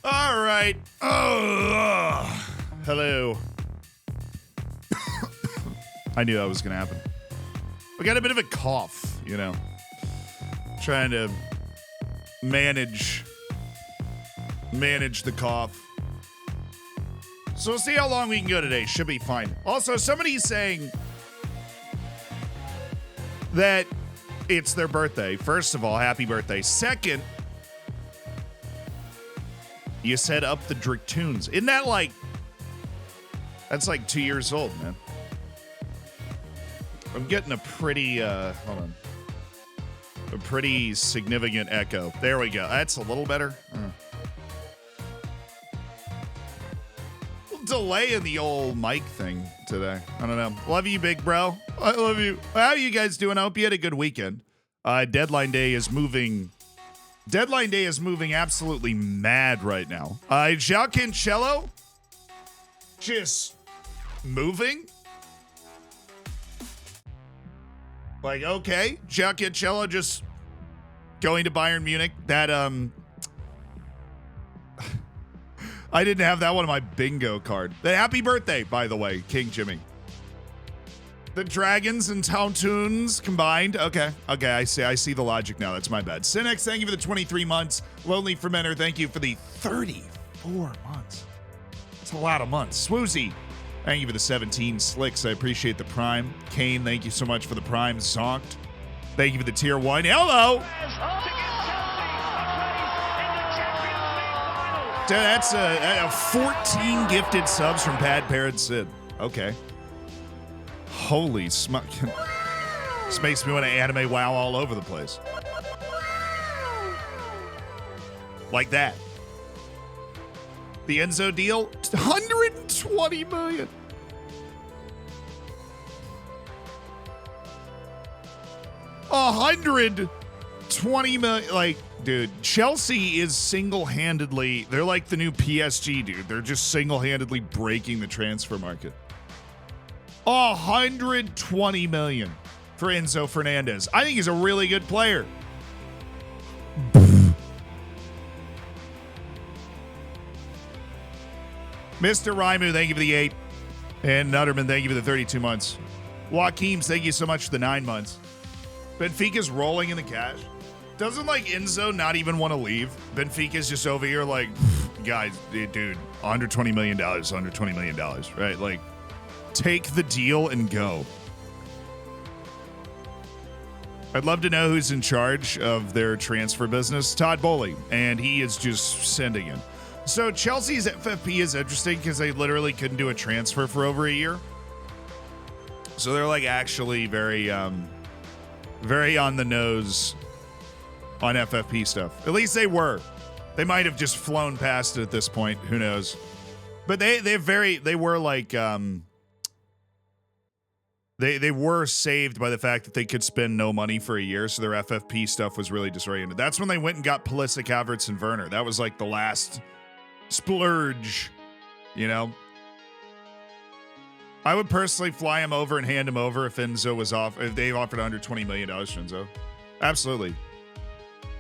All right. Oh, hello. I knew that was going to happen. I got a bit of a cough, you know. Trying to manage the cough. So we'll see how long we can go today. Should be fine. Also, somebody's saying that it's their birthday. First of all, happy birthday. Second, you said up the Drictunes. Isn't that like... That's like 2 years old, man. I'm getting a pretty... hold on. A pretty significant echo. There we go. That's a little better. Delay in the old mic thing today. I don't know. Love you, big bro. I love you. How are you guys doing? I hope you had a good weekend. Deadline day is moving absolutely mad right now. João Cancelo just moving. Like, okay, João Cancelo just going to Bayern Munich. That I didn't have that one on my bingo card. The happy birthday, by the way, King Jimmy. The Dragons and Towntoons combined. Okay, I see the logic now. That's my bad. Cinex, thank you for the 23 months. Lonely Fermenter, thank you for the 34 months. That's a lot of months. Swoozy, thank you for the 17. Slicks, I appreciate the Prime. Kane, thank you so much for the Prime. Zonked, thank you for the tier 1. Hello! That's a 14 gifted subs from Pad Parrot Sid. Okay. Holy smoke. This makes me want to anime WoW all over the place. Like that. The Enzo deal, 120 million. $120 million. Like, dude, Chelsea is single-handedly, they're like the new PSG, dude. They're just single-handedly breaking the transfer market. 120 million for Enzo Fernandez. I think he's a really good player. Mr. Raimu, thank you for the 8. And Nutterman, thank you for the 32 months. Joaquim, thank you so much for the 9 months. Benfica's rolling in the cash. Doesn't like Enzo not even want to leave. Benfica's just over here like, guys, dude, $120 million, $120 million, right? Like, take the deal and go. I'd love to know who's in charge of their transfer business. Todd Bowley, and he is just sending it. So Chelsea's FFP is interesting because they literally couldn't do a transfer for over a year. So they're like actually very on the nose on FFP stuff. At least they were. They might have just flown past it at this point. Who knows? But they were like they were saved by the fact that they could spend no money for a year, so their FFP stuff was really disoriented. That's when they went and got Pulisic, Havertz, and Werner. That was like the last splurge, you know? I would personally fly him over and hand him over if Enzo was off, if they offered $120 million to Enzo. Absolutely.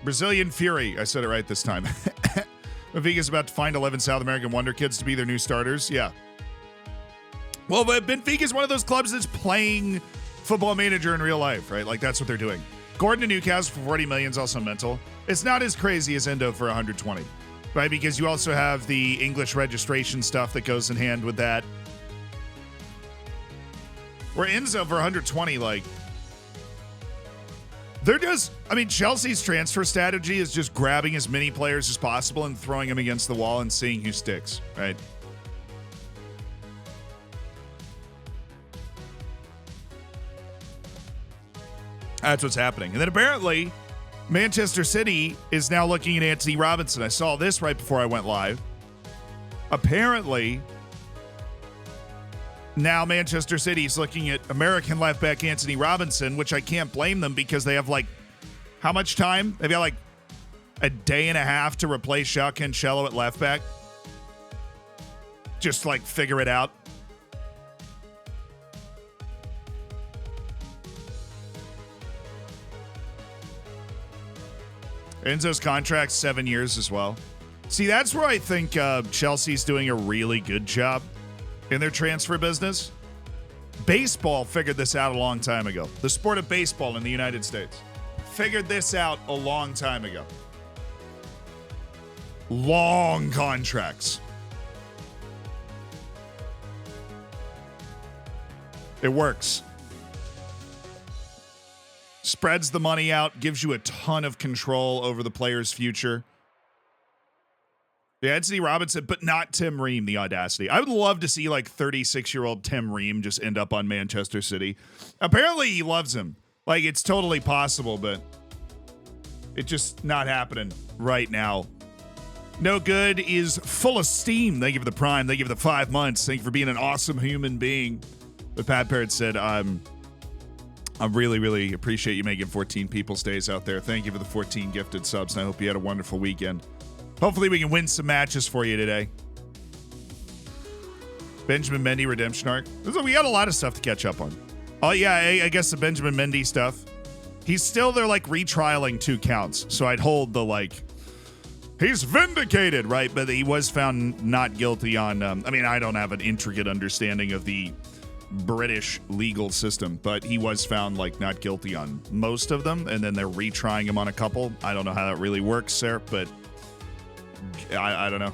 Brazilian Fury. I said it right this time. Benfica's about to find 11 South American Wonder Kids to be their new starters. Yeah. Well, but Benfica's one of those clubs that's playing Football Manager in real life, right? Like, that's what they're doing. Gordon to Newcastle for 40 million is also mental. It's not as crazy as Endo for 120, right? Because you also have the English registration stuff that goes in hand with that. Where Enzo for 120, like, they're just, I mean, Chelsea's transfer strategy is just grabbing as many players as possible and throwing them against the wall and seeing who sticks, right? That's what's happening. And then apparently, Manchester City is now looking at Anthony Robinson. I saw this right before I went live. Apparently, now Manchester City is looking at American left back Anthony Robinson, which I can't blame them because they have like, how much time? They've got like a day and a half to replace João Cancelo at left back. Just like figure it out. Enzo's contract 7 years as well. See, that's where I think Chelsea's doing a really good job in their transfer business. Baseball figured this out a long time ago. The sport of baseball in the United States figured this out a long time ago. Long contracts. It works. Spreads the money out, gives you a ton of control over the player's future. Yeah, Anthony Robinson, but not Tim Ream, the audacity. I would love to see like 36-year-old Tim Ream just end up on Manchester City. Apparently he loves him. Like, it's totally possible, but it's just not happening right now. No Good is full of steam. Thank you for the Prime. Thank you for the 5 months. Thank you for being an awesome human being. But Pat Parrott said, I really, really appreciate you making 14 people's days out there. Thank you for the 14 gifted subs, and I hope you had a wonderful weekend. Hopefully we can win some matches for you today. Benjamin Mendy redemption arc. We got a lot of stuff to catch up on. Oh, yeah, I guess the Benjamin Mendy stuff. He's still there, like, retrialing 2 counts. So I'd hold the, like, he's vindicated, right? But he was found not guilty on, I don't have an intricate understanding of the British legal system, but he was found, like, not guilty on most of them. And then they're retrying him on a couple. I don't know how that really works, sir, but I don't know.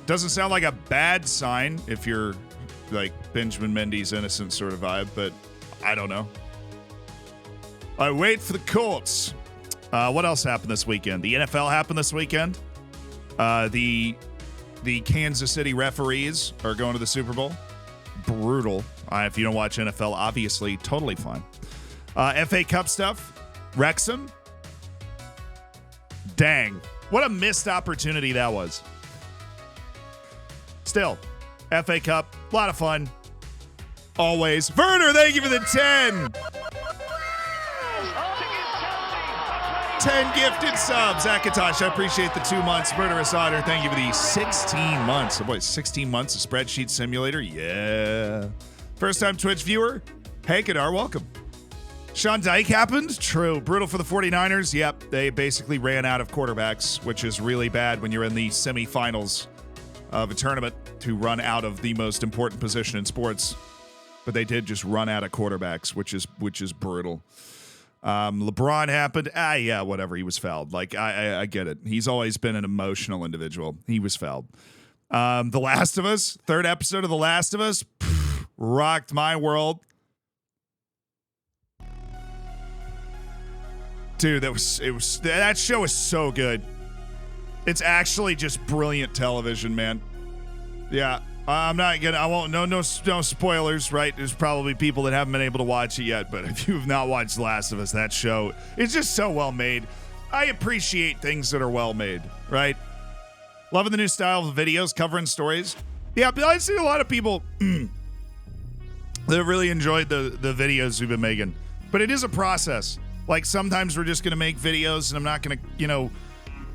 Doesn't sound like a bad sign if you're like Benjamin Mendy's innocent sort of vibe, but I don't know. I wait for the courts. What else happened this weekend? The NFL happened this weekend. The Kansas City referees are going to the Super Bowl. Brutal. If you don't watch NFL, obviously, totally fine. FA Cup stuff. Wrexham. Dang. What a missed opportunity that was. Still, FA Cup, a lot of fun. Always. Werner, thank you for the 10. 10 gifted subs. Akatosh, I appreciate the 2 months. Murderous Otter, thank you for the 16 months. Oh boy, 16 months of Spreadsheet Simulator. Yeah. First time Twitch viewer. Hey, Kadar, welcome. Sean Dyke happened. True. Brutal for the 49ers. Yep. They basically ran out of quarterbacks, which is really bad when you're in the semifinals of a tournament to run out of the most important position in sports. But they did just run out of quarterbacks, which is brutal. LeBron happened. Yeah, whatever. He was fouled. Like, I get it. He's always been an emotional individual. He was fouled. The Last of Us, 3rd episode of The Last of Us, rocked my world. Dude, that show is so good. It's actually just brilliant television, man. Yeah, no spoilers, right? There's probably people that haven't been able to watch it yet, but if you've not watched The Last of Us, that show is just so well made. I appreciate things that are well made, right? Loving the new style of videos, covering stories. Yeah, but I've seen a lot of people that really enjoyed the videos we've been making, but it is a process. Like, sometimes we're just going to make videos and I'm not going to,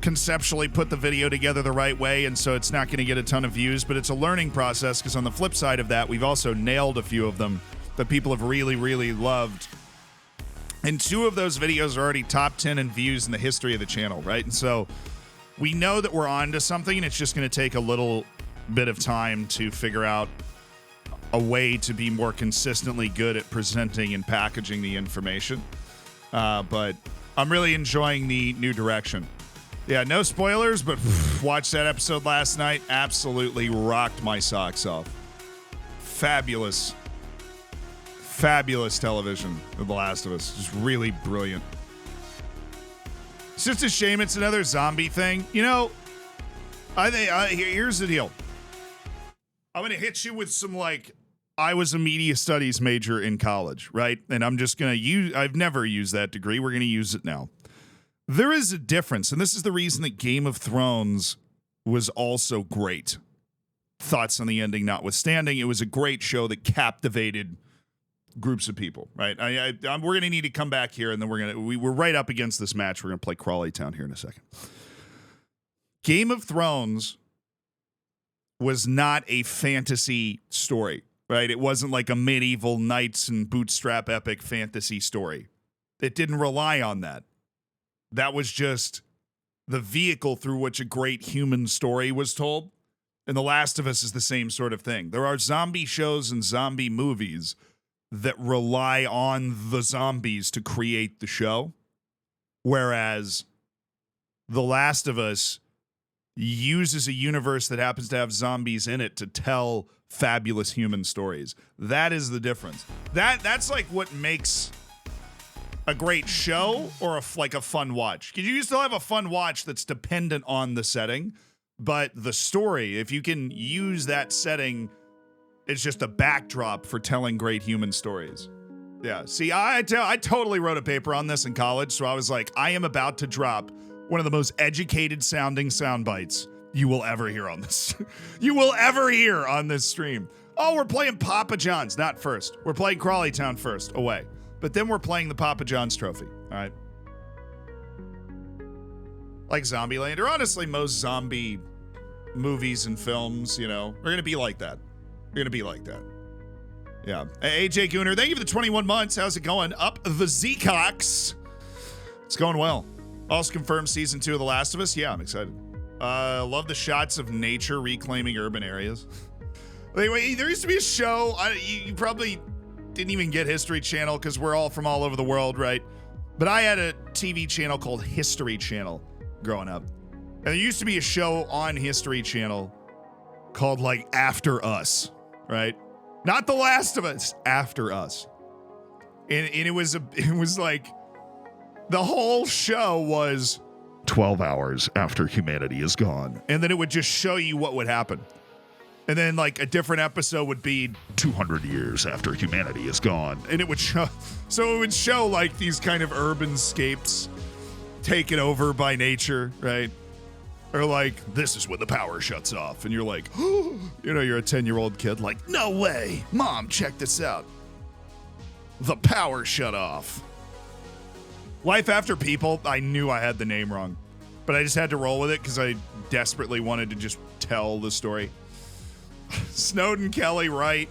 conceptually put the video together the right way, and so it's not going to get a ton of views, but it's a learning process, because on the flip side of that, we've also nailed a few of them that people have really, really loved. And 2 of those videos are already top 10 in views in the history of the channel, right? And so we know that we're on to something, and it's just going to take a little bit of time to figure out a way to be more consistently good at presenting and packaging the information. But I'm really enjoying the new direction. Yeah, no spoilers, but watched that episode last night. Absolutely rocked my socks off. Fabulous television of The Last of Us. Just really brilliant. It's just a shame it's another zombie thing. I think here's the deal. I'm going to hit you with some, I was a media studies major in college, right? And I'm just going to I've never used that degree. We're going to use it now. There is a difference, and this is the reason that Game of Thrones was also great. Thoughts on the ending notwithstanding, it was a great show that captivated groups of people, right? We're going to need to come back here, and then we're right up against this match. We're going to play Crawley Town here in a second. Game of Thrones was not a fantasy story, right? It wasn't like a medieval knights and bootstrap epic fantasy story. It didn't rely on that. That was just the vehicle through which a great human story was told. And The Last of Us is the same sort of thing. There are zombie shows and zombie movies that rely on the zombies to create the show, whereas The Last of Us uses a universe that happens to have zombies in it to tell fabulous human stories. That is the difference. That's like what makes a great show or like a fun watch. Because you still have a fun watch that's dependent on the setting, but the story, if you can use that setting, it's just a backdrop for telling great human stories. Yeah. See, I totally wrote a paper on this in college, so I was like, I am about to drop one of the most educated sounding sound bites you will ever hear on this. You will ever hear on this stream. Oh, we're playing Papa John's, not first. We're playing Crawley Town first, away. But then we're playing the Papa John's trophy, all right? Like Zombieland, or honestly, most zombie movies and films, you know, are going to be like that. They're going to be like that. Yeah. AJ Gooner, thank you for the 21 months. How's it going? Up the Z-Cox. It's going well. Also confirmed season 2 of The Last of Us. Yeah, I'm excited. Love the shots of nature reclaiming urban areas. Anyway, there used to be a show. You probably didn't even get History Channel because we're all from all over the world, right? But I had a TV channel called History Channel growing up. And there used to be a show on History Channel called like After Us, right? Not The Last of Us, After Us. And it was like the whole show was 12 hours after humanity is gone. And then it would just show you what would happen. And then like a different episode would be 200 years after humanity is gone. And it would show, so it would show like these kind of urban scapes taken over by nature, right? Or like, this is when the power shuts off. And you're like, oh, you know, you're a 10-year-old kid like, no way, Mom, check this out. The power shut off. Life After People, I knew I had the name wrong, but I just had to roll with it because I desperately wanted to just tell the story. Snowden, Kelly, right.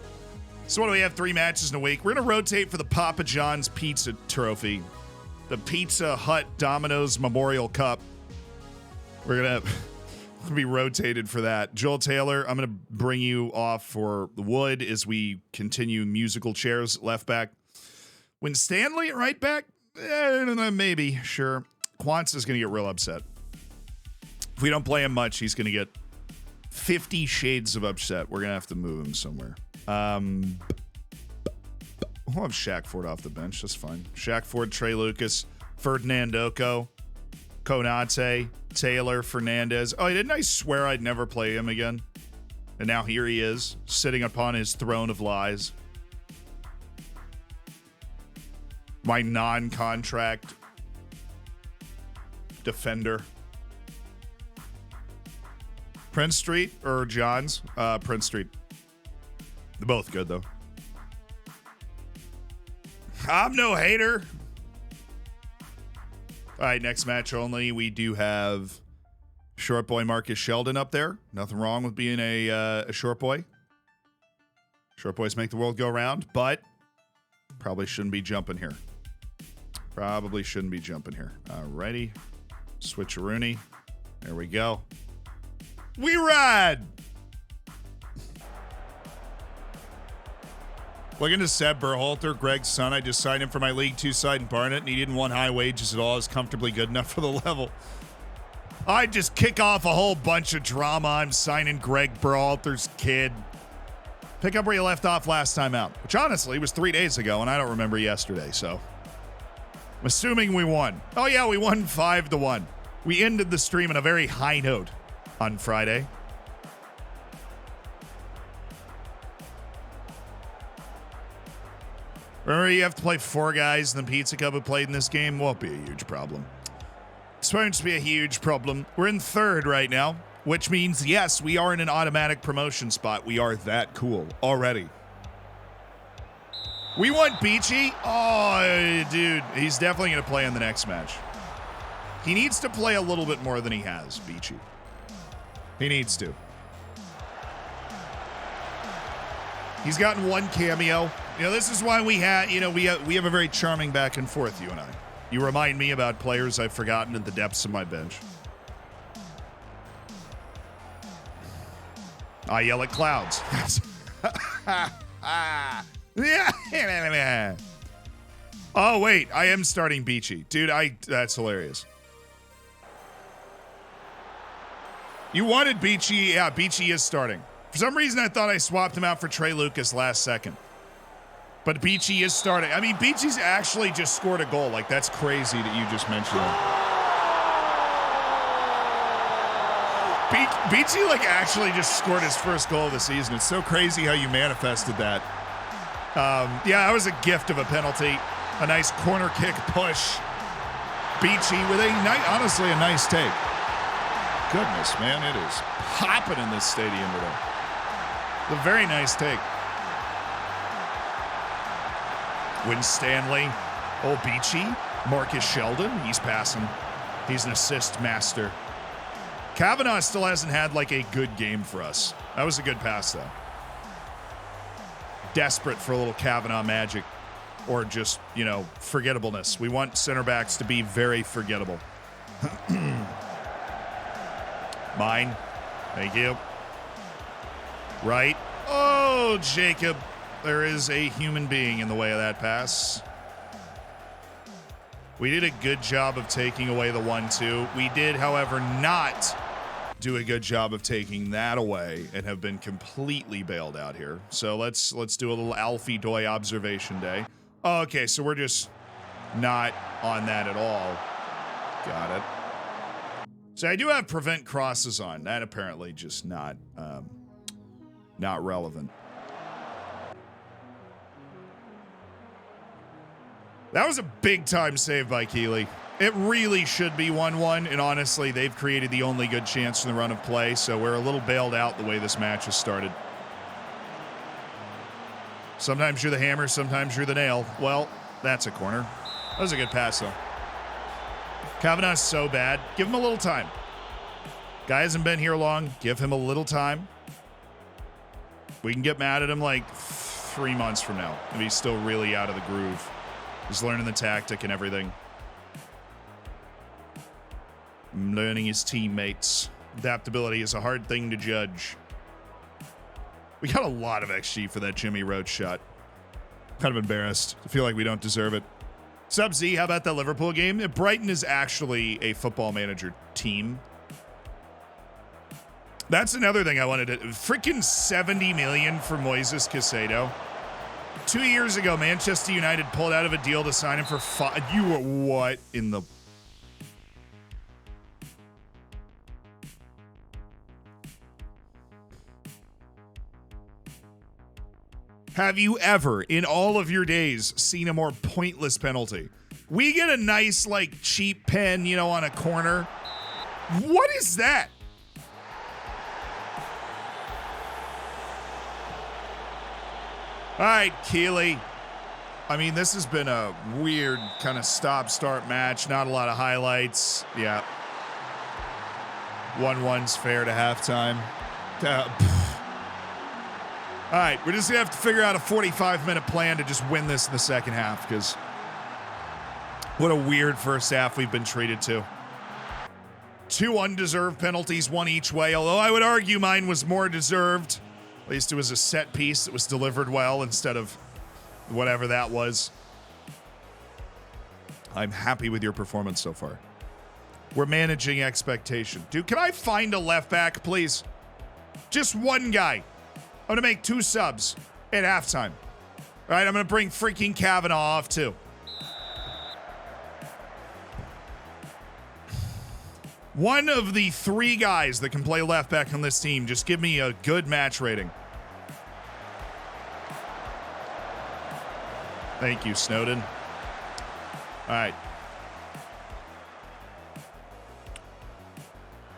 So what do we have? 3 matches in a week. We're going to rotate for the Papa John's Pizza Trophy. The Pizza Hut Domino's Memorial Cup. We're going to be rotated for that. Joel Taylor, I'm going to bring you off for the wood as we continue musical chairs at left back. When Stanley at right back, maybe, sure. Quantz is going to get real upset. If we don't play him much, he's going to get 50 shades of upset. We're going to have to move him somewhere. We'll have Shaq Ford off the bench. That's fine. Shaq Ford, Trey Lucas, Ferdinand Oko, Konate, Taylor, Fernandez. Oh, didn't I swear I'd never play him again? And now here he is, sitting upon his throne of lies. My non-contract defender. Prince Street or John's? Prince Street. They're both good, though. I'm no hater. All right, next match only. We do have short boy Marcus Sheldon up there. Nothing wrong with being a short boy. Short boys make the world go round, but probably shouldn't be jumping here. Probably shouldn't be jumping here. Alrighty. Switcheroony. There we go. We ride! Looking to Seb Berhalter, Greg's son. I just signed him for my League 2 side in Barnet, and he didn't want high wages at all. Is comfortably good enough for the level. I'd just kick off a whole bunch of drama. I'm signing Greg Berhalter's kid. Pick up where you left off last time out, which honestly was 3 days ago, and I don't remember yesterday, so I'm assuming we won. Oh, yeah, we won 5-1. We ended the stream on a very high note on Friday. Remember, you have to play 4 guys in the Pizza Cup who played in this game? Won't be a huge problem. It's going to be a huge problem. We're in 3rd right now, which means, yes, we are in an automatic promotion spot. We are that cool already. We want Beachy. Oh, dude, he's definitely going to play in the next match. He needs to play a little bit more than he has, Beachy. He needs to. He's gotten 1 cameo. You know, this is why we have a very charming back and forth, you and I. You remind me about players I've forgotten at the depths of my bench. I yell at clouds. Yeah. Oh, wait. I am starting Beachy. Dude, that's hilarious. You wanted Beachy. Yeah, Beachy is starting. For some reason, I thought I swapped him out for Trey Lucas last second. But Beachy is starting. I mean, Beachy's actually just scored a goal. Like, that's crazy that you just mentioned that. Beachy, like, actually just scored his first goal of the season. It's so crazy how you manifested that. Yeah, that was a gift of a penalty. A nice corner kick push. Beachy with honestly, a nice take. Goodness, man, it is popping in this stadium today. A very nice take. Win Stanley. Oh, Beachy. Marcus Sheldon. He's passing. He's an assist master. Kavanaugh still hasn't had like a good game for us. That was a good pass, though. Desperate for a little Kavanaugh magic. Or just, you know, forgettableness. We want center backs to be very forgettable. Mine. Thank you. Right. Oh, Jacob. There is a human being in the way of that pass. We did a good job of taking away the 1-2. We did, however, not do a good job of taking that away and have been completely bailed out here. So let's do a little Alfie Doy observation day. Oh, okay, so we're just not on that at all. Got it. So I do have prevent crosses on. That apparently just not relevant. That was a big-time save by Keeley. It really should be 1-1, and honestly, they've created the only good chance in the run of play, so we're a little bailed out the way this match has started. Sometimes you're the hammer, sometimes you're the nail. Well, that's a corner. That was a good pass, though. Kavanaugh's so bad. Give him a little time. Guy hasn't been here long. Give him a little time. We can get mad at him like 3 months from now if he's still really out of the groove. He's learning the tactic and everything. Learning his teammates. Adaptability is a hard thing to judge. We got a lot of XG for that Jimmy Roach shot. Kind of embarrassed. I feel like we don't deserve it. Sub Z, how about that Liverpool game? Brighton is actually a Football Manager team. That's another thing I wanted to... Freaking 70 million for Moises Caicedo. 2 years ago, Manchester United pulled out of a deal to sign him for 5... You were what in the... Have you ever, in all of your days, seen a more pointless penalty? We get a nice, like, cheap pen, you know, on a corner. What is that? All right, Keeley. I mean, this has been a weird kind of stop-start match. Not a lot of highlights. Yeah. 1-1's fair to halftime. All right, we're just going to have to figure out a 45-minute plan to just win this in the second half, because what a weird first half we've been treated to. 2 undeserved penalties, 1 each way, although I would argue mine was more deserved. At least it was a set piece that was delivered well instead of whatever that was. I'm happy with your performance so far. We're managing expectation. Dude, can I find a left back, please? Just one guy. I'm going to make 2 subs at halftime. All right, I'm going to bring freaking Kavanaugh off, too. One of the 3 guys that can play left back on this team, just give me a good match rating. Thank you, Snowden. All right.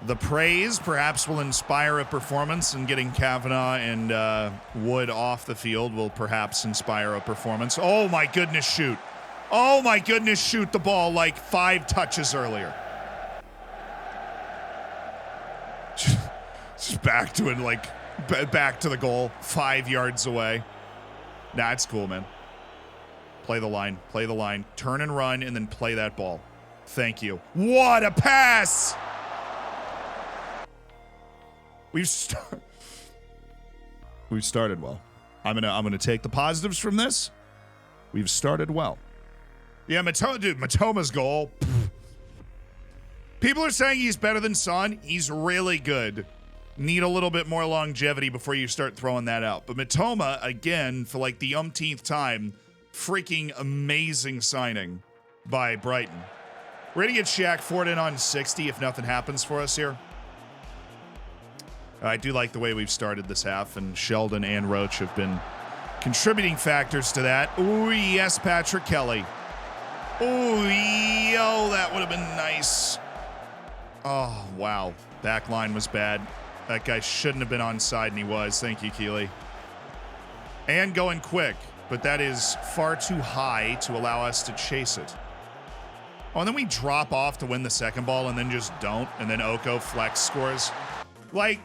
The praise perhaps will inspire a performance, and getting Kavanaugh and Wood off the field will perhaps inspire a performance. Oh, my goodness, shoot. Oh, my goodness, shoot the ball like 5 touches earlier. Just back to it, like, back to the goal, 5 yards away. Nah, it's cool, man. Play the line, play the line. Turn and run, and then play that ball. Thank you. What a pass! We've started well. I'm gonna take the positives from this. We've started well. Yeah, Matoma's goal. People are saying he's better than Son. He's really good. Need a little bit more longevity before you start throwing that out. But Matoma, again, for like the umpteenth time, freaking amazing signing by Brighton. We're going to get Shaq Ford in on 60 if nothing happens for us here. I do like the way we've started this half, and Sheldon and Roach have been contributing factors to that. Ooh, yes, Patrick Kelly. Ooh, yo, that would have been nice. Oh, wow. Back line was bad. That guy shouldn't have been onside, and he was. Thank you, Keeley. And going quick, but that is far too high to allow us to chase it. Oh, and then we drop off to win the second ball and then just don't, and then Oko flex scores. Like,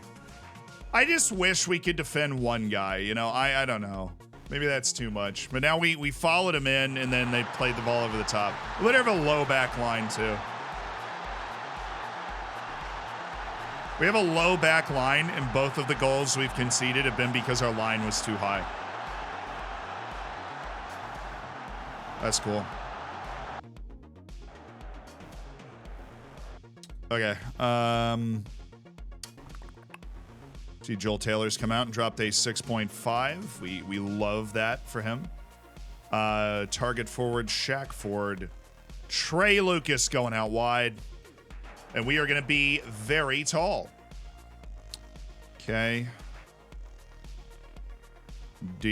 I just wish we could defend one guy, you know? I don't know. Maybe that's too much. But now we followed him in, and then they played the ball over the top. We have a low back line, too. We have a low back line, and both of the goals we've conceded have been because our line was too high. That's cool. Okay. See, Joel Taylor's come out and dropped a 6.5. We love that for him. Target forward, Shaq Ford. Trey Lucas going out wide. And we are going to be very tall. Okay. We're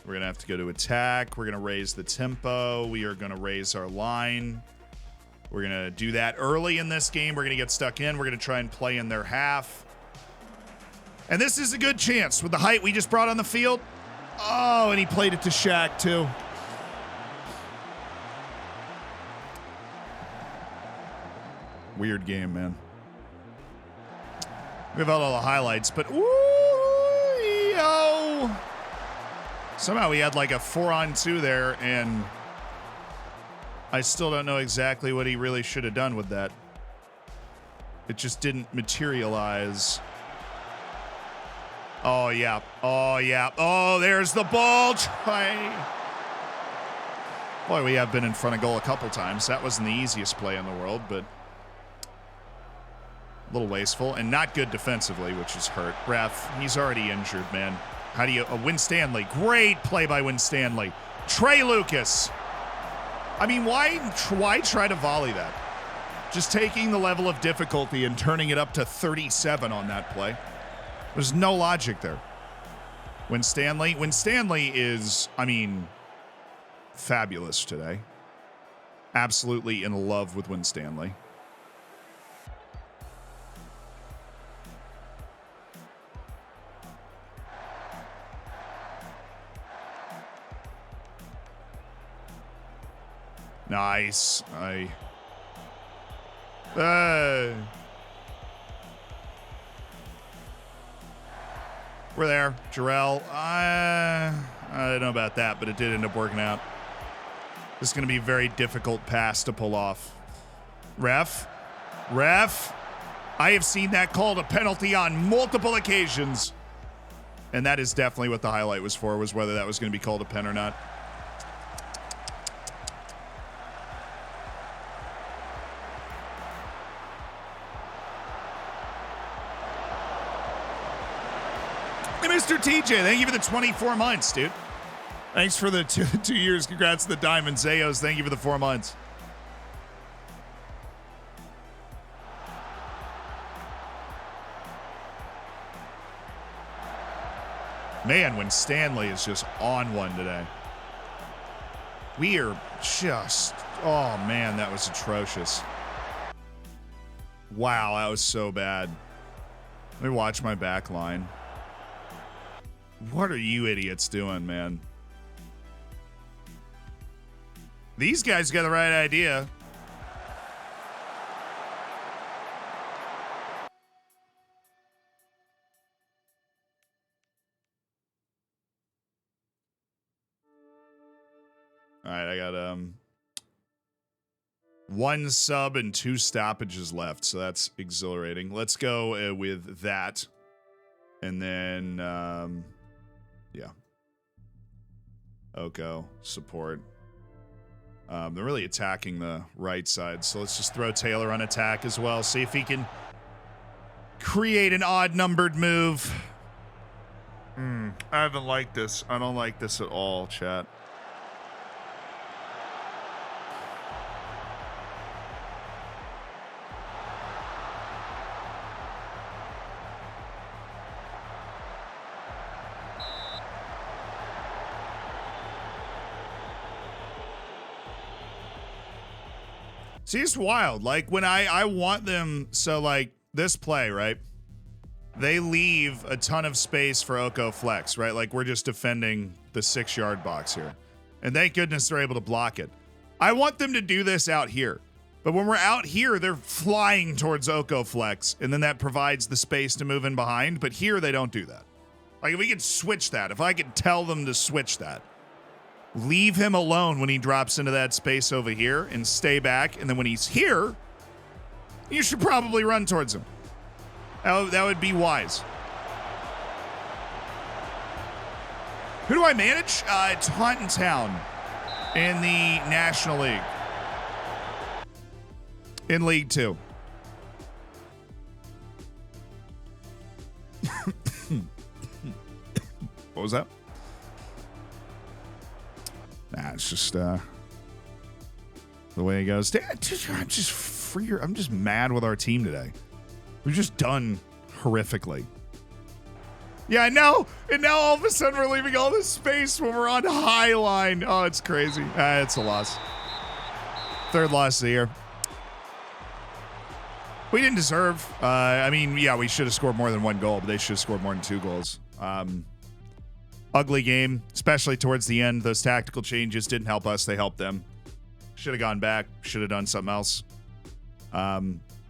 going to have to go to attack. We're going to raise the tempo. We are going to raise our line. We're going to do that early in this game. We're going to get stuck in. We're going to try and play in their half. And this is a good chance with the height we just brought on the field. Oh, and he played it to Shaq, too. Weird game, man. We have all the highlights, but ooh, yo. Somehow we had like a 4-on-2 there, and I still don't know exactly what he really should have done with that. It just didn't materialize. Oh, yeah. Oh, yeah. Oh, there's the ball. Try. Boy, we have been in front of goal a couple times. That wasn't the easiest play in the world, but a little wasteful and not good defensively, which is hurt. Ref, he's already injured, man. How do you... Win Stanley. Great play by Win Stanley. Trey Lucas. I mean, why try to volley that? Just taking the level of difficulty and turning it up to 37 on that play. There's no logic there. Win Stanley is, I mean, fabulous today. Absolutely in love with Win Stanley. Nice. We're there. Jarrell. I don't know about that, but it did end up working out. This is going to be a very difficult pass to pull off. Ref. I have seen that called a penalty on multiple occasions. And that is definitely what the highlight was for, was whether that was going to be called a pen or not. Mr. TJ, thank you for the 24 months, dude. Thanks for the 2 years. Congrats to the Diamond Zayos. Thank you for the 4 months. Man, when Stanley is just on one today. We are just... Oh, man, that was atrocious. Wow, that was so bad. Let me watch my back line. What are you idiots doing, man? These guys got the right idea. All right, I got 1 sub and 2 stoppages left, so that's exhilarating. Let's go with that. And then, yeah. Oko, support. They're really attacking the right side, so let's just throw Taylor on attack as well. See if he can create an odd-numbered move. I haven't liked this. I don't like this at all, chat. See, it's wild. Like, when I want them, so, like, this play, right? They leave a ton of space for Oko flex, right? Like, we're just defending the 6-yard box here. And thank goodness they're able to block it. I want them to do this out here. But when we're out here, they're flying towards Oko flex, and then that provides the space to move in behind. But here, they don't do that. Like, if we could switch that, if I could tell them to switch that, leave him alone when he drops into that space over here and stay back. And then when he's here, you should probably run towards him. That would be wise. Who do I manage? It's Town in the National League. In League 2. What was that? Nah, it's just the way it goes. I'm just mad with our team today. We've just done horrifically. Yeah, and now all of a sudden we're leaving all this space when we're on high line. Oh, it's crazy. It's a loss. 3rd loss of the year. We didn't deserve. I mean, yeah, we should have scored more than 1 goal, but they should have scored more than 2 goals. Ugly game, especially towards the end. Those tactical changes didn't help us. They helped them. Should have gone back. Should have done something else.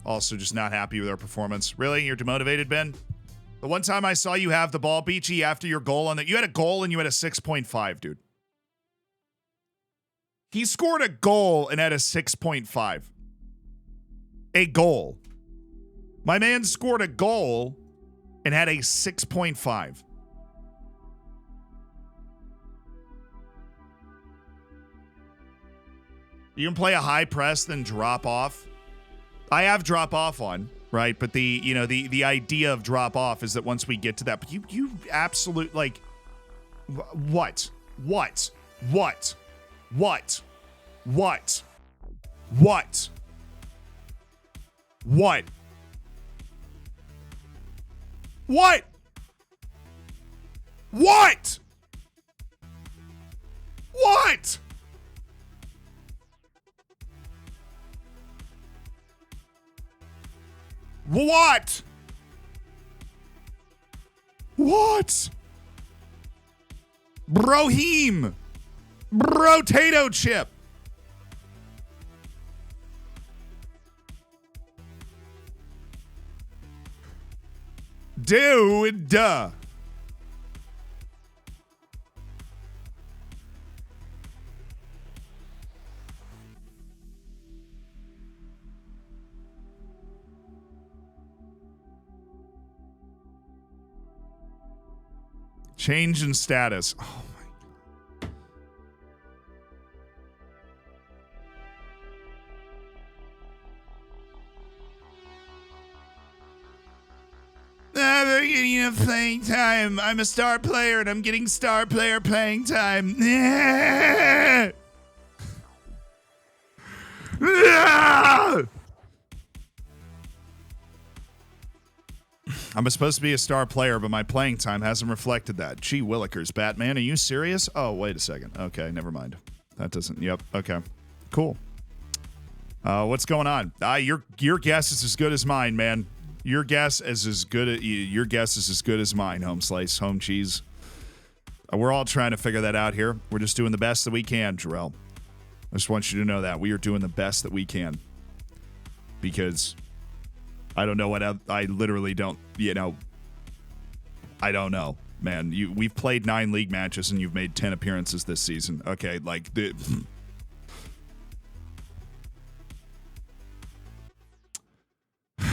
Also, just not happy with our performance. Really? You're demotivated, Ben? The one time I saw you have the ball, Beachy, after your goal on that, you had a goal and you had a 6.5, dude. He scored a goal and had a 6.5. A goal. My man scored a goal and had a 6.5. You can play a high press, then drop off. I have drop off on, right? But the idea of drop off is that once we get to that, but you absolute, like, what? What? What? Broheem. Brotato chip. Dude. Change in status. Oh my God. They're getting enough playing time. I'm a star player and I'm getting star player playing time. I'm supposed to be a star player, but my playing time hasn't reflected that. Gee willikers, Batman, are you serious? Oh, wait a second. Okay, never mind. That doesn't. Yep. Okay. Cool. What's going on? Your guess is as good as mine, man. Your guess is as good as mine. Home slice, home cheese. We're all trying to figure that out here. We're just doing the best that we can, Jarrell. I just want you to know that we are doing the best that we can, because I don't know what I literally don't, I don't know, man. We've played 9 league matches and you've made 10 appearances this season. Okay, like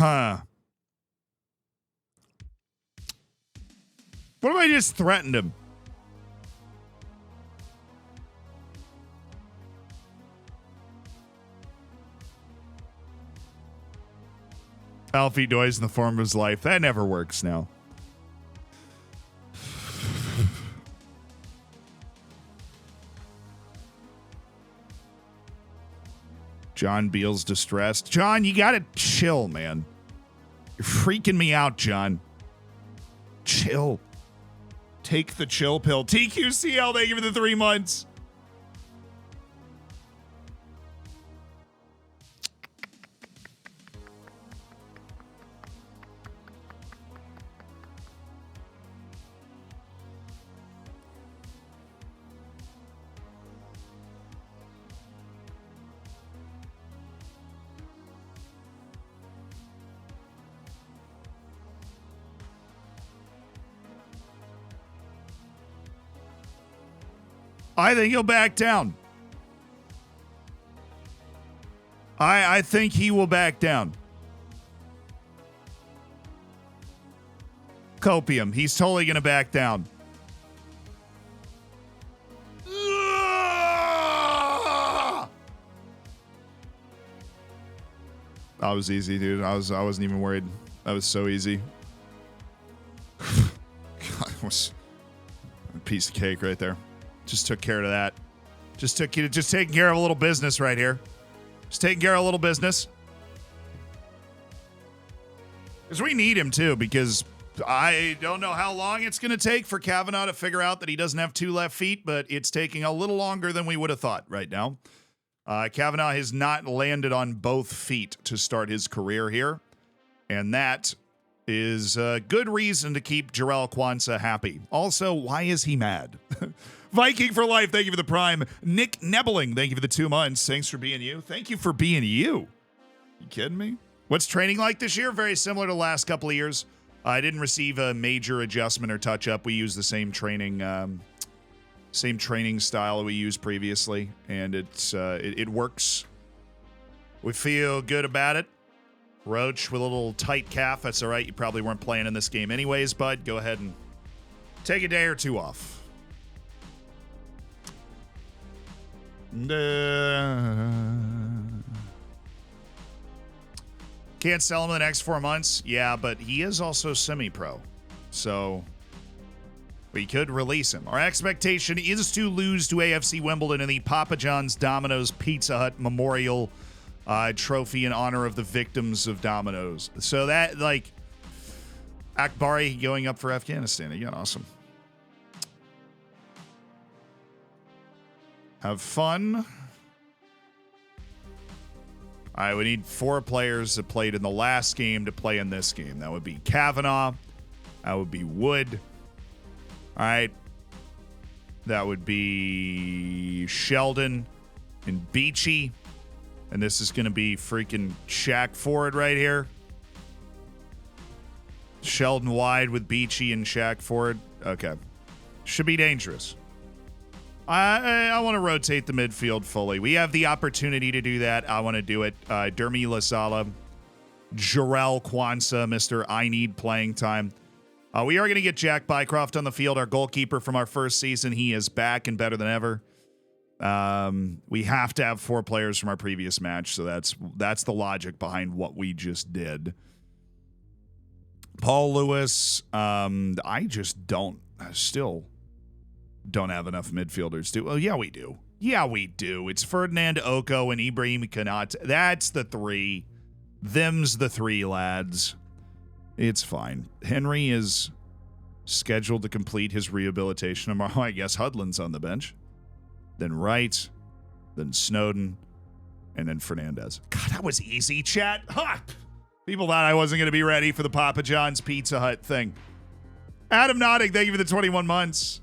Huh. What if I just threatened him? Alfie noise in the form of his life. That never works now. John Beale's distressed. John, you gotta chill, man. You're freaking me out, John. Chill. Take the chill pill. TQCL, thank you for the 3 months. I think he'll back down. I think he will back down. Copium. He's totally going to back down. That was easy, dude. I wasn't even worried. That was so easy. God, it was a piece of cake right there. Just took care of that. Just taking care of a little business right here. Just taking care of a little business. Because we need him too, because I don't know how long it's going to take for Kavanaugh to figure out that he doesn't have 2 left feet, but it's taking a little longer than we would have thought right now. Kavanaugh has not landed on both feet to start his career here, and that is a good reason to keep Jarrell Kwanzaa happy. Also, why is he mad? Viking for life, thank you for the prime. Nick Nebbling, thank you for the 2 months. Thanks for being you. Thank you for being you. You kidding me? What's training like this year? Very similar to the last couple of years. I didn't receive a major adjustment or touch-up. We use the same training style we used previously, and it works. We feel good about it. Roach with a little tight calf. That's all right. You probably weren't playing in this game anyways, bud. Go ahead and take a day or 2 off. Can't sell him in the next 4 months. Yeah, but he is also semi-pro. So we could release him. Our expectation is to lose to AFC Wimbledon in the Papa John's Domino's Pizza Hut Memorial Trophy in honor of the victims of Domino's. So that, like, Akbari going up for Afghanistan. Again, awesome. Have fun. All right, we need 4 players that played in the last game to play in this game. That would be Kavanaugh. That would be Wood. All right. That would be Sheldon and Beachy. And this is going to be freaking Shaq Ford right here. Sheldon wide with Beachy and Shaq Ford. Okay. Should be dangerous. I want to rotate the midfield fully. We have the opportunity to do that. I want to do it. Dermy Lasala, Jarrell Kwanzaa, Mr. I Need Playing Time. We are going to get Jack Bycroft on the field, our goalkeeper from our first season. He is back and better than ever. We have to have 4 players from our previous match, so that's the logic behind what we just did. Paul Lewis, I still don't have enough midfielders to. Oh, yeah, we do. Yeah, we do. It's Ferdinand Oko and Ibrahim Kanat. That's the 3. Them's the 3, lads. It's fine. Henry is scheduled to complete his rehabilitation tomorrow. I guess Hudlin's on the bench. Then Wright. Then Snowden. And then Fernandez. God, that was easy, chat. Ha! People thought I wasn't going to be ready for the Papa John's Pizza Hut thing. Adam Notting, thank you for the 21 months.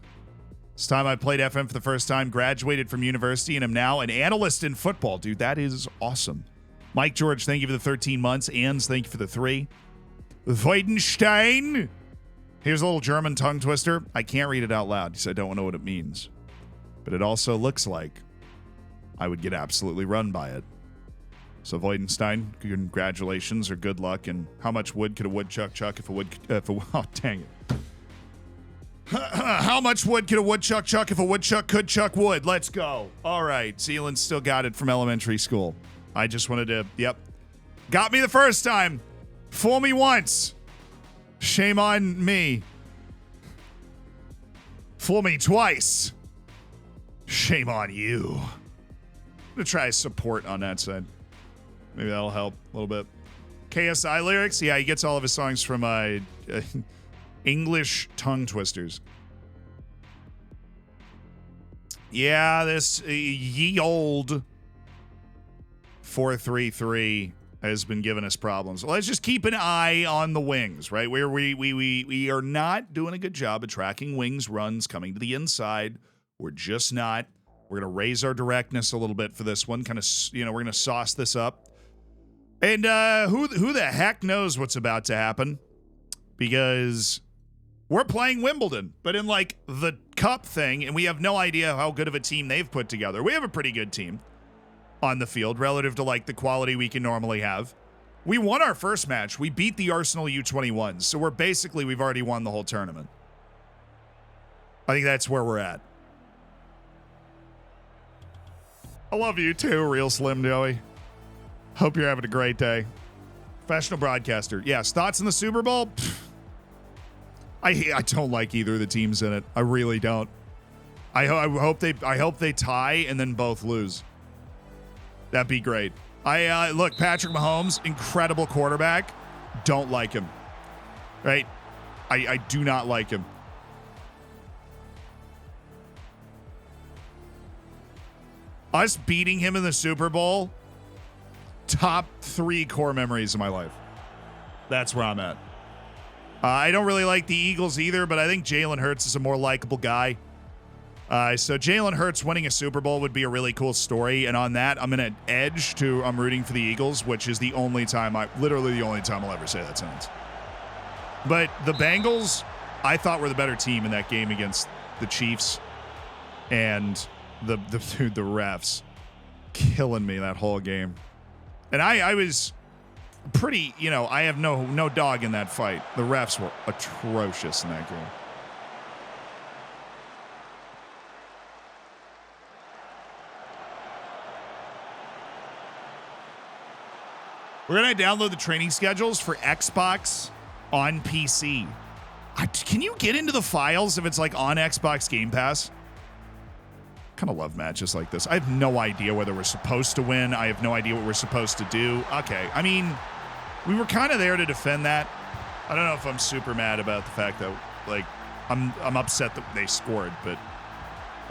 This time I played FM for the first time, graduated from university, and am now an analyst in football. Dude, that is awesome. Mike George, thank you for the 13 months. Ans, thank you for the 3. Weidenstein. Here's a little German tongue twister. I can't read it out loud because I don't know what it means. But it also looks like I would get absolutely run by it. So Voidenstein, congratulations or good luck. And how much wood could a woodchuck chuck if oh, dang it. How much wood could a woodchuck chuck if a woodchuck could chuck wood? Let's go. All right. Zealand still got it from elementary school. I just wanted to, yep. Got me the first time. Fool me once. Shame on me. Fool me twice. Shame on you. I'm going to try support on that side. Maybe that'll help a little bit. KSI lyrics? Yeah, he gets all of his songs from English tongue twisters. Yeah, this ye old 433 has been giving us problems. Let's just keep an eye on the wings, right? Where we are not doing a good job of tracking wings runs coming to the inside. We're just not. We're going to raise our directness a little bit for this one. Kind of, we're going to sauce this up. And who the heck knows what's about to happen? Because we're playing Wimbledon, but in like the cup thing, and we have no idea how good of a team they've put together. We have a pretty good team on the field relative to like the quality we can normally have. We won our first match. We beat the Arsenal U21s. So we've already won the whole tournament. I think that's where we're at. I love you too, Real Slim Joey. Hope you're having a great day. Professional broadcaster. Yes, thoughts on the Super Bowl? Pfft. I don't like either of the teams in it. I really don't. I hope they tie and then both lose. That'd be great. Look, Patrick Mahomes, incredible quarterback. Don't like him. Right? I do not like him. Us beating him in the Super Bowl, top 3 core memories of my life. That's where I'm at. I don't really like the Eagles either, but I think Jalen Hurts is a more likable guy. So Jalen Hurts winning a Super Bowl would be a really cool story. And on that, I'm going to edge to I'm rooting for the Eagles, which is literally the only time I'll ever say that sentence. But the Bengals, I thought were the better team in that game against the Chiefs. And the refs killing me that whole game. And I was pretty, I have no dog in that fight. The refs were atrocious in that game. We're going to download the training schedules for Xbox on PC. Can you get into the files if it's like on Xbox Game Pass? Kind of love matches like this. I have no idea whether we're supposed to win. I have no idea what we're supposed to do. Okay, I mean, we were kind of there to defend that. I don't know if I'm super mad about the fact that, like, I'm upset that they scored, but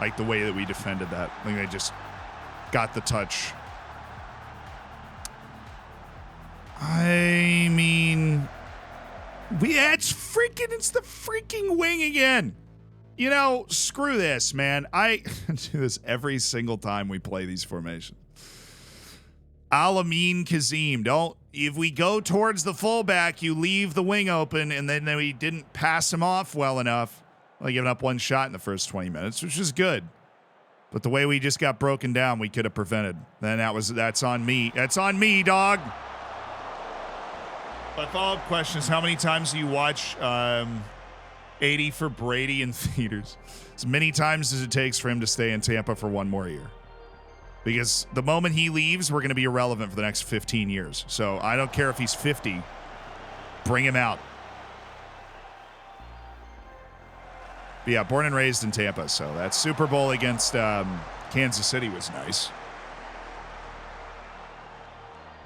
like the way that we defended that, I think they just got the touch. I mean, it's the freaking wing again. Screw this, man. I do this every single time we play these formations. Al-Amin Kazim. If we go towards the fullback, you leave the wing open, and then we didn't pass him off well enough. Only giving up one shot in the first 20 minutes, which is good. But the way we just got broken down, we could have prevented. Then that's on me. That's on me, dog. My follow-up question is, how many times do you watch 80 for Brady in theaters? As many times as it takes for him to stay in Tampa for one more year. Because the moment he leaves, we're going to be irrelevant for the next 15 years. So I don't care if he's 50. Bring him out. But yeah, born and raised in Tampa. So that Super Bowl against Kansas City was nice.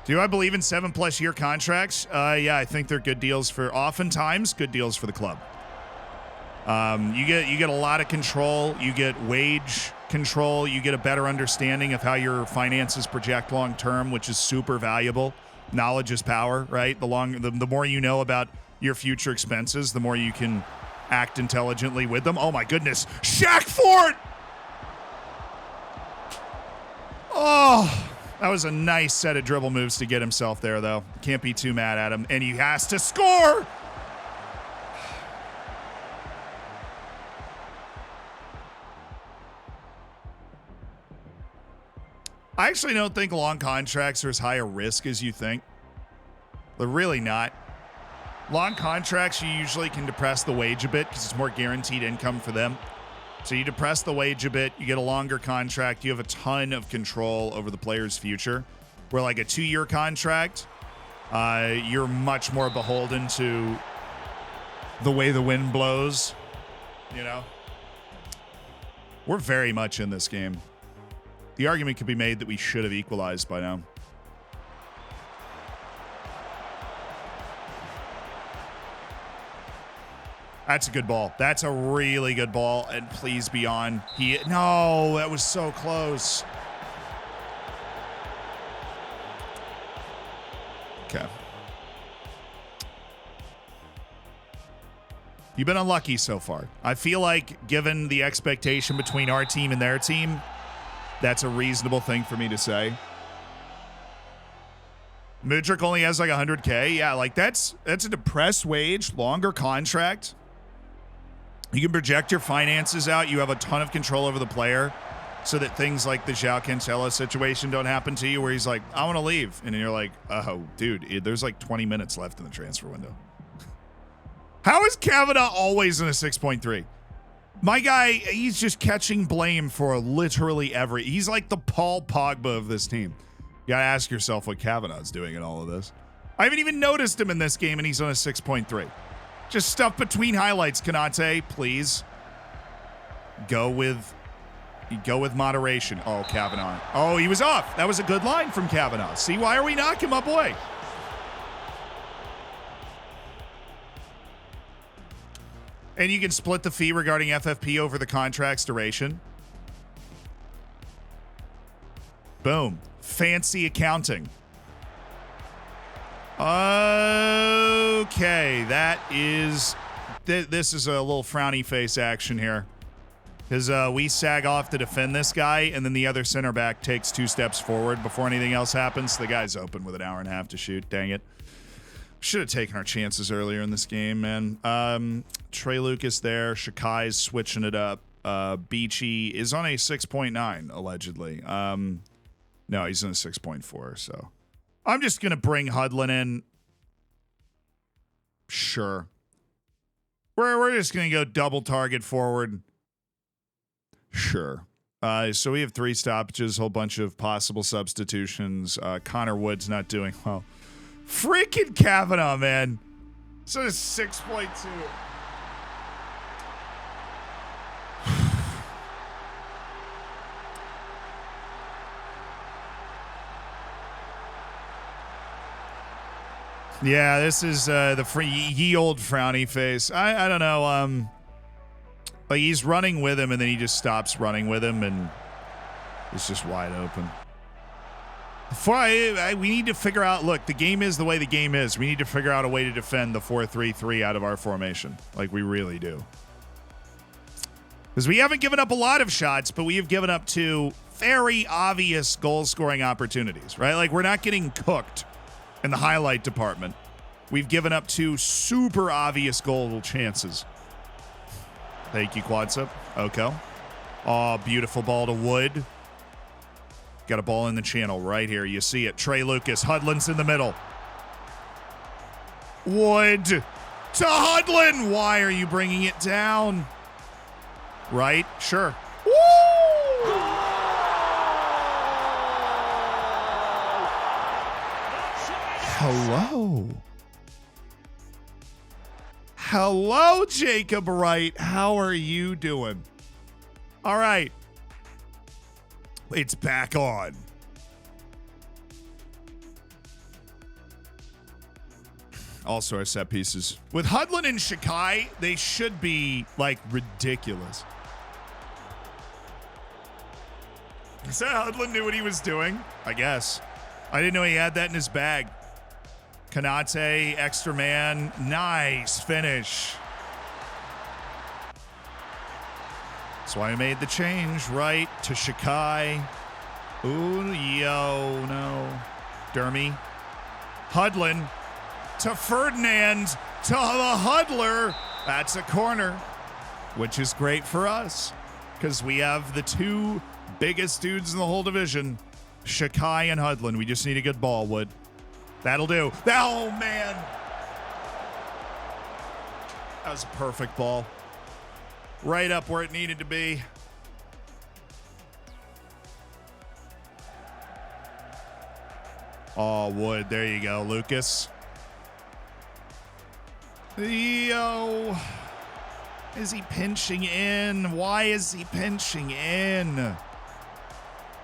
Do I believe in 7+ year contracts? Yeah, I think they're good deals oftentimes good deals for the club. You get a lot of control. You get wage control. You get a better understanding of how your finances project long term, which is super valuable. Knowledge is power, right? The more you know about your future expenses, the more you can act intelligently with them. Oh my goodness, Shaq Ford! Oh. That was a nice set of dribble moves to get himself there, though. Can't be too mad at him. And he has to score! I actually don't think long contracts are as high a risk as you think. They're really not. Long contracts, you usually can depress the wage a bit because it's more guaranteed income for them. So you depress the wage a bit, you get a longer contract, you have a ton of control over the player's future. Where like a 2-year contract, you're much more beholden to the way the wind blows, you know? We're very much in this game. The argument could be made that we should have equalized by now. That's a good ball. That's a really good ball. And please be on. No, that was so close. Okay. You've been unlucky so far. I feel like given the expectation between our team and their team, that's a reasonable thing for me to say. Mudryk only has like 100K. Yeah, like that's a depressed wage, longer contract. You can project your finances out. You have a ton of control over the player so that things like the João Cancelo situation don't happen to you where he's like, I want to leave. And you're like, oh, dude, there's like 20 minutes left in the transfer window. How is Kavanaugh always in a 6.3? My guy, he's just catching blame for literally he's like the Paul Pogba of this team. You gotta ask yourself what Kavanaugh's doing in all of this. I haven't even noticed him in this game, and he's on a 6.3. Just stuff between highlights, Kanate, please. Go with moderation. Oh, Kavanaugh. Oh, he was off. That was a good line from Kavanaugh. See, why are we knocking my boy? And you can split the fee regarding FFP over the contract's duration. Boom. Fancy accounting. Okay, this is a little frowny face action here. Because we sag off to defend this guy, and then the other center back takes 2 steps forward before anything else happens. The guy's open with an hour and a half to shoot. Dang it. Should have taken our chances earlier in this game, man. Trey Lucas there. Shakai's switching it up. Beachy is on a 6.9, allegedly. No, he's in a 6.4, so. I'm just going to bring Hudlin in. Sure. We're just going to go double target forward. Sure. So we have 3 stoppages, a whole bunch of possible substitutions. Connor Wood's not doing well. Freaking Kavanaugh, man. So it's 6.2. Yeah, this is the ye old frowny face. I don't know. Like he's running with him, and then he just stops running with him, and it's just wide open. We need to figure out, look, the game is the way the game is. We need to figure out a way to defend the 4-3-3 out of our formation. Like, we really do. Because we haven't given up a lot of shots, but we have given up 2 very obvious goal-scoring opportunities, right? Like, we're not getting cooked in the highlight department. We've given up 2 super obvious goal chances. Thank you, Quadsub. Okay. Oh, beautiful ball to Wood. Got a ball in the channel right here. You see it. Trey Lucas. Hudlin's in the middle. Wood to Hudlin. Why are you bringing it down? Right? Sure. Woo! Hello. Hello, Jacob Wright. How are you doing? All right. It's back on. Also our set pieces. With Hudlin and Shakai, they should be, like, ridiculous. Is that Hudlin knew what he was doing? I guess. I didn't know he had that in his bag. Kanate, extra man. Nice finish. That's why I made the change, right? To Shakai. Ooh, yo, no. Dermy. Hudlin to Ferdinand to the Hudler. That's a corner, which is great for us because we have the 2 biggest dudes in the whole division Shakai and Hudlin. We just need a good ball, Wood. That'll do. Oh, man. That was a perfect ball. Right up where it needed to be. Oh, Wood. There you go, Lucas. Yo. Is he pinching in? Why is he pinching in?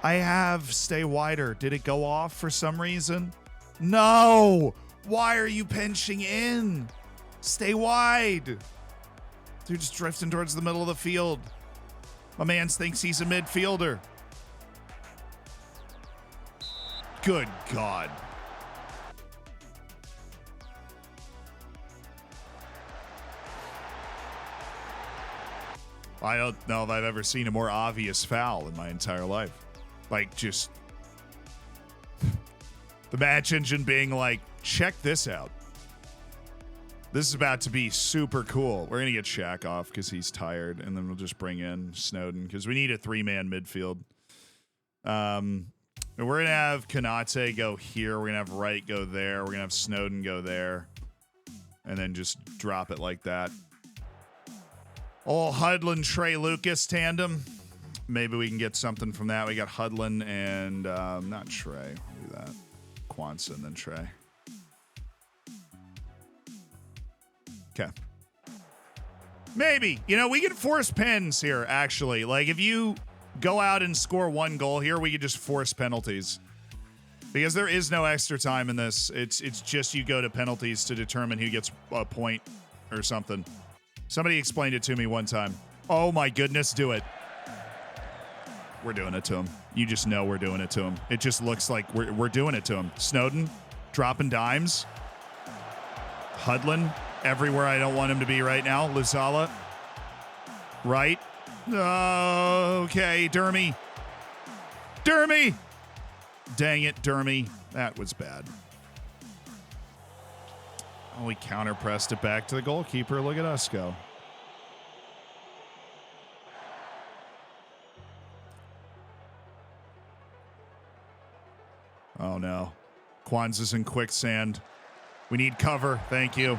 I have stay wider. Did it go off for some reason? No. Why are you pinching in? Stay wide. Dude's drifting towards the middle of the field. My man thinks he's a midfielder. Good God. I don't know if I've ever seen a more obvious foul in my entire life. Like, just the match engine being like, check this out. This is about to be super cool. We're going to get Shaq off because he's tired, and then we'll just bring in Snowden because we need a three-man midfield. And we're going to have Konate go here. We're going to have Wright go there. We're going to have Snowden go there. And then just drop it like that. Oh, Hudlin, Trey Lucas tandem. Maybe we can get something from that. We got Hudlin and not Trey. Do that. Quanson, then Trey. Okay. Maybe. You know, we could force pens here, actually. Like, if you go out and score one goal here, we could just force penalties. Because there is no extra time in this. It's just you go to penalties to determine who gets a point or something. Somebody explained it to me one time. Oh, my goodness, do it. We're doing it to him. You just know we're doing it to him. It just looks like we're doing it to him. Snowden, dropping dimes. Hudlin, everywhere I don't want him to be right now. Luzala, right. Okay, Dermy. Dermy! Dang it, Dermy. That was bad. Oh, we counter-pressed it back to the goalkeeper. Look at us go. Oh, no. Kwanzaa's in quicksand. We need cover. Thank you.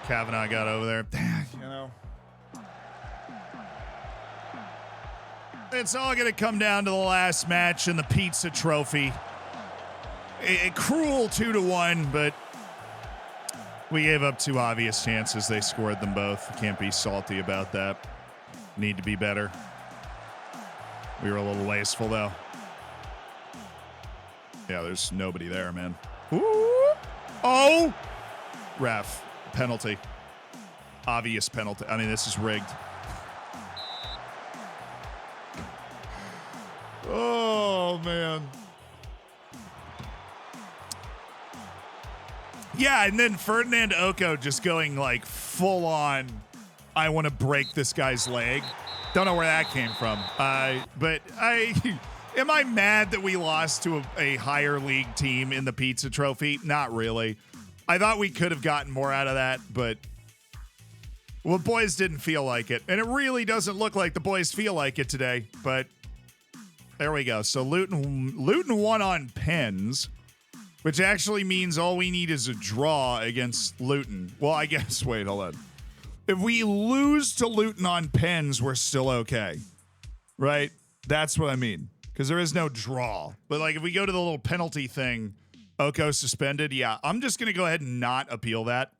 Kavanaugh got over there. You know. It's all going to come down to the last match in the pizza trophy. A cruel 2-1, but we gave up two obvious chances. They scored them both. Can't be salty about that. Need to be better. We were a little wasteful, though. Yeah, there's nobody there, man. Ooh. Oh! Ref. Penalty. Obvious penalty. I mean, this is rigged. Oh, man. Yeah, and then Ferdinand Oko just going like full on, I want to break this guy's leg. Don't know where that came from. But am I mad that we lost to a higher league team in the pizza trophy? Not really. I thought we could have gotten more out of that, but well, boys didn't feel like it. And it really doesn't look like the boys feel like it today, but there we go. So Luton won on pens, which actually means all we need is a draw against Luton. Well, I guess, wait, hold on. If we lose to Luton on pens, we're still okay, right? That's what I mean, because there is no draw. But like if we go to the little penalty thing, Oko suspended, yeah, I'm just going to go ahead and not appeal that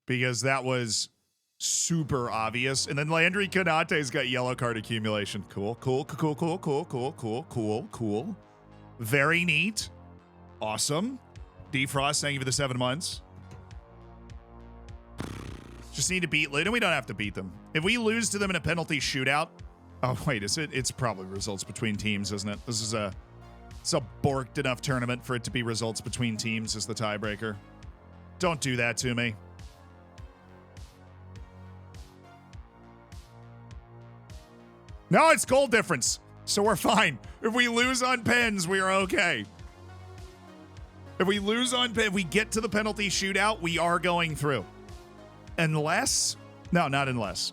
because that was super obvious. And then Landry Konate's got yellow card accumulation. Cool. Very neat. Awesome. Defrost, thank you for the 7 months. Just need to beat Luton. We don't have to beat them. If we lose to them in a penalty shootout. Oh, wait, is it? It's probably results between teams, isn't it? It's a borked enough tournament for it to be results between teams as the tiebreaker. Don't do that to me. No, it's goal difference. So we're fine. If we lose on pens, we are okay. If we lose on pen, we get to the penalty shootout, we are going through. Unless, no, not unless.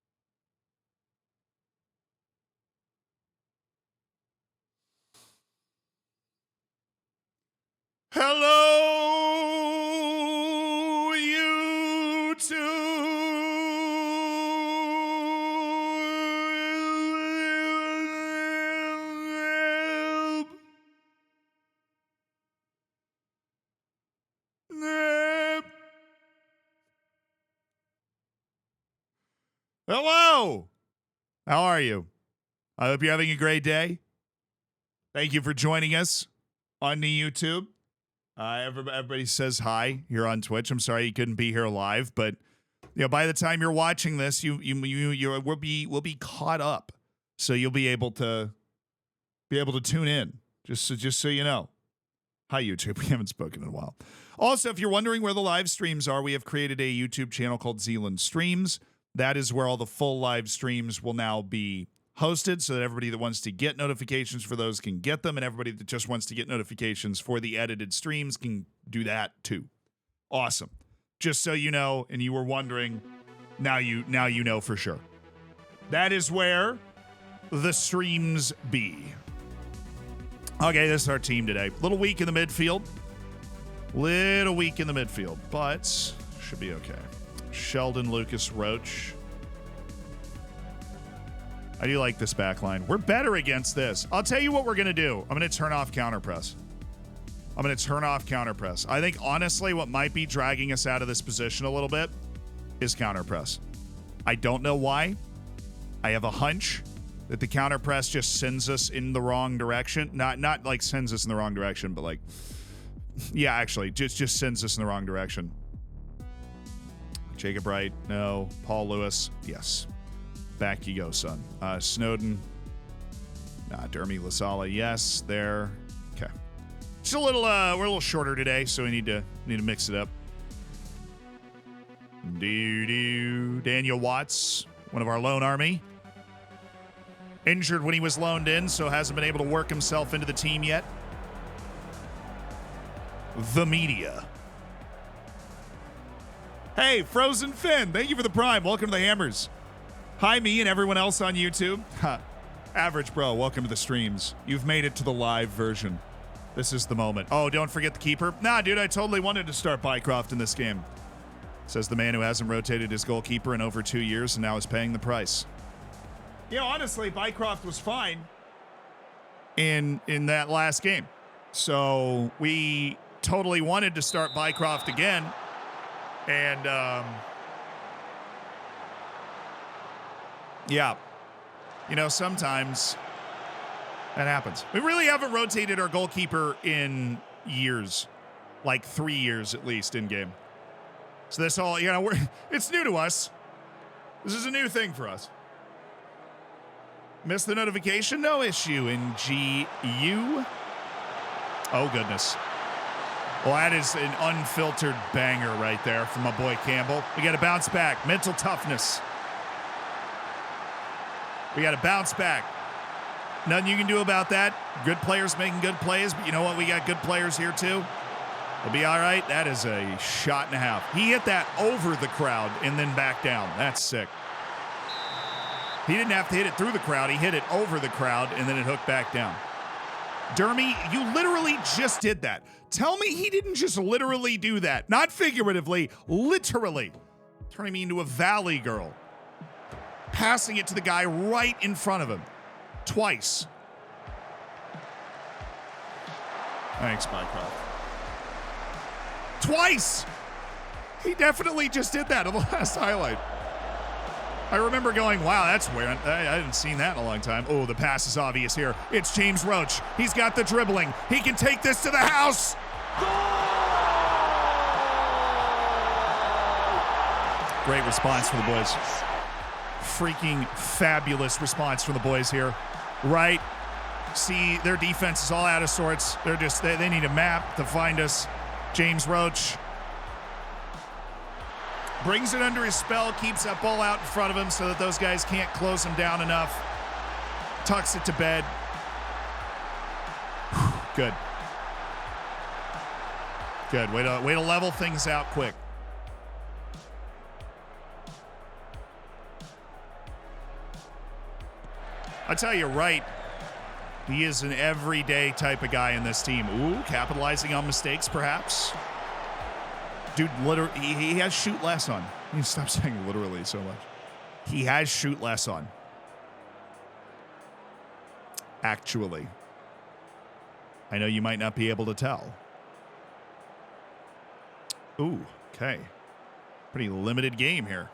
Hello, YouTube. Hello. How are you? I hope you're having a great day. Thank you for joining us on the YouTube. Everybody says hi here on Twitch. I'm sorry you couldn't be here live, but by the time you're watching this, you will be caught up, so you'll be able to tune in. Just so you know. Hi YouTube. We haven't spoken in a while. Also, if you're wondering where the live streams are, we have created a YouTube channel called Zealand Streams. That is where all the full live streams will now be hosted, so that everybody that wants to get notifications for those can get them, and everybody that just wants to get notifications for the edited streams can do that too. Awesome. Just so you know, and you were wondering, now you know for sure. That is where the streams be. Okay, this is our team today. Little weak in the midfield. But should be okay. Sheldon, Lucas, Roach. I do like this back line. We're better against this. I'll tell you what we're going to do. I'm going to turn off counterpress. I think, honestly, what might be dragging us out of this position a little bit is counterpress. I don't know why. I have a hunch that the counterpress just sends us in the wrong direction. Not like sends us in the wrong direction, but like, yeah, actually, just sends us in the wrong direction. Jacob Wright, no. Paul Lewis, yes. Back you go, son. Snowden, Dermy Lasala, yes. There, okay. Just a little, we're a little shorter today, so we need to mix it up. Daniel Watts, one of our loan army, injured when he was loaned in, so hasn't been able to work himself into the team yet. The media. Hey, Frozen Finn, thank you for the prime. Welcome to the Hammers. Hi, me and everyone else on YouTube. Average Bro, welcome to the streams. You've made it to the live version. This is the moment. Oh, don't forget the keeper. Nah, dude, I totally wanted to start Bycroft in this game. Says the man who hasn't rotated his goalkeeper in over 2 years and now is paying the price. Honestly, Bycroft was fine in that last game. So we totally wanted to start Bycroft again. And, yeah, sometimes that happens. We really haven't rotated our goalkeeper in years, like 3 years at least in game. So this all, it's new to us. This is a new thing for us. Missed the notification? No issue in GU. Oh, goodness. Well, that is an unfiltered banger right there from my boy Campbell. We got to bounce back. Mental toughness. We got to bounce back. Nothing you can do about that. Good players making good plays, but you know what? We got good players here too. We'll be all right. That is a shot and a half. He hit that over the crowd and then back down. That's sick. He didn't have to hit it through the crowd. He hit it over the crowd and then it hooked back down. Dermy, you literally just did that. Tell me he didn't just literally do that. Not figuratively, literally. Turning me into a valley girl. Passing it to the guy right in front of him. Twice. Thanks, Mycroft. Twice! He definitely just did that in the last highlight. I remember going, wow, that's weird. I hadn't seen that in a long time. Oh, the pass is obvious here. It's James Roach. He's got the dribbling. He can take this to the house. Great response from the boys. Freaking fabulous response from the boys here. Right. See, their defense is all out of sorts. They need a map to find us. James Roach brings it under his spell, keeps that ball out in front of him so that those guys can't close him down enough. Tucks it to bed. Good. Good. Way to level things out quick. I tell you, right He is an everyday type of guy in this team. Ooh, capitalizing on mistakes, perhaps. Dude, literally, he has shoot less on. You need to stop saying literally so much. He has shoot less on. Actually. I know you might not be able to tell. Ooh, okay. Pretty limited game here.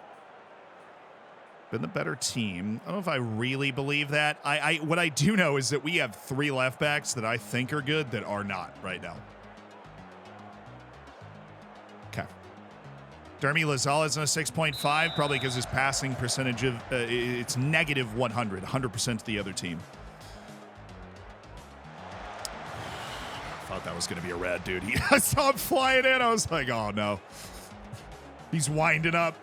Been the better team. I don't know if I really believe that. What I do know is that we have 3 left backs that I think are good that are not right now. Okay. Dermy Lazal is on a 6.5, probably because his passing percentage of it's negative 100% to the other team. Thought that was going to be a red, dude. I saw him flying in. I was like, oh no. He's winding up.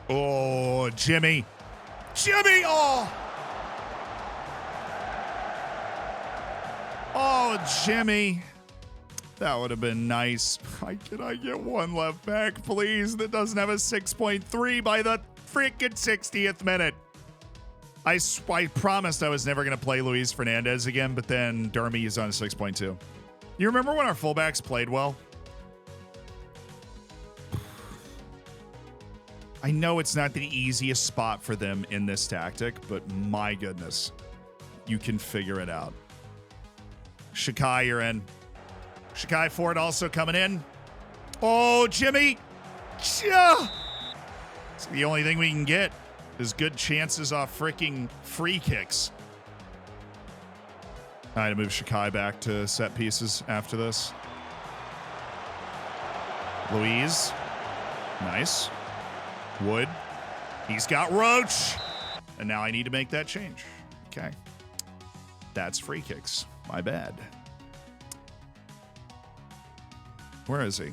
Oh, Jimmy. Jimmy! Oh! Oh, Jimmy. That would have been nice. Can I get one left back, please, that doesn't have a 6.3 by the freaking 60th minute? I promised I was never going to play Luis Fernandez again, but then Dermy is on a 6.2. You remember when our fullbacks played well? I know it's not the easiest spot for them in this tactic, but my goodness, you can figure it out. Shakai, you're in. Shakai Ford also coming in. Oh, Jimmy. Yeah. It's the only thing we can get is good chances off freaking free kicks. I had to move Shakai back to set pieces after this. Louise. Nice. Wood. He's got Roach. And now I need to make that change. Okay. That's free kicks. My bad. Where is he?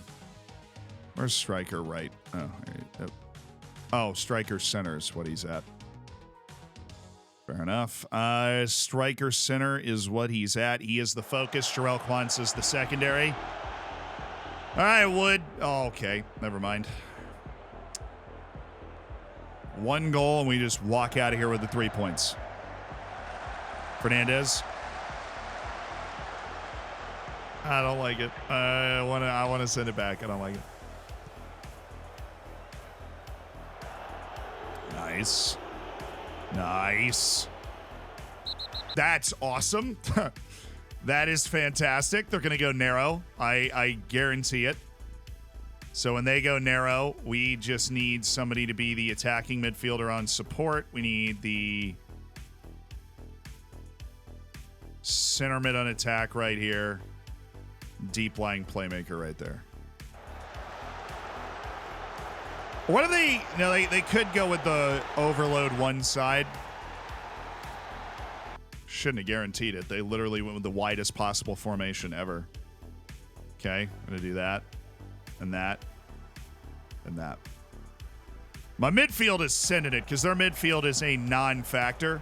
Where's striker right? Oh, striker center is what he's at. Fair enough. Striker center is what he's at. He is the focus. Jarrell Quantz is the secondary. All right, Wood. Oh, okay. Never mind. 1 goal, and we just walk out of here with the 3 points. Fernandez. I don't like it. I want to send it back. I don't like it. Nice. Nice. That's awesome. That is fantastic. They're going to go narrow. I guarantee it. So when they go narrow, we just need somebody to be the attacking midfielder on support. We need the center mid on attack right here. Deep lying playmaker right there. What are they? No, they could go with the overload one side. Shouldn't have guaranteed it. They literally went with the widest possible formation ever. Okay, I'm going to do that. And that. And that. My midfield is sending it because their midfield is a non-factor.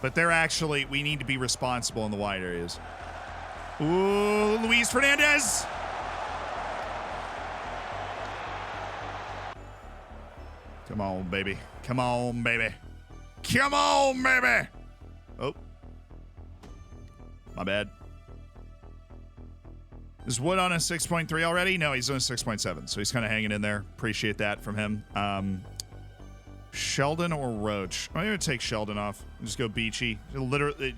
But they're actually, we need to be responsible in the wide areas. Ooh, Luis Fernandez. Come on, baby. Come on, baby. Come on, baby. Oh. My bad. Is Wood on a 6.3 already? No, he's on a 6.7. So he's kind of hanging in there. Appreciate that from him. Sheldon or Roach? I'm going to take Sheldon off. Just go Beachy. Literally.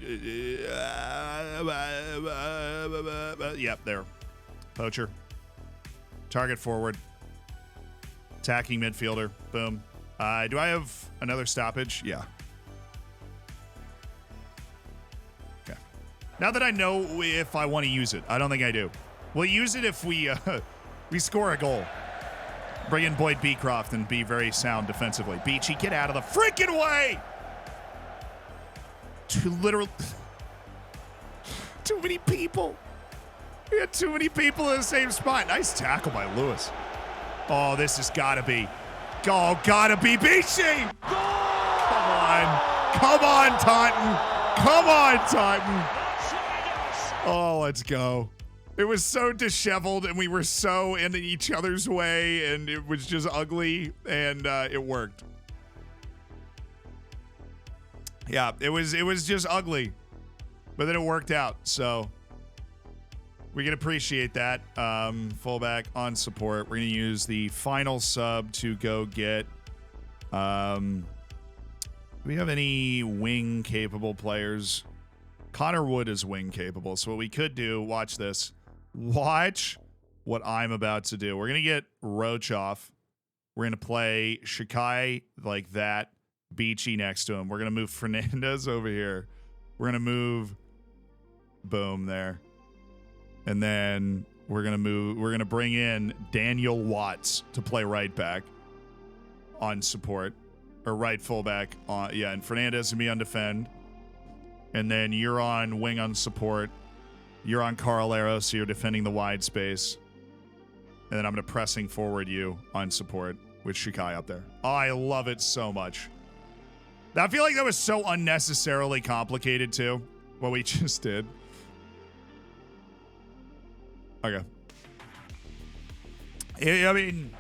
Yep, there. Poacher. Target forward. Attacking midfielder. Boom. Do I have another stoppage? Yeah. Okay. Now that I know if I want to use it, I don't think I do. We'll use it if we score a goal. Bring in Boyd Beecroft and be very sound defensively. Beachy, get out of the freaking way! Too many people. We had too many people in the same spot. Nice tackle by Lewis. Oh, this has got to be. Oh, gotta be Beachy! Come on. Come on, Taunton. Come on, Taunton. Oh, let's go. It was so disheveled, and we were so in each other's way, and it was just ugly, and it worked. Yeah, it was just ugly, but then it worked out, so we can appreciate that. Fullback on support. We're going to use the final sub to go get... do we have any wing-capable players? Connor Wood is wing-capable, so what we could do, watch this. Watch what I'm about to do. We're going to get Roach off. We're going to play Shikai like that. Beachy next to him. We're going to move Fernandez over here. We're going to move... Boom, there. And then we're going to bring in Daniel Watts to play right back on support. Or right fullback. Yeah, and Fernandez can be on defend. And then you're on wing on support. You're on Carlero, so you're defending the wide space. And then I'm going to pressing forward you on support with Shikai up there. Oh, I love it so much. I feel like that was so unnecessarily complicated, too, what we just did. Okay. I mean,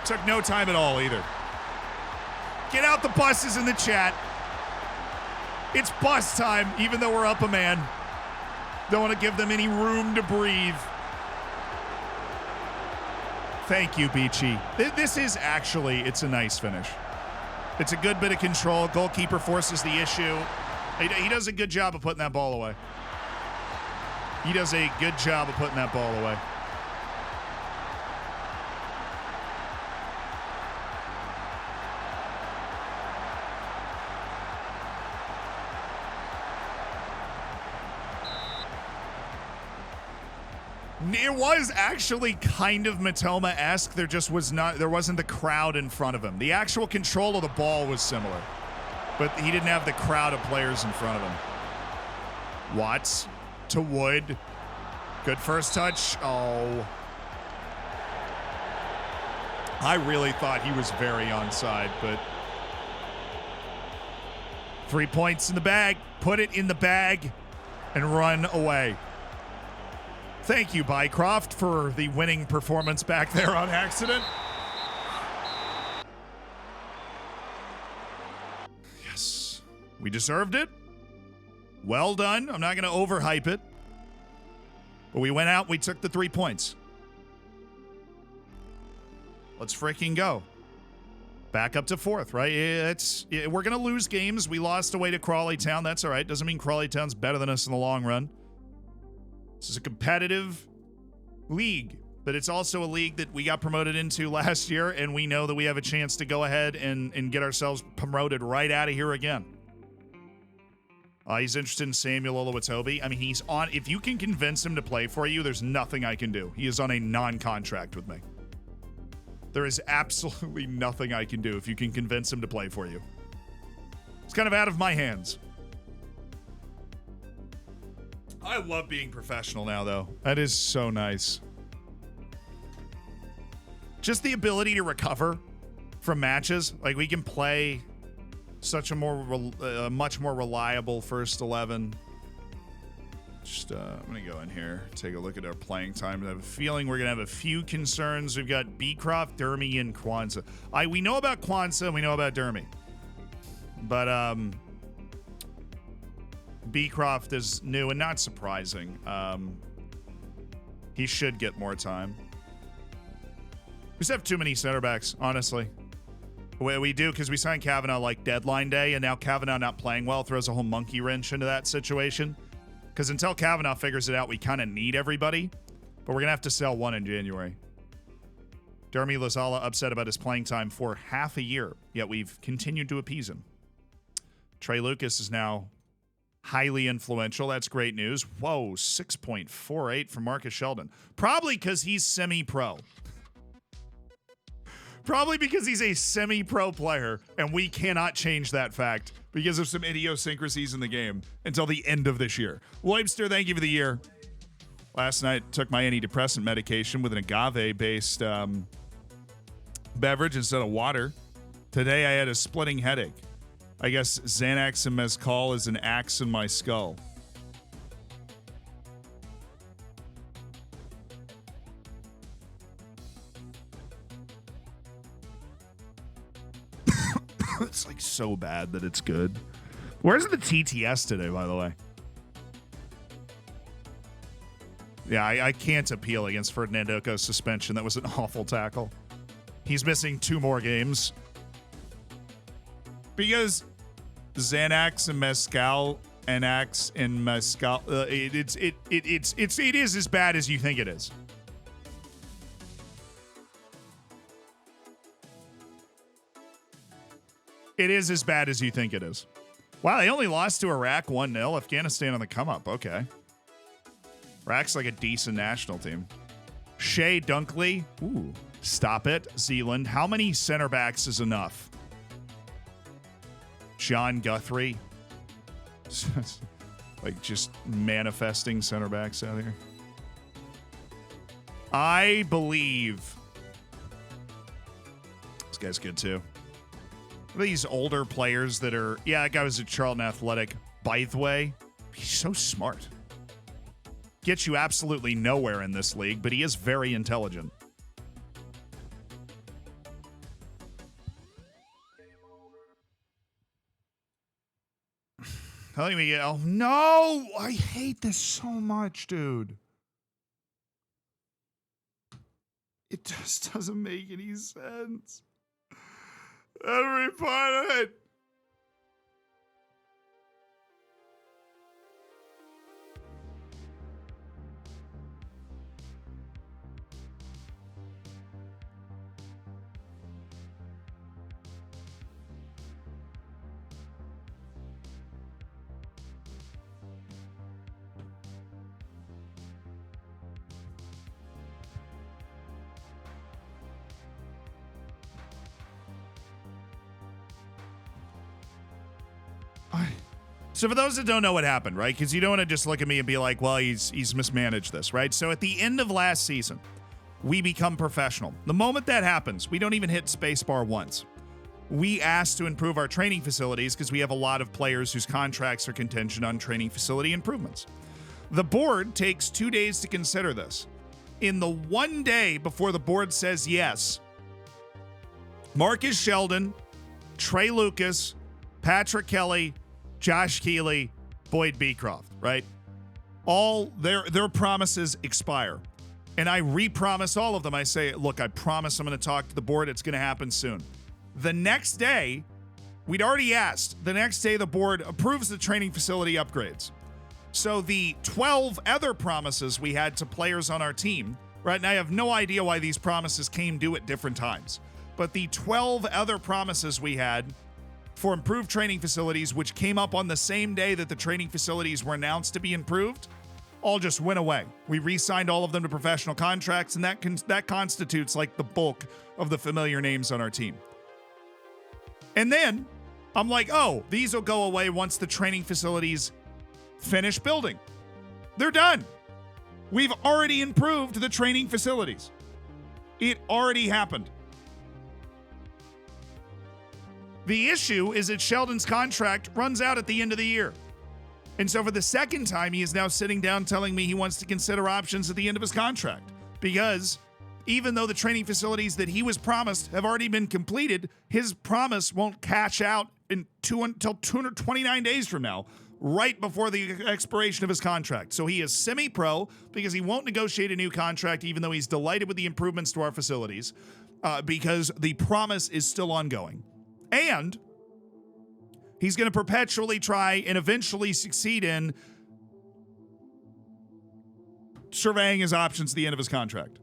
took no time at all, either. Get out the buses in the chat. It's bus time, even though we're up a man. Don't want to give them any room to breathe. Thank you, Beachy. This is actually, it's a nice finish. It's a good bit of control. Goalkeeper forces the issue. He does a good job of putting that ball away. He does a good job of putting that ball away. It was actually kind of Matoma-esque. There wasn't the crowd in front of him. The actual control of the ball was similar, but he didn't have the crowd of players in front of him. Watts to Wood. Good first touch. Oh. I really thought he was very onside, but 3 points in the bag. Put it in the bag and run away. Thank you, Bycroft, for the winning performance back there on accident. Yes. We deserved it. Well done. I'm not going to overhype it. But we went out, we took the 3 points. Let's freaking go. Back up to fourth, right? We're going to lose games. We lost away to Crawley Town. That's all right. Doesn't mean Crawley Town's better than us in the long run. This is a competitive league, but it's also a league that we got promoted into last year, and we know that we have a chance to go ahead and get ourselves promoted right out of here again. He's interested in Samuel Oluwatobi. I mean, he's on. If you can convince him to play for you, there's nothing I can do. He is on a non-contract with me. There is absolutely nothing I can do if you can convince him to play for you. It's kind of out of my hands. I love being professional now, though. That is so nice. Just the ability to recover from matches. Like, we can play such a much more reliable first 11. Just, I'm going to go in here, take a look at our playing time. I have a feeling we're going to have a few concerns. We've got Beecroft, Dermy, and Kwanzaa. We know about Kwanzaa, and we know about Dermy. But, Beecroft is new and not surprising. He should get more time. We just have too many center backs, honestly. We do, because we signed Kavanaugh like deadline day, and now Kavanaugh not playing well throws a whole monkey wrench into that situation. Because until Kavanaugh figures it out, we kind of need everybody. But we're going to have to sell one in January. Dermy Lazala upset about his playing time for half a year, yet we've continued to appease him. Trey Lucas is now highly influential. That's great news. Whoa, 6.48 from Marcus Sheldon. Probably because he's semi-pro. Probably because he's a semi-pro player, and we cannot change that fact because of some idiosyncrasies in the game until the end of this year. Loibster, thank you for the year. Last night, took my antidepressant medication with an agave-based beverage instead of water. Today, I had a splitting headache. I guess Xanax and Mezcal is an axe in my skull. so bad that it's good. Where's the TTS today, by the way? Yeah, I can't appeal against Fernando's suspension. That was an awful tackle. He's missing 2 more games. Because Xanax and Mescal, Anax and Mescal, it is as bad as you think it is. It is as bad as you think it is. Wow, they only lost to Iraq 1-0. Afghanistan on the come up. Okay. Iraq's like a decent national team. Shea Dunkley. Ooh. Stop it. Zealand. How many center backs is enough? John Guthrie. Like just manifesting center backs out here. I believe. This guy's good too. These older players that are. Yeah, that guy was at Charlton Athletic. Bytheway. He's so smart. Gets you absolutely nowhere in this league, but he is very intelligent. Telling me, oh no! I hate this so much, dude. It just doesn't make any sense. Every part of it. So for those that don't know what happened, right? Because you don't want to just look at me and be like, well, he's mismanaged this, right? So at the end of last season, we become professional. The moment that happens, we don't even hit spacebar once. We asked to improve our training facilities because we have a lot of players whose contracts are contingent on training facility improvements. The board takes 2 days to consider this. In the 1 day before the board says yes, Marcus Sheldon, Trey Lucas, Patrick Kelly, Josh Keeley, Boyd Beecroft, right? All their promises expire. And I re-promise all of them. I say, look, I promise I'm going to talk to the board. It's going to happen soon. The next day, we'd already asked. The next day, the board approves the training facility upgrades. So the 12 other promises we had to players on our team, right? And I have no idea why these promises came due at different times. But the 12 other promises we had for improved training facilities, which came up on the same day that the training facilities were announced to be improved, all just went away. We re-signed all of them to professional contracts, and that constitutes like the bulk of the familiar names on our team. And then I'm like, oh, these will go away once the training facilities finish building. They're done. We've already improved the training facilities. It already happened. The issue is that Sheldon's contract runs out at the end of the year. And so for the second time, he is now sitting down telling me he wants to consider options at the end of his contract. Because even though the training facilities that he was promised have already been completed, his promise won't cash out until 229 days from now, right before the expiration of his contract. So he is semi-pro because he won't negotiate a new contract, even though he's delighted with the improvements to our facilities, because the promise is still ongoing. And he's going to perpetually try and eventually succeed in surveying his options at the end of his contract.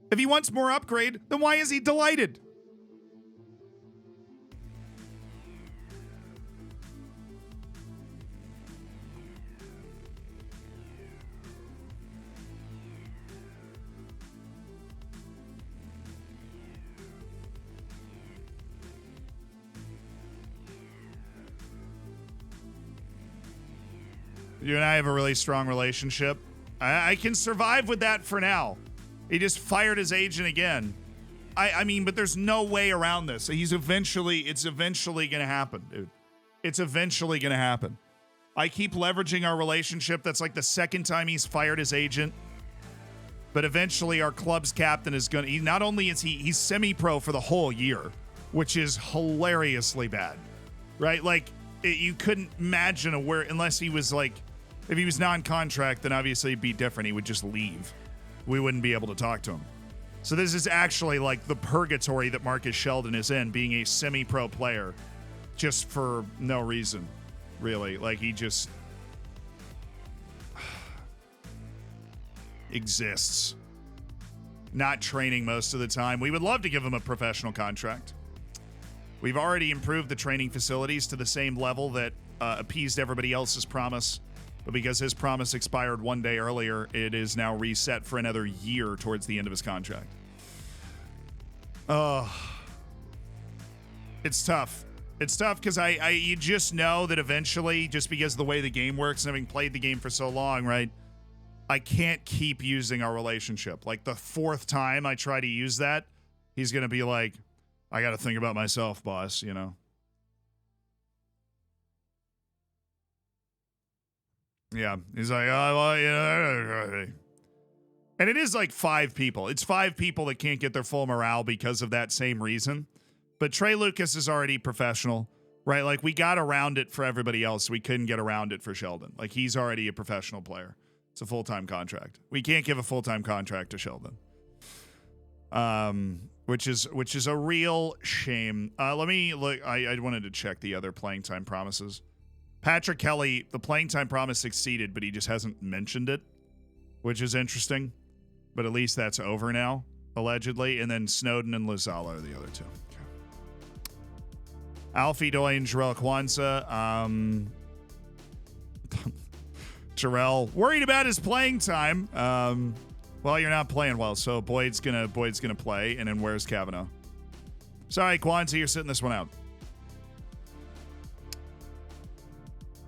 If he wants more upgrade, then why is he delighted? You and I have a really strong relationship. I can survive with that for now. He just fired his agent again. I mean, but there's no way around this. It's eventually going to happen, dude. It's eventually going to happen. I keep leveraging our relationship. That's like the second time he's fired his agent. But eventually our club's captain is going to, not only is he's semi-pro for the whole year. which is hilariously bad, right? Like, you couldn't imagine unless he was like, if he was non-contract, then obviously it'd be different. He would just leave. We wouldn't be able to talk to him. So this is actually like the purgatory that Marcus Sheldon is in, being a semi-pro player just for no reason, really. Like, he just exists. Not training most of the time. We would love to give him a professional contract. We've already improved the training facilities to the same level that appeased everybody else's promise. But because his promise expired one day earlier, it is now reset for another year towards the end of his contract. It's tough. It's tough because you just know that eventually, just because of the way the game works and having played the game for so long, right? I can't keep using our relationship. Like, the fourth time I try to use that, he's going to be like, I got to think about myself, boss, you know? Yeah. He's like, oh, well, you know. And it is like 5 people. It's 5 people that can't get their full morale because of that same reason. But Trey Lucas is already professional, right? Like, we got around it for everybody else. We couldn't get around it for Sheldon. Like, he's already a professional player. It's a full-time contract. We can't give a full-time contract to Sheldon. Which is a real shame. Let me look. I wanted to check the other playing time promises. Patrick Kelly, the playing time promise exceeded, but he just hasn't mentioned it, which is interesting. But at least that's over now, allegedly. And then Snowden and Lozala are the other two. Okay. Alfie Doy and Jarrell Kwanzaa. Jarrell worried about his playing time. Well, you're not playing well, so Boyd's gonna play, and then where's Kavanaugh? Sorry, Kwanzaa, you're sitting this one out.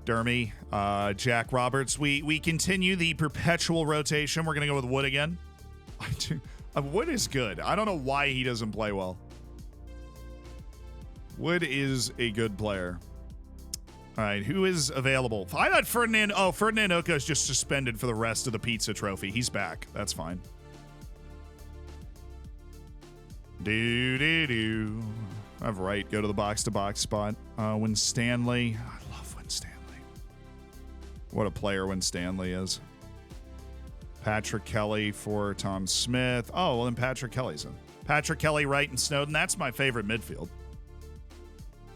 Dermy, Jack Roberts. We continue the perpetual rotation. We're gonna go with Wood again. Wood is good. I don't know why he doesn't play well. Wood is a good player. All right, who is available? I thought Ferdinand. Oh, Ferdinand Oka is just suspended for the rest of the pizza trophy. He's back. That's fine. Do. I have right. Go to the box-to-box spot. Win Stanley. I love Win Stanley. What a player Win Stanley is. Patrick Kelly for Tom Smith. Oh, well, then Patrick Kelly's in. Patrick Kelly, Wright, and Snowden. That's my favorite midfield.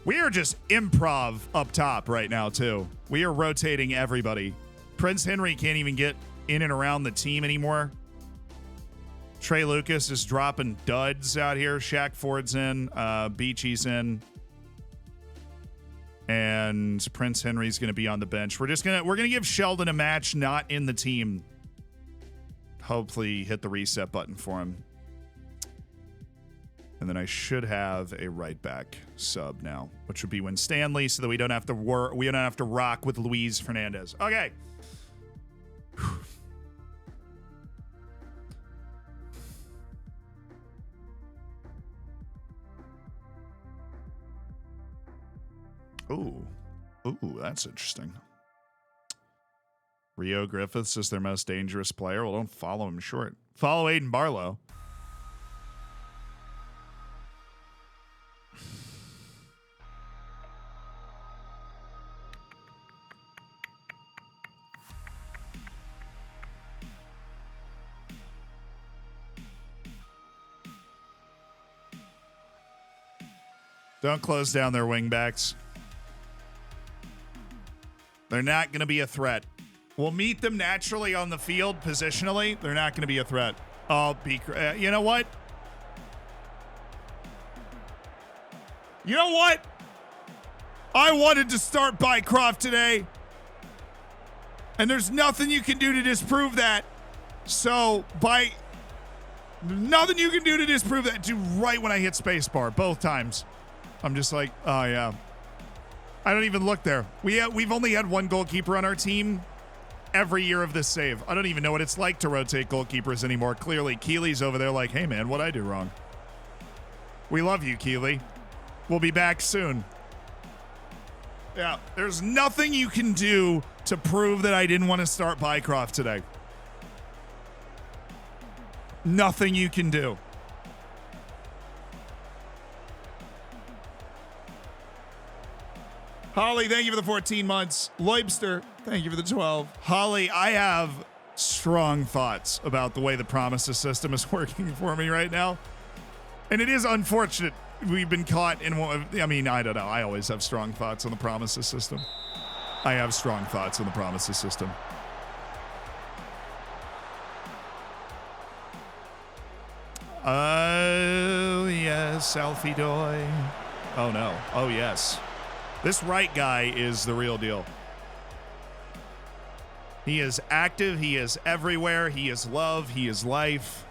We are just improv up top right now, too. We are rotating everybody. Prince Henry can't even get in and around the team anymore. Trey Lucas is dropping duds out here. Shaq Ford's in. Beachy's in. And Prince Henry's going to be on the bench. We're gonna give Sheldon a match not in the team. Hopefully hit the reset button for him. And then I should have a right back sub now, which would be Win Stanley, so that we don't have to rock with Luis Fernandez. Okay. Ooh, that's interesting. Rio Griffiths is their most dangerous player. Well, don't follow him short. Follow Aiden Barlow. Don't close down their wingbacks. They're not going to be a threat. We'll meet them naturally on the field positionally. They're not going to be a threat. You know what? You know what? I wanted to start Bycroft today. And there's nothing you can do to disprove that. So, nothing you can do to disprove that. Do right when I hit spacebar, both times. I'm just like, oh yeah. I don't even look there. We've only had one goalkeeper on our team every year of this save. I don't even know what it's like to rotate goalkeepers anymore. Clearly, Keely's over there like, hey man, what'd I do wrong? We love you, Keely. We'll be back soon. Yeah, there's nothing you can do to prove that I didn't want to start Bycroft today. Nothing you can do. Holly, thank you for the 14 months. Loibster, thank you for the 12. Holly, I have strong thoughts about the way the Promises system is working for me right now. And it is unfortunate we've been caught in one of, I mean, I don't know. I always have strong thoughts on the Promises system. I have strong thoughts on the Promises system. Oh, yes, Alfie Doy. Oh, no. Oh, yes. This right guy is the real deal. He is active. He is everywhere. He is love. He is life.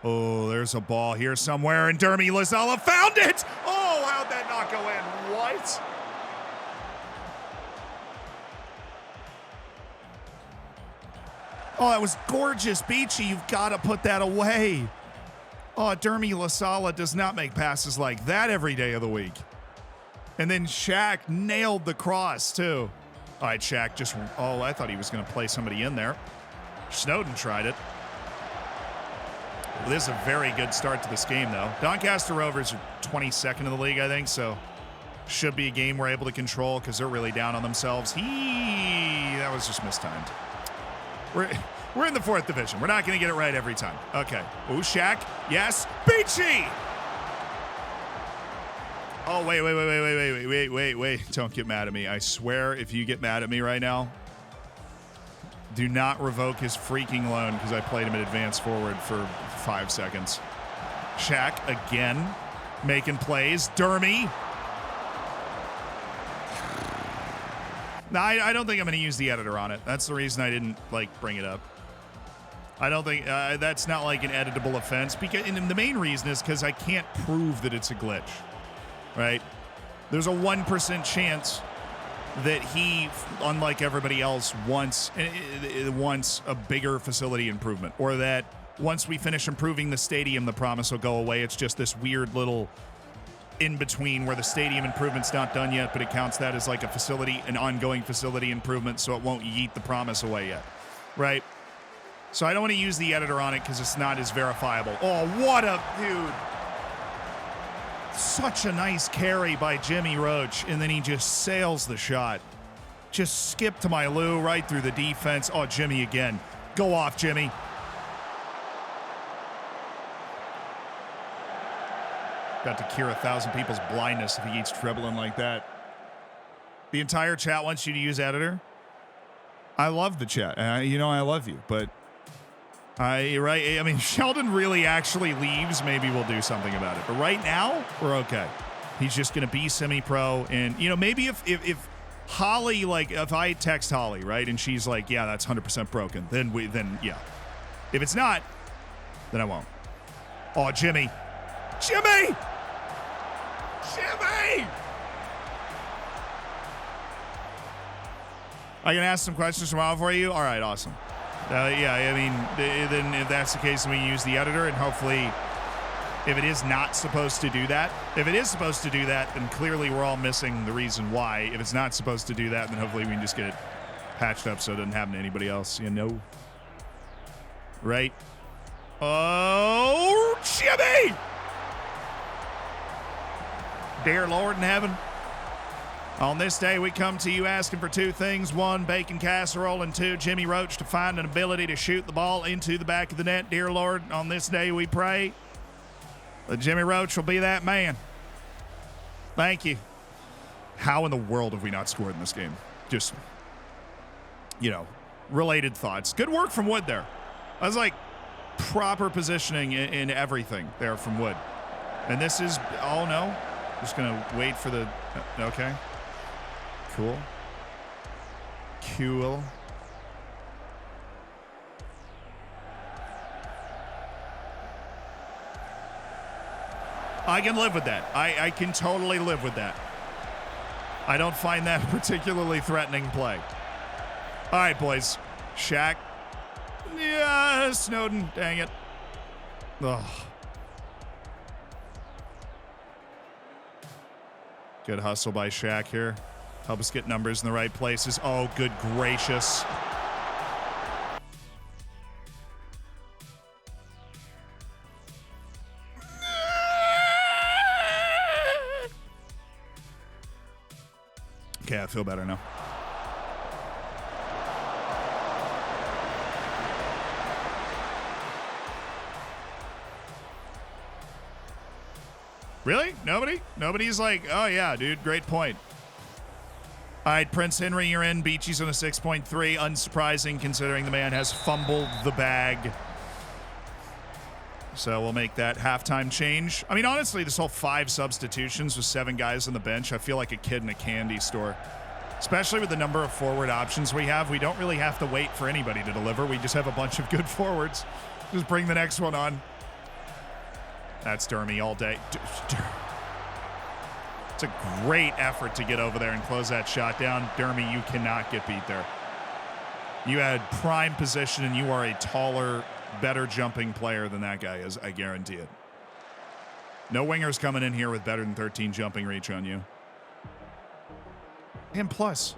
Oh, there's a ball here somewhere, and Dermy Lazala found it! Oh, how'd that not go in? What? Oh, that was gorgeous, Beachy. You've got to put that away. Oh, Dermy Lazala does not make passes like that every day of the week. And then Shaq nailed the cross, too. All right, Shaq just... Oh, I thought he was going to play somebody in there. Snowden tried it. Well, this is a very good start to this game, though. Doncaster Rovers are 22nd in the league, I think, so should be a game we're able to control because they're really down on themselves. That was just mistimed. We're in the 4th division. We're not going to get it right every time. Okay. Ooh, Shaq. Yes. Beachy! Oh, wait. Don't get mad at me. I swear if you get mad at me right now, do not revoke his freaking loan because I played him at advanced forward for 5 seconds. Shaq again making plays. Dermy. No, I don't think I'm going to use the editor on it. That's the reason I didn't bring it up. I don't think that's not like an editable offense. Because and the main reason is because I can't prove that it's a glitch, right? There's a 1% chance that he, unlike everybody else, wants a bigger facility improvement, or that once we finish improving the stadium, the promise will go away. It's just this weird little in between where the stadium improvement's not done yet, but it counts that as like an ongoing facility improvement, so it won't yeet the promise away yet, right? So I don't want to use the editor on it because it's not as verifiable. Oh, what a dude. Such a nice carry by Jimmy Roach, and then he just sails the shot. Just skip to my Lou right through the defense. Oh, Jimmy again. Go off, Jimmy. Got to cure 1,000 people's blindness if he keeps dribbling like that. The entire chat wants you to use editor. I love the chat. I love you, but I mean, Sheldon really actually leaves, maybe we'll do something about it. But right now, we're okay. He's just going to be semi-pro. And, maybe if Holly, if I text Holly, right, and she's like, yeah, that's 100% broken, then yeah. If it's not, then I won't. Oh, Jimmy. Jimmy! I can ask some questions tomorrow for you? All right, awesome. Yeah, I mean, then if that's the case, then we use the editor, and hopefully if it is not supposed to do that, if it is supposed to do that, then clearly we're all missing the reason why. If it's not supposed to do that, then hopefully we can just get it patched up so it doesn't happen to anybody else, Right? Oh, Jimmy! Dear Lord in heaven, on this day we come to you asking for 2 things. 1, bacon casserole, and 2, Jimmy Roach to find an ability to shoot the ball into the back of the net. Dear Lord, on this day we pray that Jimmy Roach will be that man. Thank you. How in the world have we not scored in this game? Just, related thoughts. Good work from Wood there. I was like proper positioning in everything there from Wood. And this is, oh no. Just going to wait for the, okay. Cool. I can live with that. I can totally live with that. I don't find that a particularly threatening play. All right, boys. Shaq. Yeah, Snowden. Dang it. Ugh. Good hustle by Shaq here. Help us get numbers in the right places. Oh, good gracious. Yeah, I feel better now. Really? Nobody? Nobody's like, oh yeah, dude, great point. All right, Prince Henry, you're in. Beachy's on a 6.3. Unsurprising considering the man has fumbled the bag. So we'll make that halftime change. I mean, honestly, this whole 5 substitutions with 7 guys on the bench, I feel like a kid in a candy store. Especially with the number of forward options we have. We don't really have to wait for anybody to deliver. We just have a bunch of good forwards. Just bring the next one on. That's Dermy all day. It's a great effort to get over there and close that shot down. Dermy, you cannot get beat there. You had prime position, and you are a taller, better jumping player than that guy is. I guarantee it. No wingers coming in here with better than 13 jumping reach on you. And plus,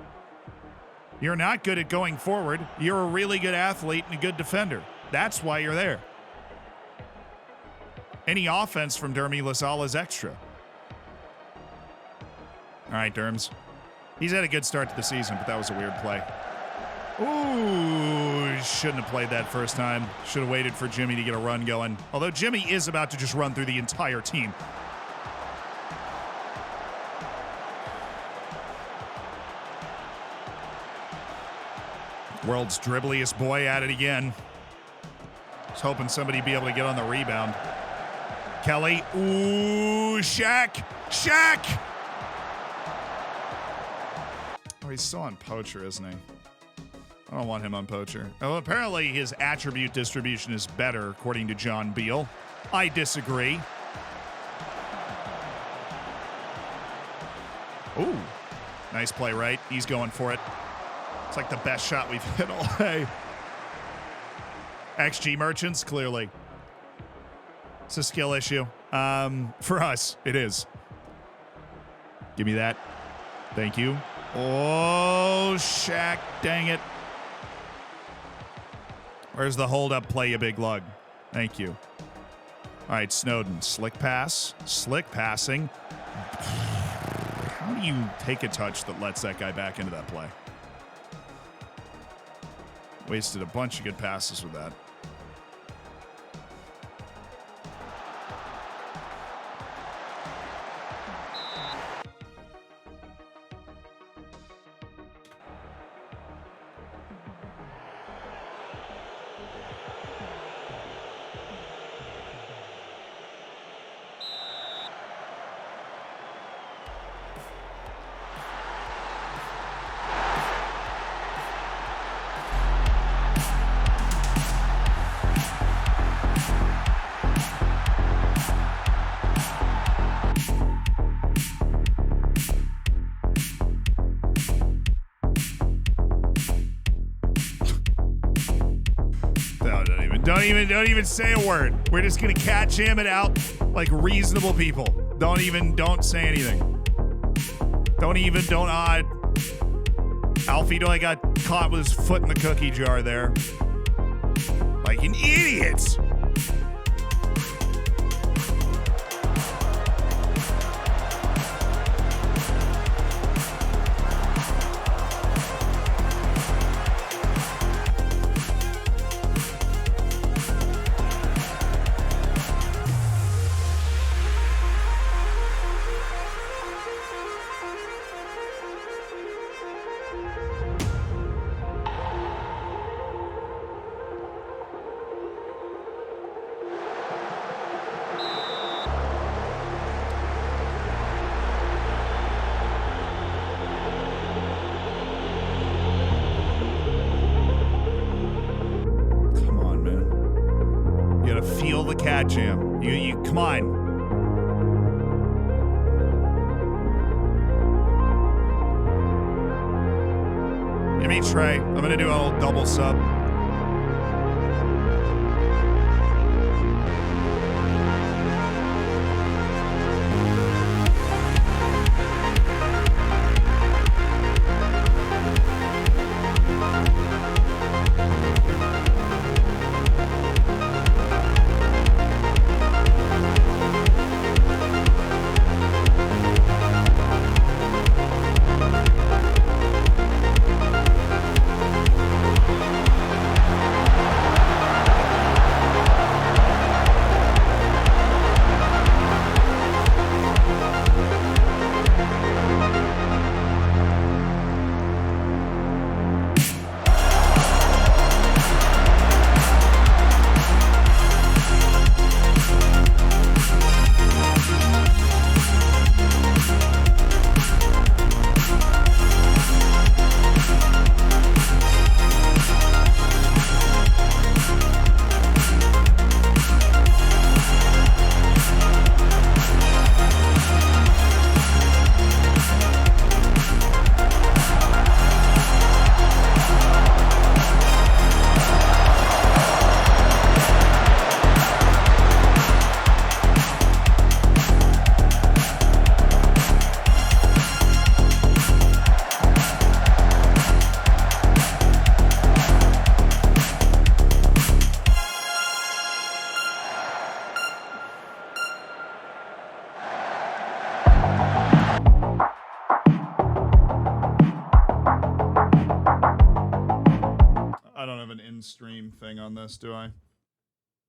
you're not good at going forward. You're a really good athlete and a good defender. That's why you're there. Any offense from Dermy LaSalle is extra. All right, Derms. He's had a good start to the season, but that was a weird play. Ooh, shouldn't have played that first time. Should have waited for Jimmy to get a run going. Although Jimmy is about to just run through the entire team. World's dribbliest boy at it again. Was hoping somebody would be able to get on the rebound. Kelly. Ooh, Shaq. Shaq! Oh, he's still on Poacher, isn't he? I don't want him on Poacher. Oh, apparently his attribute distribution is better, according to John Beal. I disagree. Ooh. Nice play, right? He's going for it. It's like the best shot we've hit all day. XG merchants, clearly. It's a skill issue. For us, it is. Give me that. Thank you. Oh, Shaq. Dang it. Where's the hold-up play, you big lug? Thank you. All right, Snowden. Slick pass. Slick passing. How do you take a touch that lets that guy back into that play? Wasted a bunch of good passes with that. Don't even say a word. We're just gonna catch him and out like reasonable people. Don't say anything. Don't odd. Alfredo got caught with his foot in the cookie jar there. Like an idiot. Jam. You come on. Give me Trey. I'm gonna do a little double sub. end stream thing on this, do I?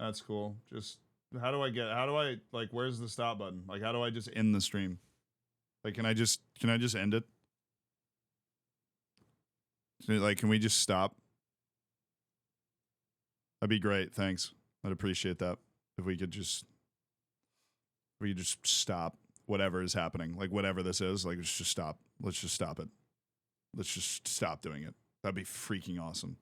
That's cool. Just how do I like where's the stop button? Like how do I just end the stream? Like can I just end it? Like can we just stop? That'd be great. Thanks. I'd appreciate that. If we could just stop whatever is happening. Like whatever this is, like let's just stop. Let's just stop it. Let's just stop doing it. That'd be freaking awesome.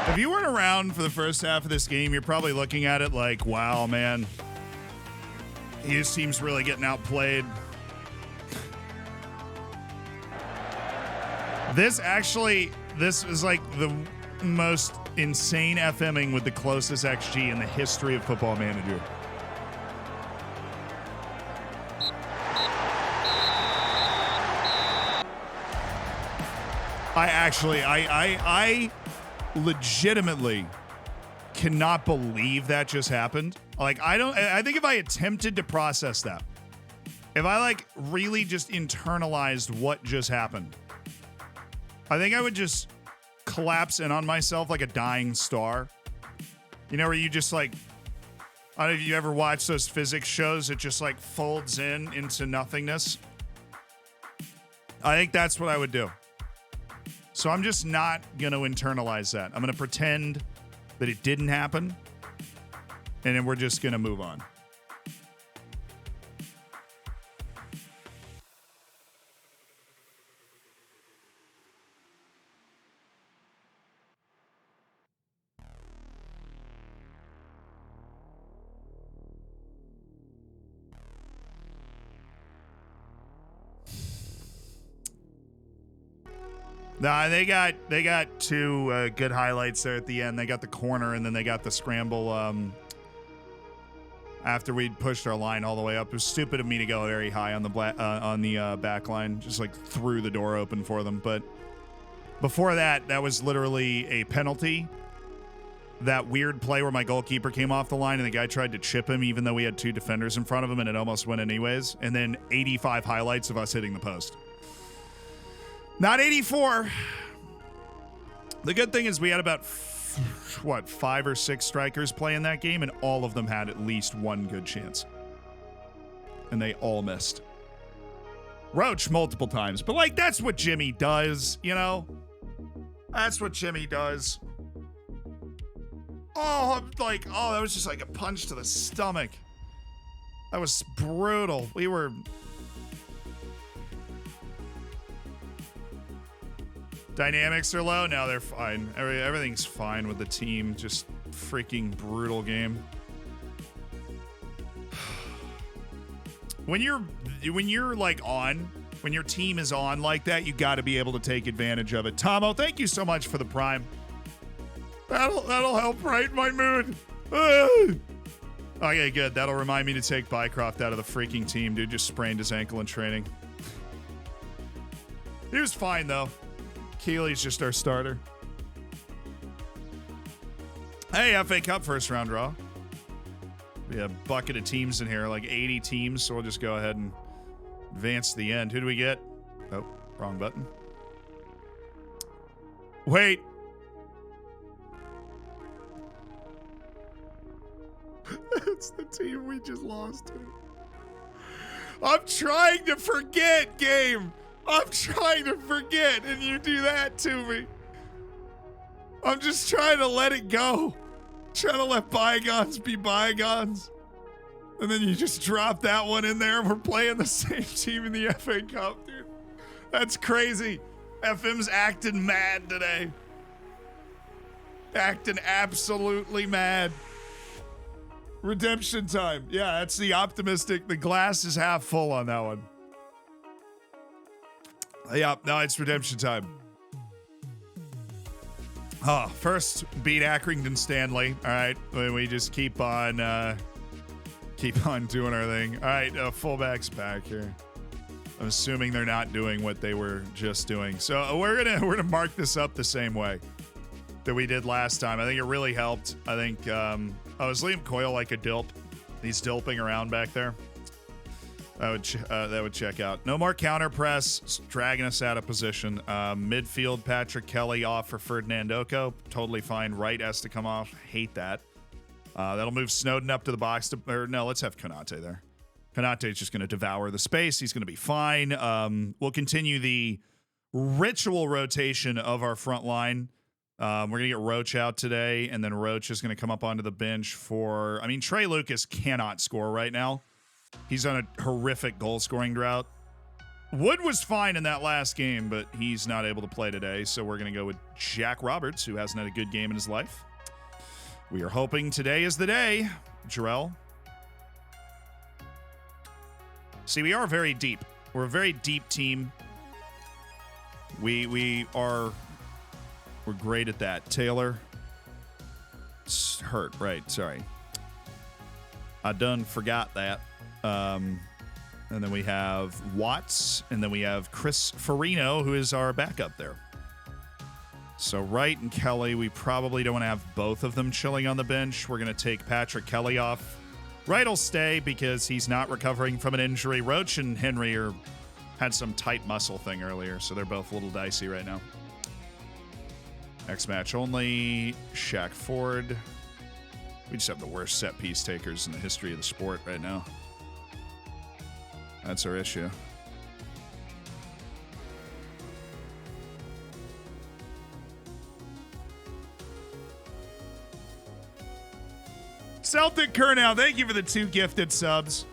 If you weren't around for the first half of this game, you're probably looking at it like, wow, man. His team's really getting outplayed. This is like the most insane FMing with the closest XG in the history of Football Manager. I legitimately cannot believe that just happened. Like, I think if I attempted to process that, if I like really just internalized what just happened, I think I would just collapse in on myself like a dying star. You know, where you just like, I don't know if you ever watch those physics shows, it just like folds into nothingness. I think that's what I would do. So I'm just not going to internalize that. I'm going to pretend that it didn't happen, and then we're just going to move on. Nah, they got two good highlights there at the end. They got the corner, and then they got the scramble after we'd pushed our line all the way up. It was stupid of me to go very high on the back line, just like threw the door open for them. But before that, that was literally a penalty. That weird play where my goalkeeper came off the line and the guy tried to chip him even though we had two defenders in front of him, and it almost went anyways. And then 85 highlights of us hitting the post. Not 84. The good thing is we had about, 5 or 6 strikers play in that game, and all of them had at least one good chance. And they all missed. Roach multiple times. But, like, that's what Jimmy does, you know? That's what Jimmy does. Oh, that was just like a punch to the stomach. That was brutal. We were... Dynamics are low? No, they're fine. Everything's fine with the team. Just freaking brutal game. When you're like on, when your team is on like that, you got to be able to take advantage of it. Tomo, thank you so much for the prime. That'll help brighten my mood. Okay, good. That'll remind me to take Bycroft out of the freaking team. Dude just sprained his ankle in training. He was fine though. Keely's just our starter. Hey, FA Cup first round draw. We have a bucket of teams in here, like 80 teams, so we'll just go ahead and advance to the end. Who do we get? Oh, wrong button. Wait. It's the team we just lost to. I'm trying to forget, game. I'm trying to forget, and you do that to me. I'm just trying to let it go. Trying to let bygones be bygones. And then you just drop that one in there, and we're playing the same team in the FA Cup, dude. That's crazy. FM's acting mad today. Acting absolutely mad. Redemption time. Yeah, that's the optimistic. The glass is half full on that one. Yeah, no, it's redemption time. Oh, first beat Accrington Stanley. All right, we just keep on doing our thing. All right, fullback's back here. I'm assuming they're not doing what they were just doing. So we're gonna mark this up the same way that we did last time. I think it really helped. I think is Liam Coyle like a dilp? He's dilping around back there. That would check out. No more counter press, dragging us out of position. Midfield, Patrick Kelly off for Ferdinand Oko. Totally fine. Right has to come off. Hate that. That'll move Snowden up to the box. No, let's have Konate there. Konate's just going to devour the space. He's going to be fine. We'll continue the ritual rotation of our front line. We're going to get Roach out today, and then Roach is going to come up onto the bench for... I mean, Trey Lucas cannot score right now. He's on a horrific goal-scoring drought. Wood was fine in that last game, but he's not able to play today, so we're going to go with Jack Roberts, who hasn't had a good game in his life. We are hoping today is the day, Jarrell. See, we are very deep. We're a very deep team. We're great at that. Taylor. It's hurt, right, sorry. I done forgot that. And then we have Watts, and then we have Chris Farino, who is our backup there. So Wright and Kelly, we probably don't want to have both of them chilling on the bench. We're going to take Patrick Kelly off. Wright will stay because he's not recovering from an injury. Roach and Henry had some tight muscle thing earlier, so they're both a little dicey right now. Next match only, Shaq Ford. We just have the worst set piece takers in the history of the sport right now. That's our issue. Celtic Kernow, thank you for the 2 gifted subs.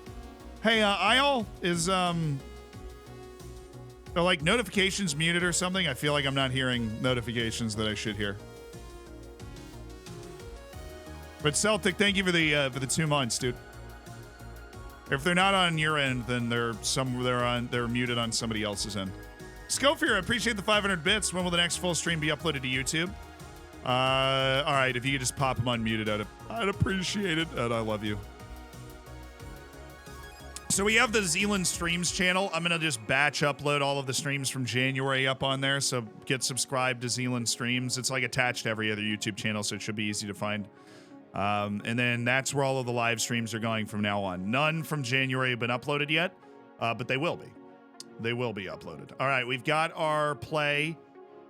Hey, Isle, are like notifications muted or something? I feel like I'm not hearing notifications that I should hear. But Celtic, thank you for the 2 months, dude. If they're not on your end, then they're muted on somebody else's end. Scofier, I appreciate the 500 bits. When will the next full stream be uploaded to YouTube? All right, if you could just pop them unmuted, I'd appreciate it, and I love you. So we have the Zealand Streams channel. I'm going to just batch upload all of the streams from January up on there, so get subscribed to Zealand Streams. It's like attached to every other YouTube channel, so it should be easy to find. And then that's where all of the live streams are going from now on. None from January have been uploaded yet, but they will be. They will be uploaded. All right, we've got our play.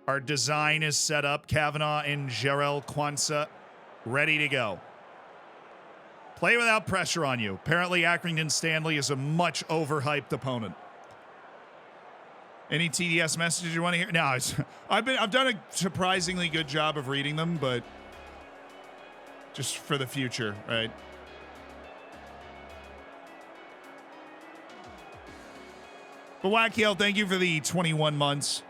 Our design is set up. Kavanaugh and Jarrell Kwanzaa ready to go. Play without pressure on you. Apparently, Accrington Stanley is a much overhyped opponent. Any TDS messages you want to hear? No, I've done a surprisingly good job of reading them, but just for the future, right? But Wackiel, thank you for the 21 months.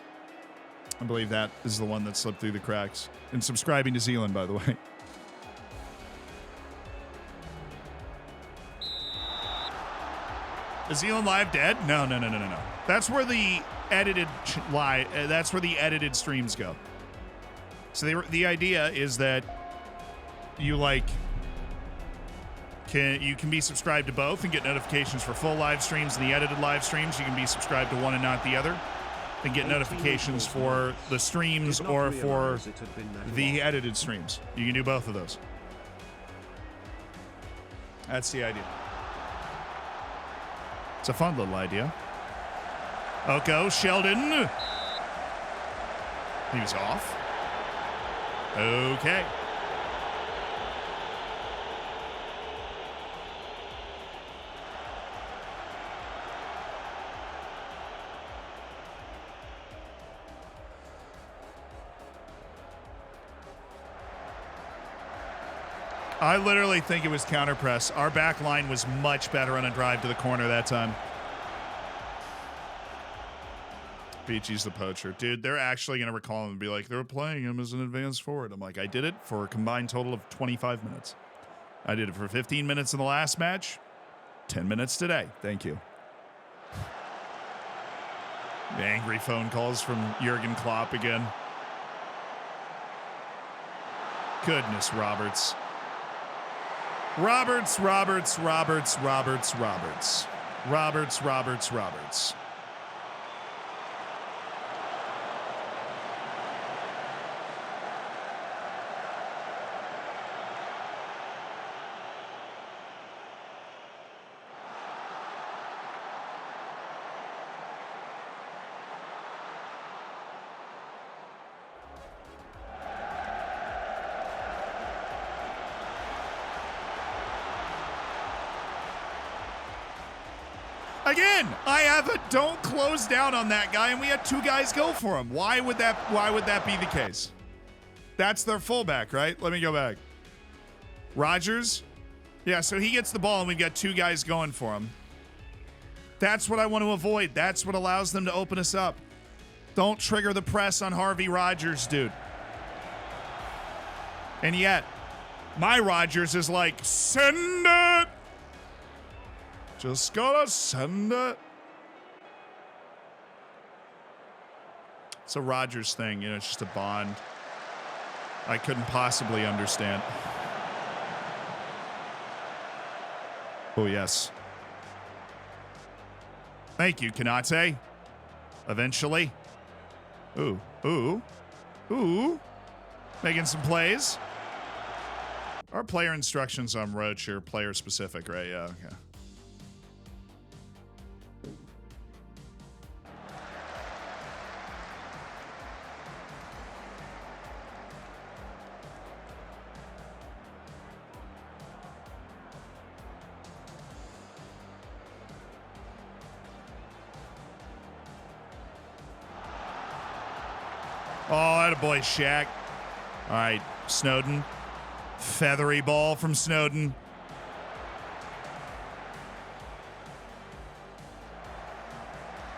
I believe that is the one that slipped through the cracks. And subscribing to Zealand, by the way. Is Zealand Live dead? No. That's where the edited that's where the edited streams go. So the idea is that you can be subscribed to both and get notifications for full live streams and the edited live streams. You can be subscribed to one and not the other and get notifications for the streams or for the edited streams. You can do both of those. That's the idea. It's a fun little idea. Oko, Sheldon. He was off. Okay. I literally think it was counter press. Our back line was much better on a drive to the corner that time. Beachy's the poacher. Dude, they're actually going to recall him and be like, they're playing him as an advanced forward. I'm like, I did it for a combined total of 25 minutes. I did it for 15 minutes in the last match, 10 minutes today. Thank you. The angry phone calls from Jurgen Klopp again. Goodness, Roberts. Roberts. Again, I have a don't close down on that guy, and we had 2 guys go for him. Why would that be the case? That's their fullback, right? Let me go back. Rogers? Yeah, so he gets the ball, and we've got 2 guys going for him. That's what I want to avoid. That's what allows them to open us up. Don't trigger the press on Harvey Rogers, dude. And yet, my Rogers is like, send it! Just gotta send it. It's a Rogers thing, it's just a bond I couldn't possibly understand. Oh, yes. Thank you, Kanate. Eventually. Ooh. Making some plays. Our player instructions on Roach are player specific, right? Yeah, okay. Oh, attaboy, Shaq. All right, Snowden. Feathery ball from Snowden.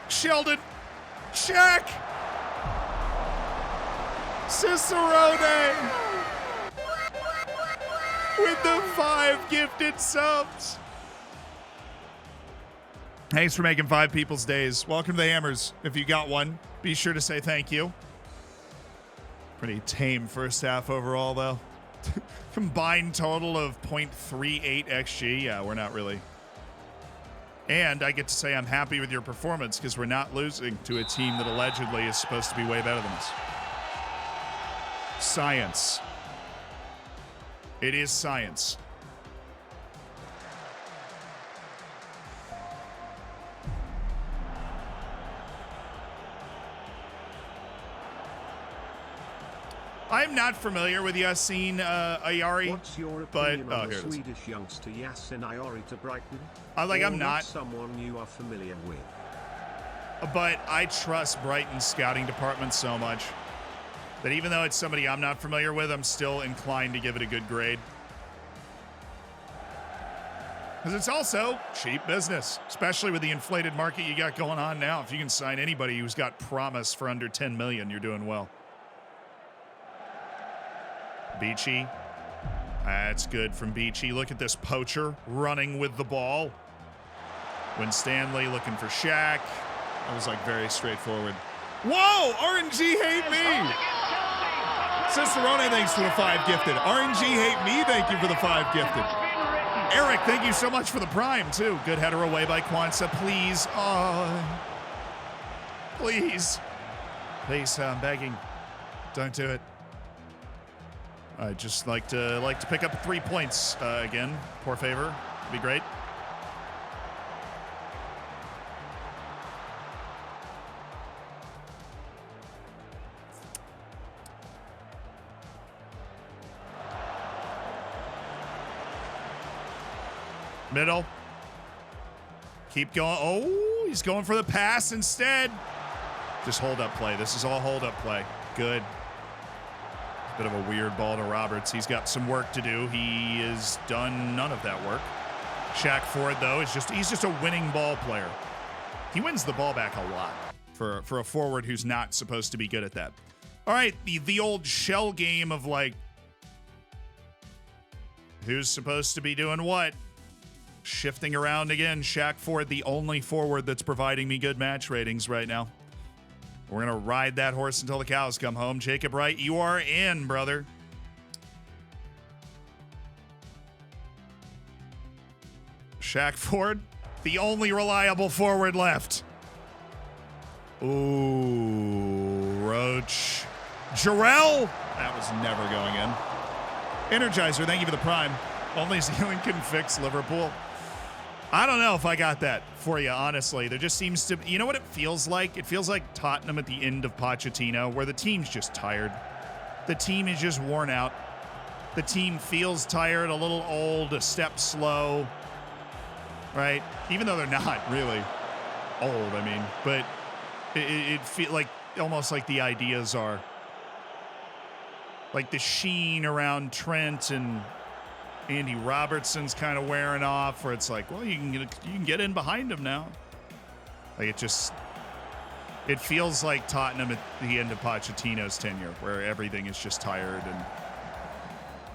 Sheldon. Shaq. Cicerone. With the 5 gifted subs. Thanks for making 5 people's days. Welcome to the Hammers. If you got one, be sure to say thank you. Pretty tame first half overall, though. Combined total of 0.38 XG. Yeah, we're not really. And I get to say I'm happy with your performance because we're not losing to a team that allegedly is supposed to be way better than us. Science. It is science. I'm not familiar with Yasin Ayari. What's your opinion on the Swedish youngster Yasin Ayari to Brighton? I'm not someone you are familiar with. But I trust Brighton's scouting department so much that even though it's somebody I'm not familiar with, I'm still inclined to give it a good grade. Because it's also cheap business, especially with the inflated market you got going on now. If you can sign anybody who's got promise for under 10 million, you're doing well. Beachy. That's good from Beachy. Look at this poacher running with the ball. Winstanley looking for Shaq. That was like very straightforward. Whoa! RNG hate me! Cicerone, thanks for the 5 gifted. RNG hate me, thank you for the 5 gifted. Eric, thank you so much for the prime, too. Good header away by Kwanzaa, please. Please. Please, I'm begging. Don't do it. I'd just like to pick up 3 points again. Por favor. Be great. Middle. Keep going. Oh, he's going for the pass instead. Just hold up play. This is all hold up play. Good. Bit of a weird ball to Roberts. He's got some work to do. He has done none of that work. Shaq Ford, though, he's just a winning ball player. He wins the ball back a lot. for a forward who's not supposed to be good at that. All right, the old shell game of like, who's supposed to be doing what? Shifting around again. Shaq Ford, the only forward that's providing me good match ratings right now. We're going to ride that horse until the cows come home. Jacob Wright, you are in, brother. Shaq Ford, the only reliable forward left. Ooh, Roach. Jarrell. That was never going in. Energizer, thank you for the prime. Only ceiling can fix Liverpool. I don't know if I got that for you, honestly. There just seems to... You know what it feels like? It feels like Tottenham at the end of Pochettino, where the team's just tired. The team is just worn out. The team feels tired, a little old, a step slow. Right? Even though they're not really old, I mean. But it feels like... Almost like the ideas are... Like the sheen around Trent and... Andy Robertson's kind of wearing off, where it's like, well, you can get in behind him now. Like it feels like Tottenham at the end of Pochettino's tenure, where everything is just tired.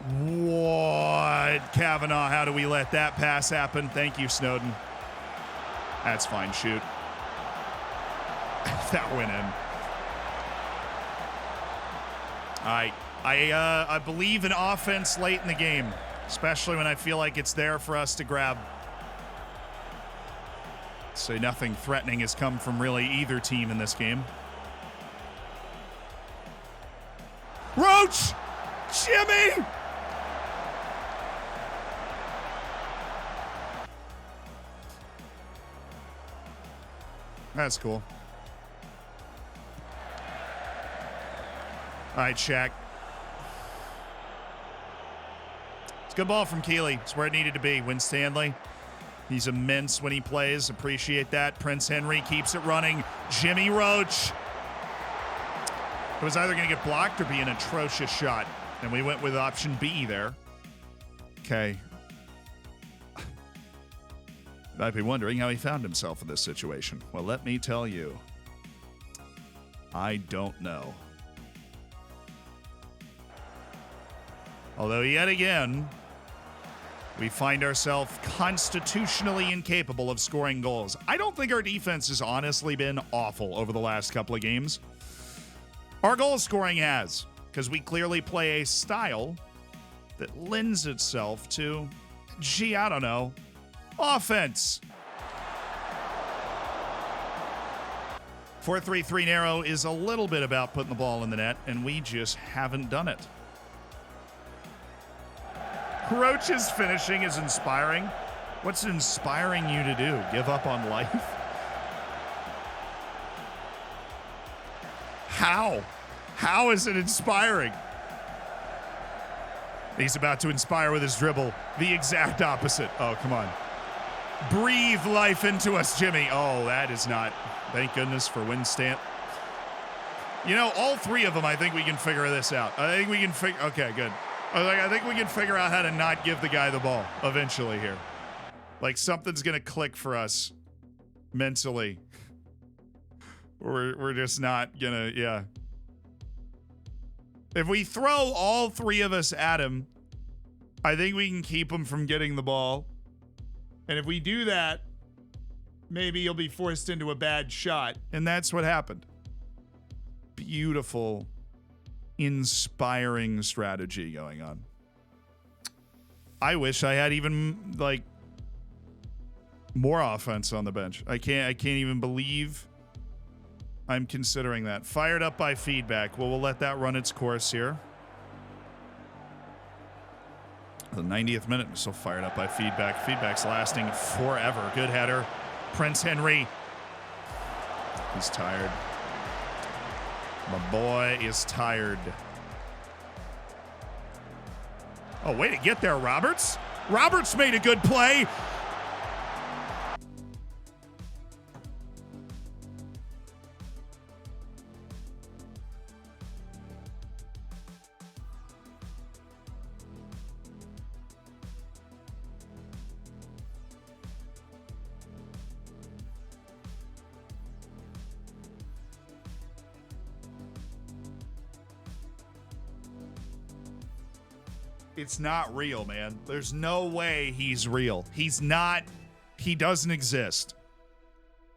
And what, Kavanaugh? How do we let that pass happen? Thank you, Snowden. That's fine. Shoot. That went in. All right. I believe in offense late in the game. Especially when I feel like it's there for us to grab. So nothing threatening has come from really either team in this game. Roach! Jimmy! That's cool. All right, Shaq. Good ball from Keeley. It's where it needed to be. Win Stanley. He's immense when he plays. Appreciate that. Prince Henry keeps it running. Jimmy Roach. It was either going to get blocked or be an atrocious shot. And we went with option B there. Okay. You might be wondering how he found himself in this situation. Well, let me tell you. I don't know. Although yet again... we find ourselves constitutionally incapable of scoring goals. I don't think our defense has honestly been awful over the last couple of games. Our goal scoring has, because we clearly play a style that lends itself to, I don't know, offense. 4-3-3 narrow is a little bit about putting the ball in the net, and we just haven't done it. Roach's finishing is inspiring. What's it inspiring you to do? Give up on life? How? How is it inspiring? He's about to inspire with his dribble. The exact opposite. Oh, come on. Breathe life into us, Jimmy. Oh, that is not. Thank goodness for Winstant. You know, all three of them, I think we can figure this out. I think we can figure... Okay, good. I think we can figure out how to not give the guy the ball eventually here. Like, something's going to click for us mentally. We're just not going to, yeah. If we throw all three of us at him, I think we can keep him from getting the ball. And if we do that, maybe he'll be forced into a bad shot. And that's what happened. Beautiful, inspiring strategy going on. I wish I had even like more offense on the bench. I can't even believe I'm considering that. Fired up by feedback. Well, we'll let that run its course here. The 90th minute, still fired up by feedback. Feedback's lasting forever. Good header. Prince Henry. He's tired. My boy is tired. Oh, way to get there, Roberts. Roberts made a good play. It's not real, man. There's no way he's real. He's not. He doesn't exist.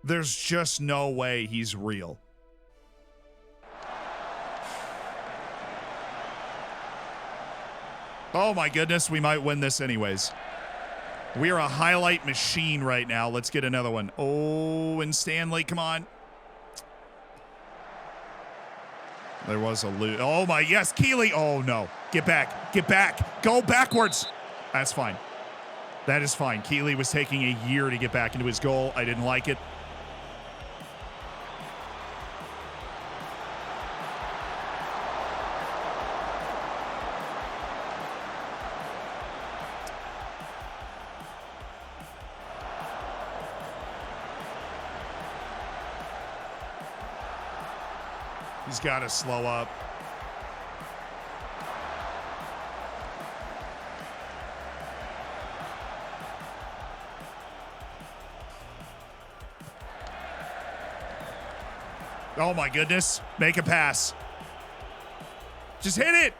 There's just no way he's real. Oh my goodness, we might win this anyways. We are a highlight machine right now. Let's get another one. Oh, and Stanley, come on. There was a loot. Oh my, yes, Keeley. Oh no, get back, get back, go backwards. That's fine. That is fine. Keeley was taking a year to get back into his goal. I didn't like it. He's got to slow up. Oh my goodness. Make a pass. Just hit it.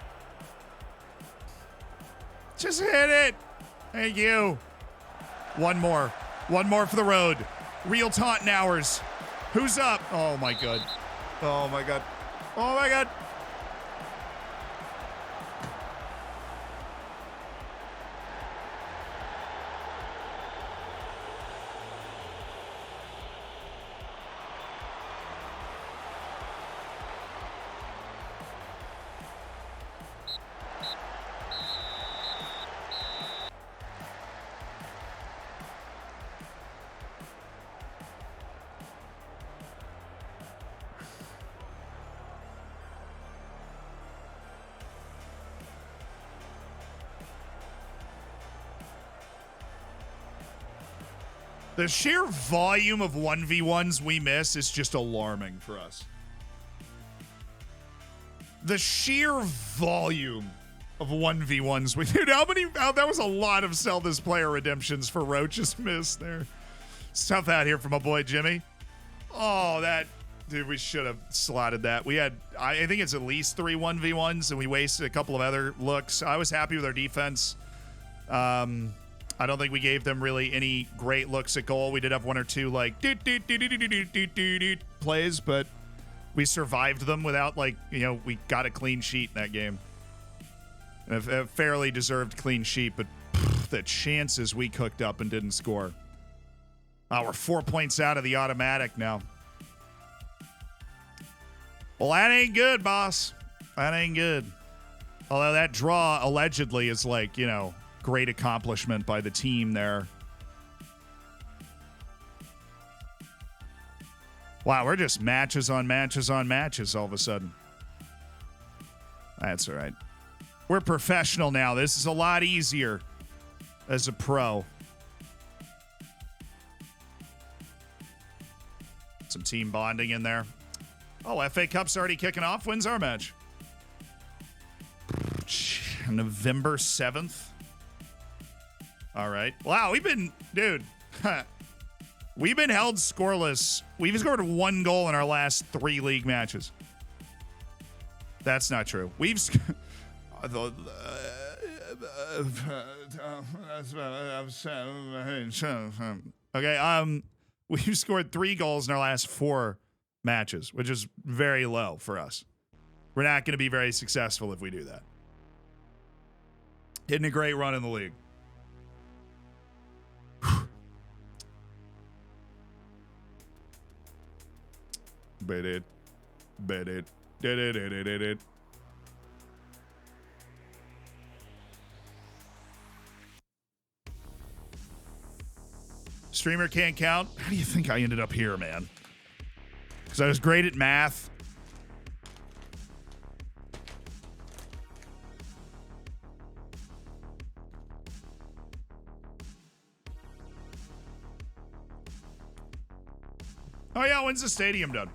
Just hit it. Thank you. One more. One more for the road. Real Taunton hours. Who's up? Oh my god. Oh my god. Oh my god. The sheer volume of 1v1s we miss is just alarming for us. The sheer volume of 1v1s we dude, that was a lot of sell this player redemptions for Roach's miss there. Stuff out here from my boy Jimmy. Oh, that dude, we should have slotted that. We had I think it's at least 3 1v1s and we wasted a couple of other looks. I was happy with our defense. I don't think we gave them really any great looks at goal. We did have one or two like plays, but we survived them without we got a clean sheet in that game. A fairly deserved clean sheet, but the chances we cooked up and didn't score. Oh, we're 4 points out of the automatic now. Well, that ain't good, boss. That ain't good. Although that draw allegedly is great accomplishment by the team there. Wow, we're just matches on matches on matches all of a sudden. That's all right. We're professional now. This is a lot easier as a pro. Some team bonding in there. Oh, FA Cup's already kicking off. When's our match? November 7th. All right. Wow, we've been held scoreless. We've scored 1 goal in our last 3 league matches. That's not true. We've scored 3 goals in our last 4 matches, which is very low for us. We're not going to be very successful if we do that. Hitting a great run in the league. Bet it. Did it. Streamer can't count. How do you think I ended up here, man? Because I was great at math. Oh yeah, when's the stadium done?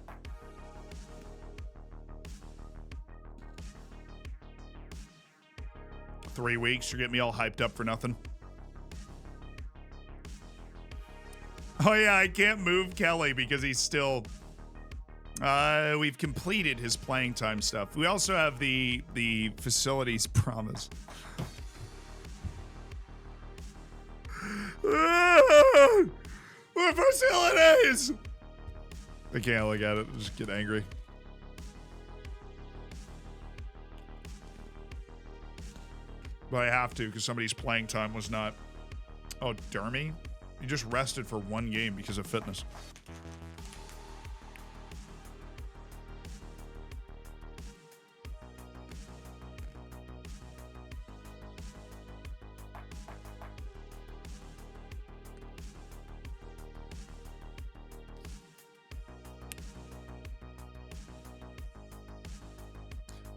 Three weeks, you're getting me all hyped up for nothing. Oh yeah, I can't move Kelly because he's still... we've completed his playing time stuff. We also have the facilities promise. The facilities! I can't look at it. I just get angry. But I have to because somebody's playing time was not. Oh, Dermy? You just rested for one game because of fitness.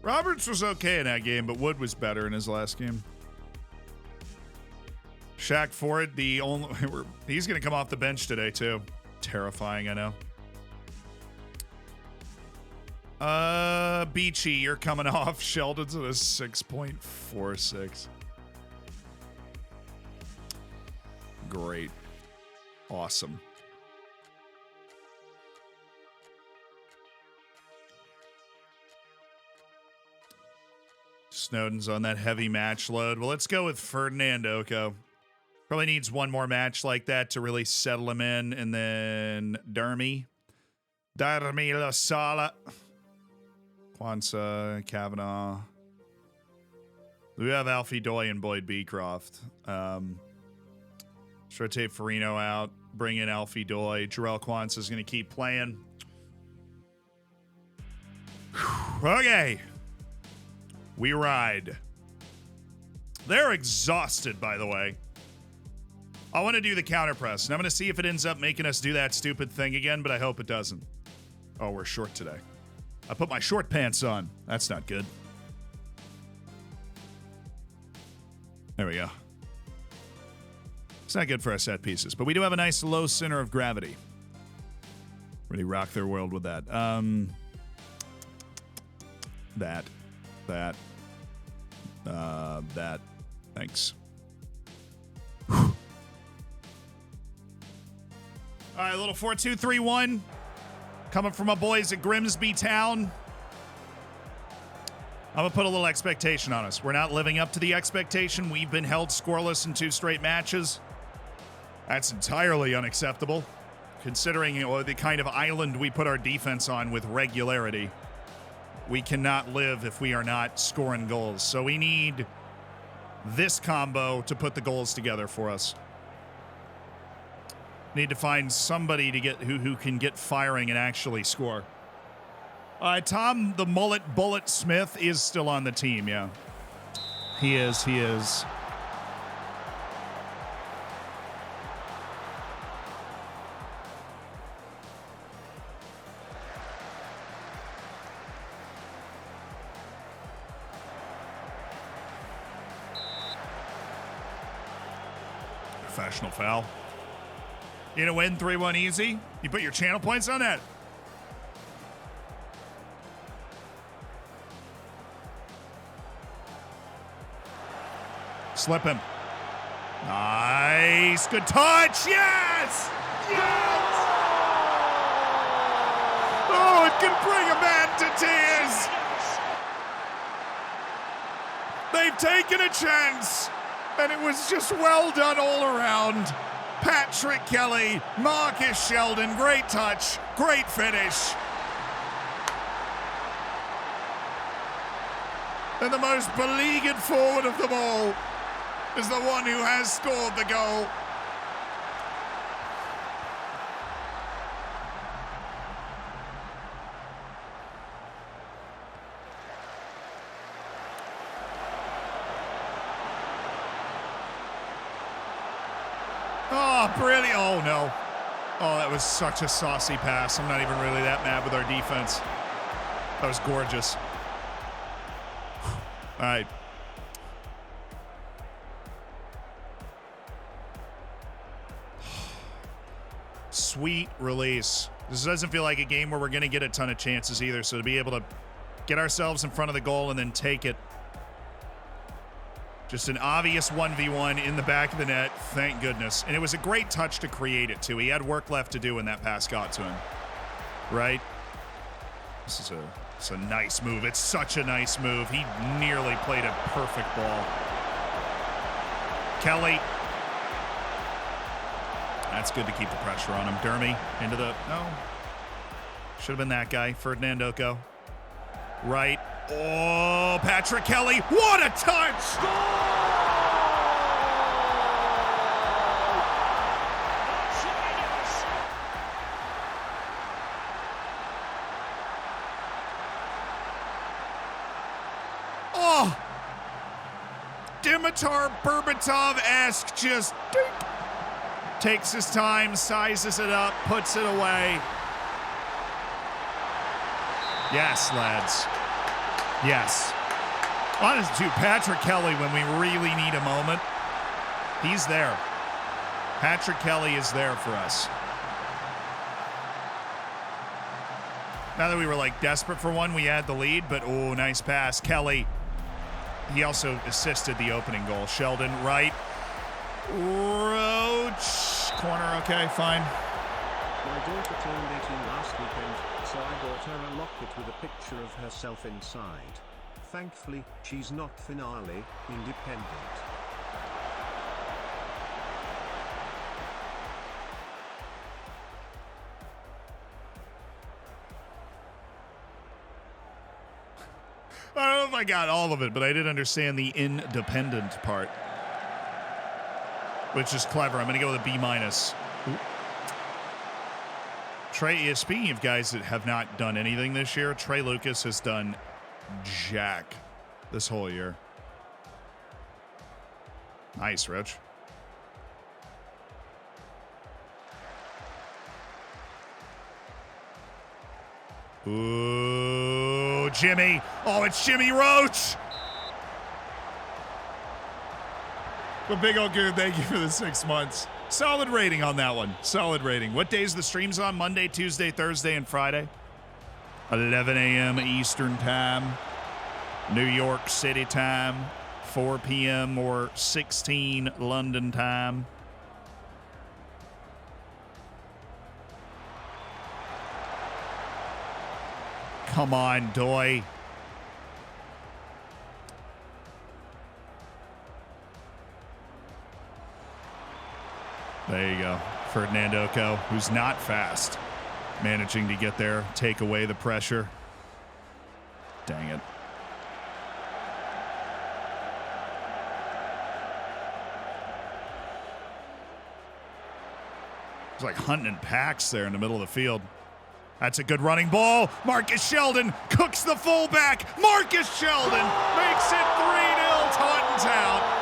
Roberts was okay in that game, but Wood was better in his last game. Shaq Ford, he's going to come off the bench today, too. Terrifying, I know. Beachy, you're coming off. Sheldon's at a 6.46. Great. Awesome. Snowden's on that heavy match load. Well, let's go with Ferdinand Oko. Probably needs one more match like that to really settle him in. And then Dermy La Sala. Kwanzaa, Kavanaugh. We have Alfie Doy and Boyd Beecroft. Let's rotate Farino out. Bring in Alfie Doy. Jarrell Kwanzaa is going to keep playing. Okay. We ride. They're exhausted, by the way. I want to do the counter press, and I'm going to see if it ends up making us do that stupid thing again, but I hope it doesn't. Oh, we're short today. I put my short pants on. That's not good. There we go. It's not good for our set pieces, but we do have a nice low center of gravity. Really rock their world with that. That. Thanks. All right, a little 4-2-3-1 coming from my boys at Grimsby Town. I'm going to put a little expectation on us. We're not living up to the expectation. We've been held scoreless in 2 straight matches. That's entirely unacceptable, considering the kind of island we put our defense on with regularity. We cannot live if we are not scoring goals. So we need this combo to put the goals together for us. Need to find somebody to get who can get firing and actually score. Tom the Mullet Bullet Smith is still on the team, yeah. He is. Professional foul. You gonna win 3-1 easy? You put your channel points on that? Slip him. Nice. Good touch. Yes! Yes! Oh, it can bring a man to tears. They've taken a chance, and it was just well done all around. Patrick Kelly, Marcus Sheldon, great touch, great finish. And the most beleaguered forward of them all is the one who has scored the goal. Oh, brilliant. Oh, no. Oh, that was such a saucy pass. I'm not even really that mad with our defense. That was gorgeous. All right. Sweet release. This doesn't feel like a game where we're going to get a ton of chances either, so to be able to get ourselves in front of the goal and then take it. Just an obvious 1v1 in the back of the net, thank goodness. And it was a great touch to create it, too. He had work left to do when that pass got to him. Right? This is a nice move. It's such a nice move. He nearly played a perfect ball. Kelly. That's good to keep the pressure on him. Dermy into the... No. Should have been that guy. Ferdinand Oko. Right. Oh, Patrick Kelly. What a touch! Oh! Dimitar Berbatov-esque, just dink. Takes his time, sizes it up, puts it away. Yes, lads. Yes. Honest, too, Patrick Kelly, when we really need a moment, he's there. Patrick Kelly is there for us. Now that we were like desperate for one, we had the lead, but oh, nice pass. Kelly. He also assisted the opening goal. Sheldon, right. Roach. Corner, okay, fine. My daughter turned 18 last weekend, so I bought her a locket with a picture of herself inside. Thankfully, she's not finale independent. I don't know if I got all of it, but I did understand the independent part, which is clever. I'm going to go with a B-. Trey, speaking of guys that have not done anything this year, Trey Lucas has done jack this whole year. Nice, Rich. Ooh, Jimmy. Oh, it's Jimmy Roach. But big old good, thank you for the 6 months. Solid rating on that one. Solid rating. What days the streams on? Monday, Tuesday, Thursday, and Friday. 11 a.m. Eastern time. New York City time. 4 p.m. or 16 London time. Come on, Doy. There you go. Ferdinand Oko, who's not fast, managing to get there, take away the pressure. Dang it. It's like hunting in packs there in the middle of the field. That's a good running ball. Marcus Sheldon cooks the fullback. Marcus Sheldon makes it 3-0 Taunton Town.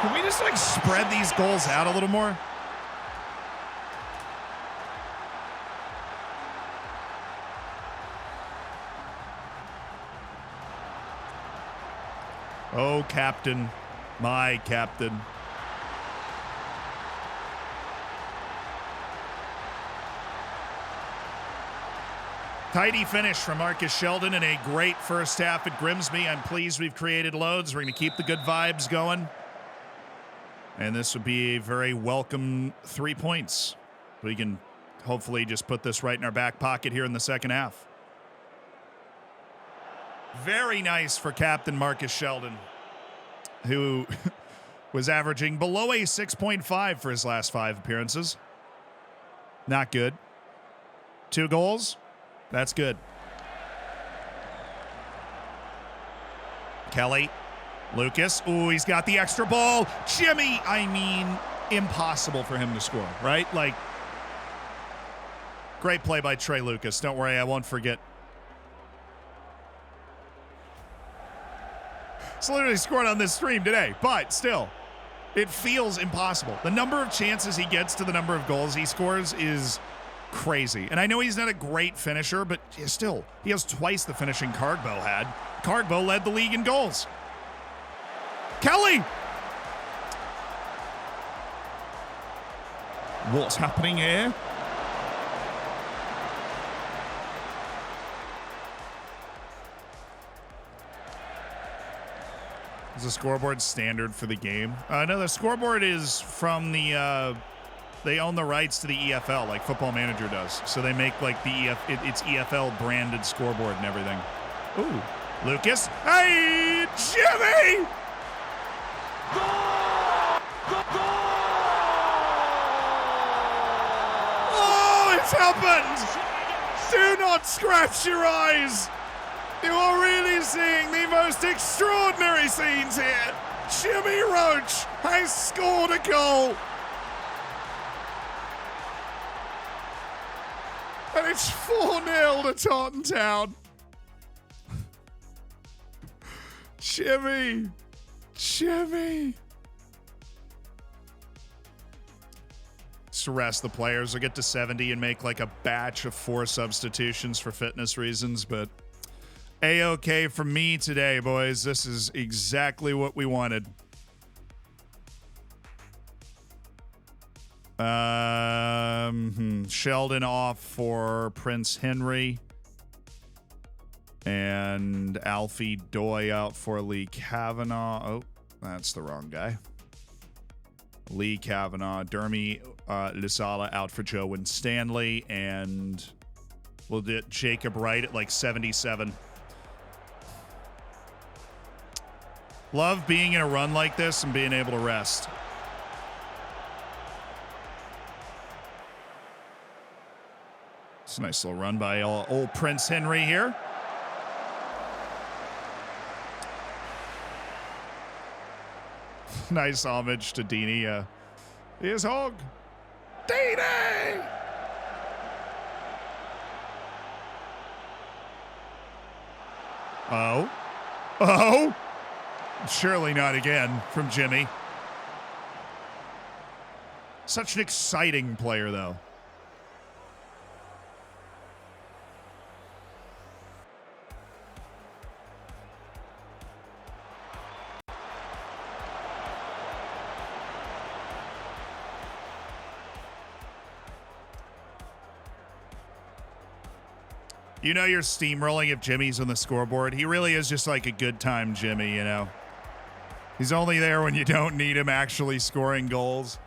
Can we just like spread these goals out a little more? Oh, captain, my captain. Tidy finish from Marcus Sheldon and a great first half at Grimsby. I'm pleased we've created loads. We're going to keep the good vibes going. And this would be a very welcome 3 points. We can hopefully just put this right in our back pocket here in the second half. Very nice for Captain Marcus Sheldon, who was averaging below a 6.5 for his last 5 appearances. Not good. 2 goals. That's good. Kelly. Lucas. Ooh, he's got the extra ball. Jimmy. I mean, impossible for him to score, right? Like, great play by Trey Lucas. Don't worry, I won't forget. It's literally scored on this stream today, but still, it feels impossible. The number of chances he gets to the number of goals he scores is crazy. And I know he's not a great finisher, but still, he has twice the finishing Cardbo had. Cardbo led the league in goals. Kelly! What's happening here? Is the scoreboard standard for the game? No, the scoreboard is from the... they own the rights to the EFL, like Football Manager does. So they make like the it's EFL branded scoreboard and everything. Ooh, Lucas. Hey, Jimmy! Goal! Goal! happened? Do not scratch your eyes. You are really seeing the most extraordinary scenes here. Jimmy Roach has scored a goal. And it's 4-0 to Taunton Town. Jimmy. Just rest the players or get to 70 and make like a batch of 4 substitutions for fitness reasons, but A-okay for me today, boys. This is exactly what we wanted. Sheldon off for Prince Henry. And Alfie Doy out for Lee Kavanaugh. Oh, that's the wrong guy. Lee Kavanaugh. Dermy Lisala out for Joe and Stanley. And we'll get Jacob Wright at like 77. Love being in a run like this and being able to rest. It's a nice little run by old Prince Henry here. Nice homage to Dini. Here's Hog. Dini! Oh. Surely not again from Jimmy. Such an exciting player, though. You know you're steamrolling if Jimmy's on the scoreboard. He really is just like a good time Jimmy, you know. He's only there when you don't need him actually scoring goals.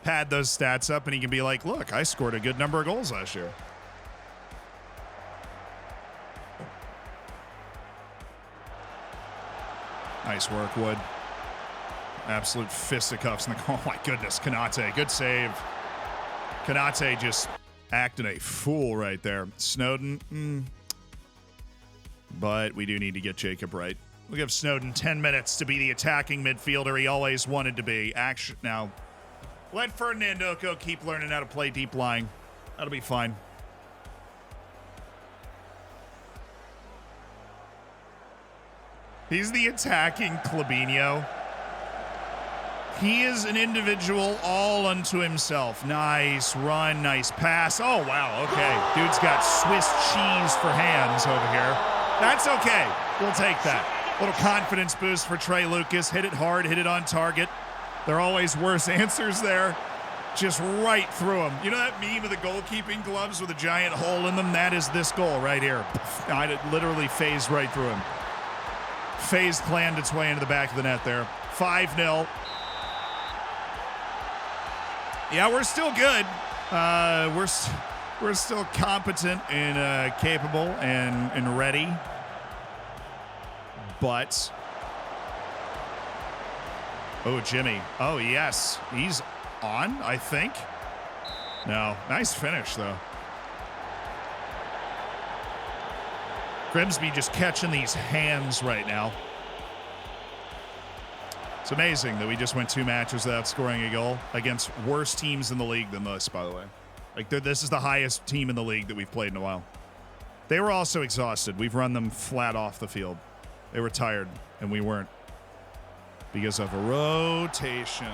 Pad those stats up and he can be like, look, I scored a good number of goals last year. Nice work, Wood. Absolute fisticuffs in the goal. Oh my goodness, Kanate, good save. Kanate just acting a fool right there. Snowden, but we do need to get Jacob right. We'll give Snowden 10 minutes to be the attacking midfielder he always wanted to be. Action now. Let Ferdinand Oko keep learning how to play deep lying. That'll be fine. He's the attacking Klebinho. He is an individual all unto himself. Nice run, nice pass. Oh, wow, okay. Dude's got Swiss cheese for hands over here. That's okay. We'll take that. Little confidence boost for Trey Lucas. Hit it hard, hit it on target. There are always worse answers there. Just right through him. You know that meme of the goalkeeping gloves with a giant hole in them? That is this goal right here. I literally phased right through him. Phased planned its way into the back of the net there. 5-0. Yeah, we're still good. We're still competent and capable and ready. But oh, Jimmy. Oh, yes. He's on, I think. No. Nice finish, though. Grimsby just catching these hands right now. It's amazing that we just went 2 matches without scoring a goal against worse teams in the league than this, by the way. Like, this is the highest team in the league that we've played in a while. They were also exhausted. We've run them flat off the field. They were tired, and we weren't. Because of a rotation.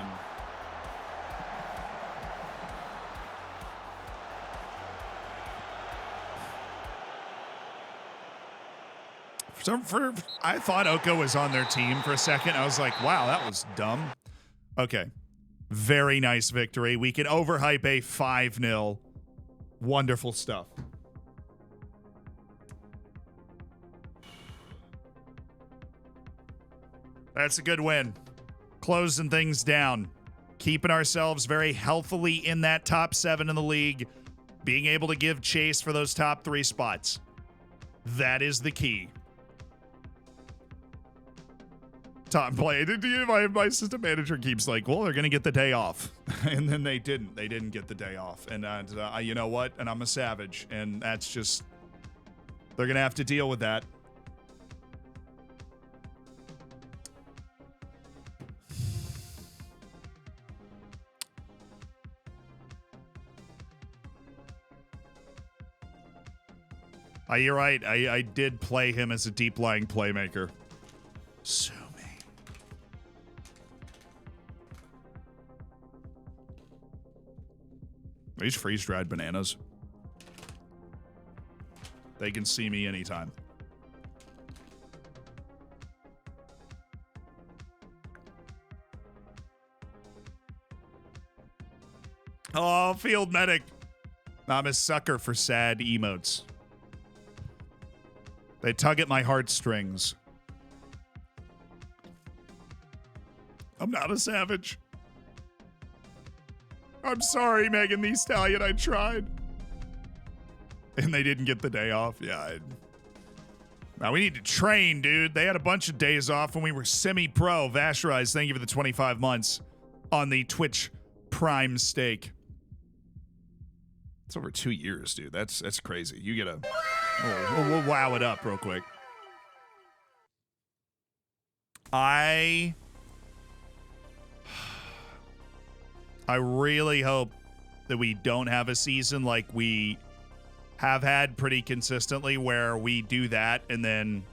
I thought Oko was on their team for a second. I was like, wow, that was dumb. Okay. Very nice victory. We can overhype a 5-0. Wonderful stuff. That's a good win. Closing things down. Keeping ourselves very healthily in that top 7 in the league. Being able to give chase for those top 3 spots. That is the key. top play. My assistant manager keeps like, well, they're going to get the day off. And then they didn't. They didn't get the day off. And you know what? And I'm a savage. And that's just, they're going to have to deal with that. You're right. I did play him as a deep-lying playmaker. Sue me. These freeze-dried bananas. They can see me anytime. Oh, field medic. I'm a sucker for sad emotes. They tug at my heartstrings. I'm not a savage. I'm sorry, Megan Thee Stallion. I tried. And they didn't get the day off. Yeah. Now we need to train, dude. They had a bunch of days off when we were semi-pro. Vasherize, thank you for the 25 months on the Twitch Prime stake. It's over 2 years, dude. That's crazy. You get a... We'll wow it up real quick. I really hope that we don't have a season like we have had pretty consistently where we do that and then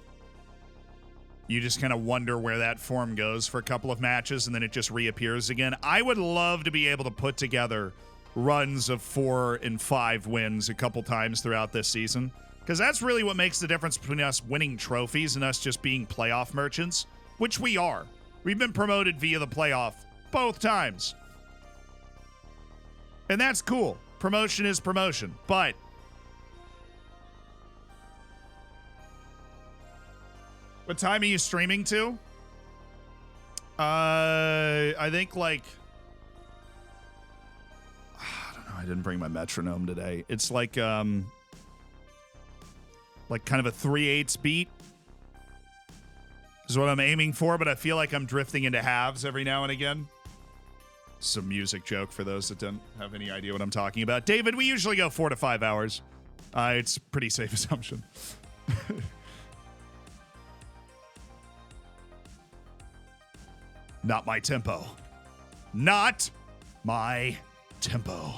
you just kind of wonder where that form goes for a couple of matches and then it just reappears again. I would love to be able to put together runs of 4 and 5 wins a couple times throughout this season. Because that's really what makes the difference between us winning trophies and us just being playoff merchants, which we are. We've been promoted via the playoff both times. And that's cool. Promotion is promotion. But what time are you streaming to? I think like... I don't know. I didn't bring my metronome today. It's like kind of a 3/8 beat is what I'm aiming for, but I feel like I'm drifting into halves every now and again. It's a music joke for those that don't have any idea what I'm talking about. David, we usually go 4 to 5 hours. It's a pretty safe assumption. Not my tempo. Not my tempo.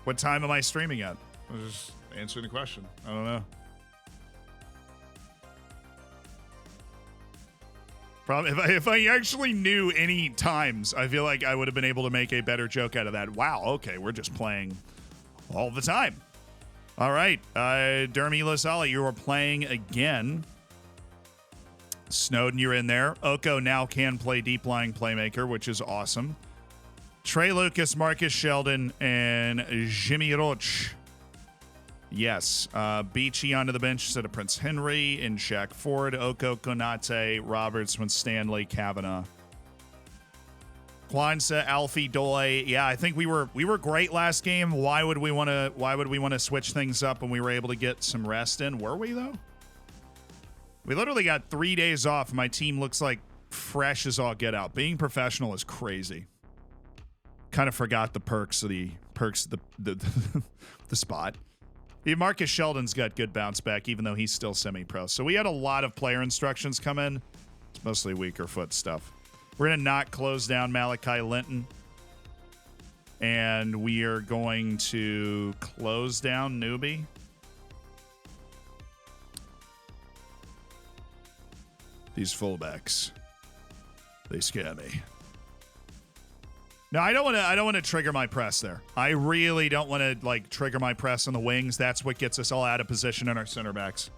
What time am I streaming at? I was just answering the question. I don't know. Probably if I actually knew any times, I feel like I would have been able to make a better joke out of that. Wow, okay, we're just playing all the time. All right, Dermy Lozala, you are playing again. Snowden, you're in there. Oko now can play deep lying playmaker, which is awesome. Trey Lucas, Marcus Sheldon, and Jimmy Roach. Yes. Beachy onto the bench instead of Prince Henry, and Shaq Ford, Oko, Konate, Roberts, Stanley, Kavanaugh. Kwanzaa, Alfie, Doy. Yeah, I think we were great last game. Why would we want to switch things up when we were able to get some rest in? Were we though? We literally got 3 days off. My team looks like fresh as all get out. Being professional is crazy. Kind of forgot the perks of the spot. Even Marcus Sheldon's got good bounce back, even though he's still semi-pro. So we had a lot of player instructions come in. It's mostly weaker foot stuff. We're going to not close down Malachi Linton. And we are going to close down Newbie. These fullbacks, they scare me. No, I don't want to trigger my press there. I really don't want to trigger my press on the wings. That's what gets us all out of position in our center backs.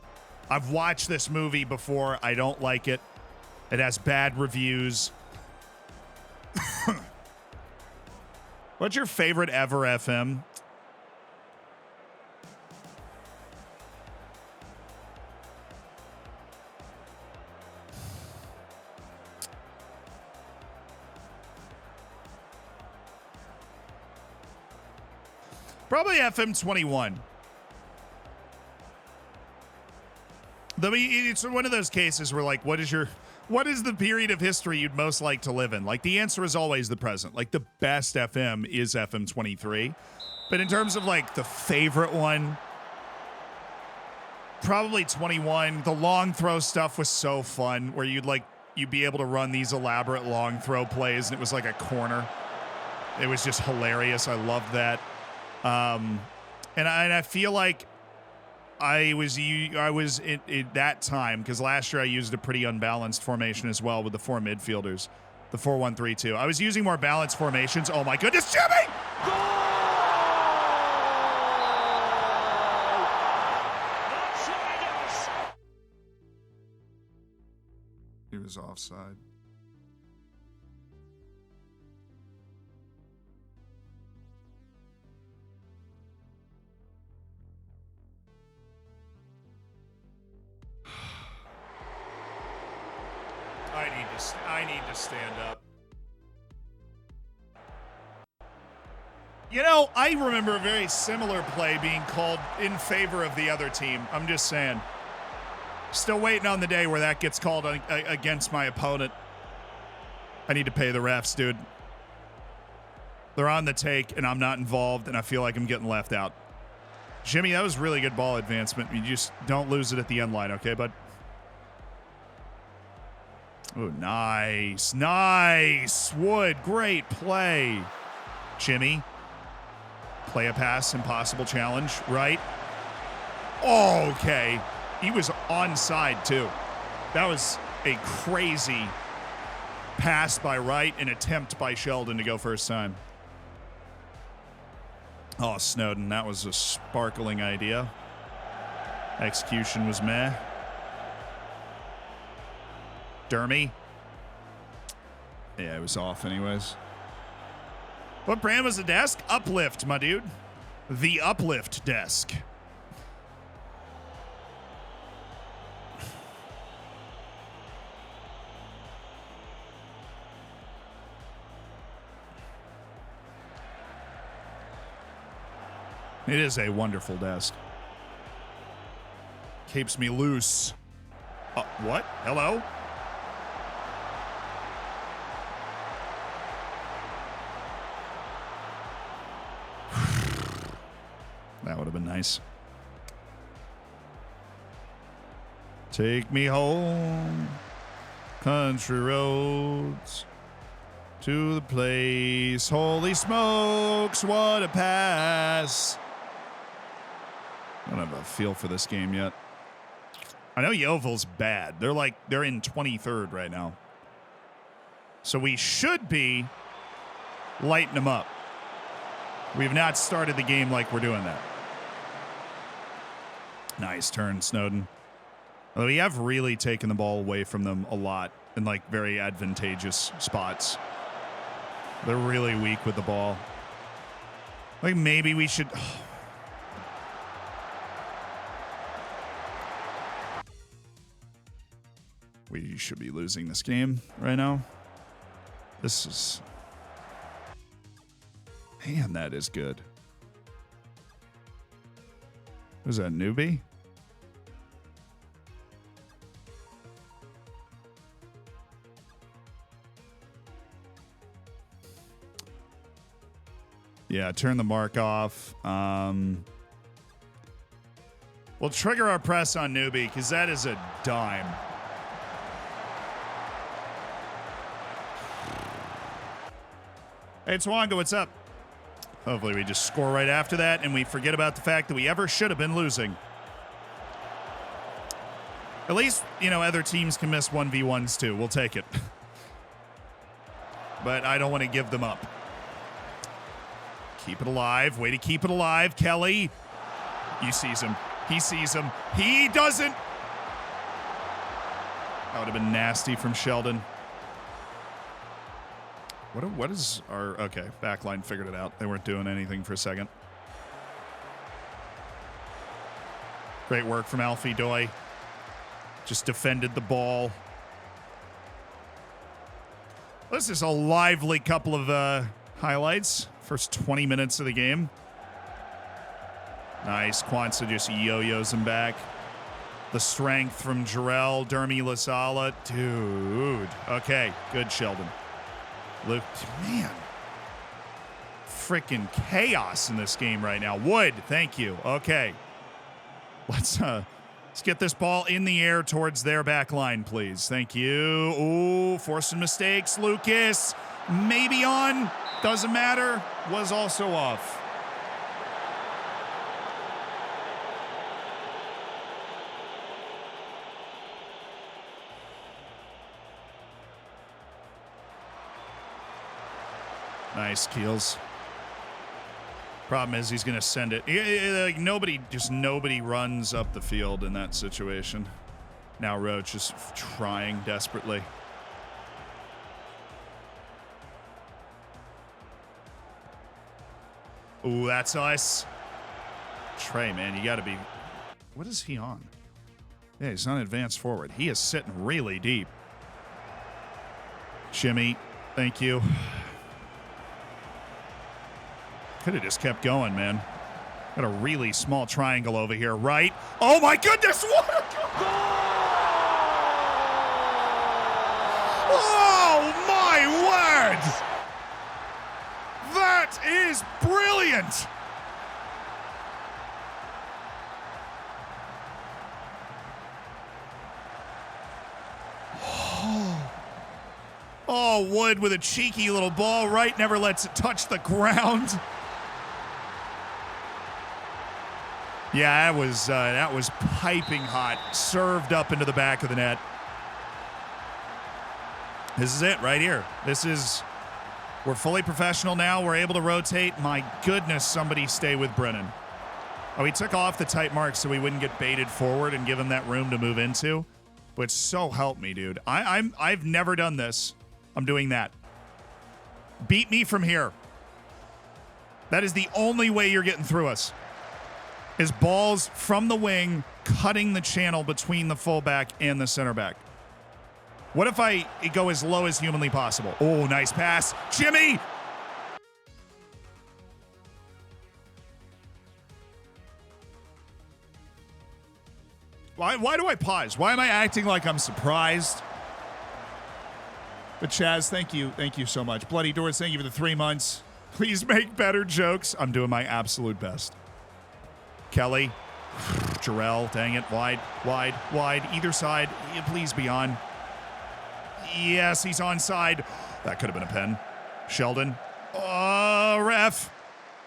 I've watched this movie before. I don't like it. It has bad reviews. What's your favorite ever FM? Probably FM21. It's one of those cases where, like, what is the period of history you'd most like to live in? Like, the answer is always the present. Like, the best FM is FM23. But in terms of, like, the favorite one, probably 21. The long throw stuff was so fun, where you'd be able to run these elaborate long throw plays, and it was like a corner. It was just hilarious. I loved that. And I feel like I was in that time, because last year I used a pretty unbalanced formation as well with the 4 midfielders, the 4-1-3-2. I was using more balanced formations. Oh my goodness, Jimmy! He was offside. I need to stand up. You know, I remember a very similar play being called in favor of the other team. I'm just saying. Still waiting on the day where that gets called against my opponent. I need to pay the refs, dude. They're on the take, and I'm not involved, and I feel like I'm getting left out. Jimmy, that was really good ball advancement. You just don't lose it at the end line, okay, bud? Oh, nice. Nice. Wood, great play. Jimmy. Play a pass, impossible challenge, right? Oh, okay. He was onside, too. That was a crazy pass by Wright, an attempt by Sheldon to go first time. Oh, Snowden, that was a sparkling idea. Execution was meh. Dermy. Yeah, it was off anyways. What brand was the desk? Uplift, my dude. The Uplift desk. It is a wonderful desk. Keeps me loose. What? Hello? That would have been nice. Take me home, country roads, to the place. Holy smokes, what a pass. I don't have a feel for this game yet. I know Yeovil's bad. They're in 23rd right now. So we should be lighting them up. We've not started the game like we're doing that. Nice turn, Snowden. Although we have really taken the ball away from them a lot in like very advantageous spots. They're really weak with the ball. Like maybe we should... We should be losing this game right now. This is... Man, that is good. Who's that, newbie? Yeah, turn the mark off. We'll trigger our press on newbie because that is a dime. Hey, Twanga, what's up? Hopefully we just score right after that and we forget about the fact that we ever should have been losing. At least, you know, other teams can miss 1v1s too. We'll take it. But I don't want to give them up. Keep it alive. Way to keep it alive, Kelly. He sees him. He sees him. He doesn't. That would have been nasty from Sheldon. What is our... Okay, backline figured it out. They weren't doing anything for a second. Great work from Alfie Doi. Just defended the ball. This is a lively couple of highlights. First 20 minutes of the game. Nice. Kwanzaa just yo-yos him back. The strength from Jarrell, Dermy Lasala. Dude. Okay. Good, Sheldon. Luke, man. Freaking chaos in this game right now. Wood, thank you. Okay. Let's get this ball in the air towards their back line, please. Thank you. Ooh, forcing mistakes. Lucas, maybe on. Doesn't matter. Was also off. Nice, Keels. Problem is he's going to send it. Like nobody runs up the field in that situation. Now Roach is trying desperately. Ooh, that's us. Trey, man, you got to be... What is he on? Yeah, he's on advanced forward. He is sitting really deep. Jimmy, thank you. Could have just kept going, man. Got a really small triangle over here, right? Oh my goodness! What a goal! Oh my word! That is brilliant! Oh, Wood with a cheeky little ball, right? Never lets it touch the ground. Yeah, that was piping hot. Served up into the back of the net. This is it right here. We're fully professional now. We're able to rotate. My goodness, somebody stay with Brennan. Oh, he took off the tight mark so we wouldn't get baited forward and give him that room to move into. But so help me, dude. I've never done this. I'm doing that. Beat me from here. That is the only way you're getting through us. Is balls from the wing cutting the channel between the fullback and the center back. What if I go as low as humanly possible? Oh, nice pass. Jimmy! Why do I pause? Why am I acting like I'm surprised? But Chaz, thank you. Thank you so much. Bloody Doors, thank you for the 3 months. Please make better jokes. I'm doing my absolute best. Kelly. Jarrell, dang it. Wide. Either side. Please be on. Yes, he's onside. That could have been a pen. Sheldon. Oh, ref.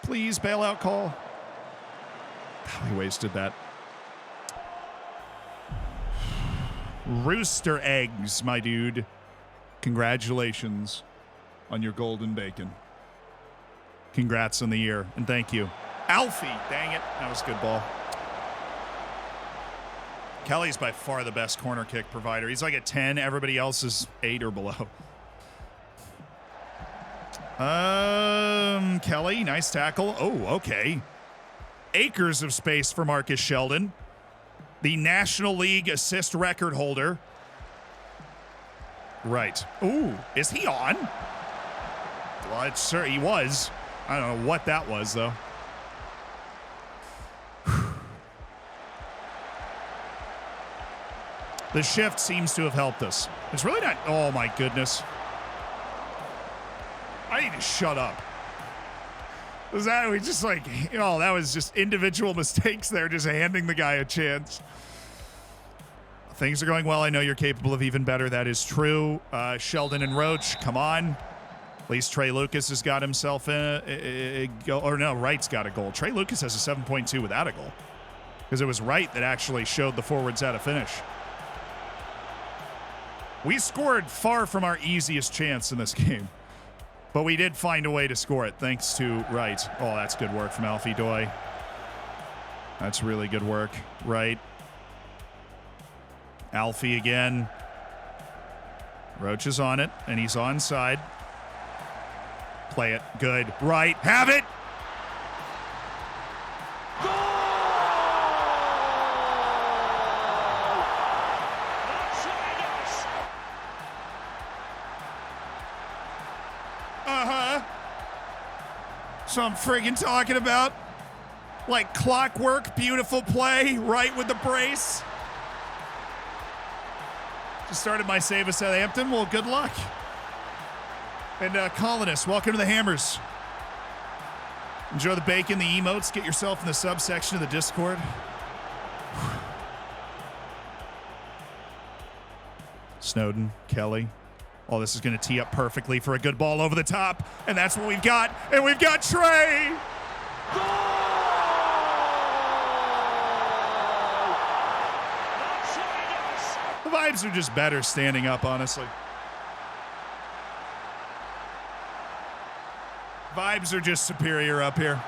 Please, bailout call. We wasted that. Rooster eggs, my dude. Congratulations on your golden bacon. Congrats on the year, and thank you. Alfie, dang it. That was a good ball. Kelly's by far the best corner kick provider. He's like a 10. Everybody else is 8 or below. Kelly, nice tackle. Oh, okay. Acres of space for Marcus Sheldon, the National League assist record holder. Right. Ooh, is he on? Well, he was. I don't know what that was, though. The shift seems to have helped us. It's really not... Oh, my goodness. I need to shut up. Was that... We just like... You know, that was just individual mistakes there, just handing the guy a chance. Things are going well. I know you're capable of even better. That is true. Sheldon and Roach, come on. At least Trey Lucas has got himself a goal. Or no, Wright's got a goal. Trey Lucas has a 7.2 without a goal. Because it was Wright that actually showed the forwards how to finish. We scored far from our easiest chance in this game. But we did find a way to score it, thanks to Wright. Oh, that's good work from Alfie Doi. That's really good work. Wright. Alfie again. Roach is on it, and he's onside. Play it. Good. Right. Have it. So I'm friggin' talking about. Like clockwork, beautiful play, right with the brace. Just started my save of Southampton. Well, good luck. And colonists, welcome to the Hammers. Enjoy the bacon, the emotes. Get yourself in the subsection of the Discord. Snowden, Kelly. Oh, this is going to tee up perfectly for a good ball over the top. And that's what we've got. And we've got Trey. The vibes are just better standing up, honestly. Vibes are just superior up here.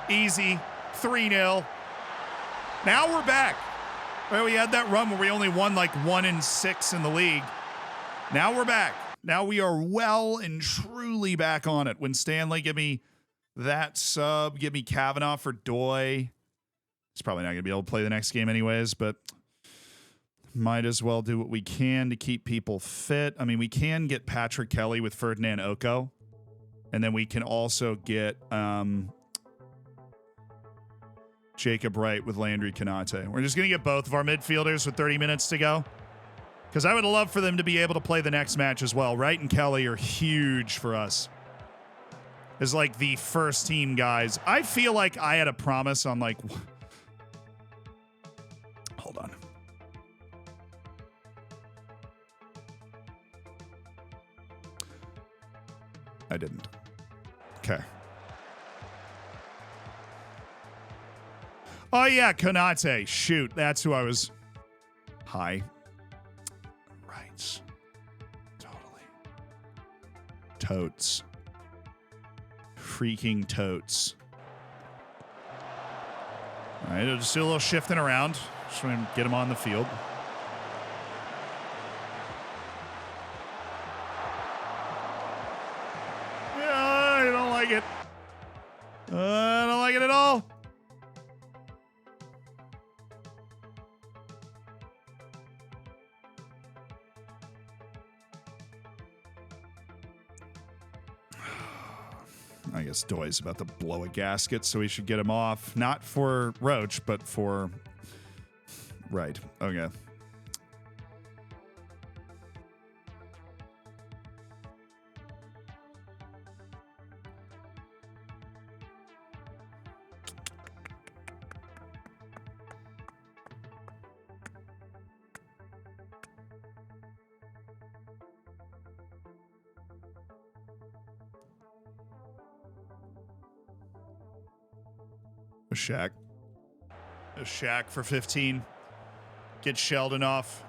Easy. 3-0. Now we're back. Well, we had that run where we only won like 1-6 in the league. Now we're back. Now we are well and truly back on it. When Stanley, give me that sub. Give me Kavanaugh for Doi. He's probably not going to be able to play the next game anyways, but might as well do what we can to keep people fit. I mean, we can get Patrick Kelly with Ferdinand Oko. And then we can also get Jacob Wright with Landry Konate. We're just going to get both of our midfielders with 30 minutes to go. Because I would love for them to be able to play the next match as well. Wright and Kelly are huge for us. As like the first team guys. I feel like I had a promise on like... Hold on. I didn't. Okay. Oh, yeah, Konate. Shoot, that's who I was... Hi. Right. Totally. Totes. Freaking totes. All right, I'll just do a little shifting around. Just trying to get him on the field. I don't like it. I don't like it at all. I guess Doy's about to blow a gasket, so we should get him off. Not for Roach, but for... Right. Okay. A Shaq for 15. Get Sheldon off.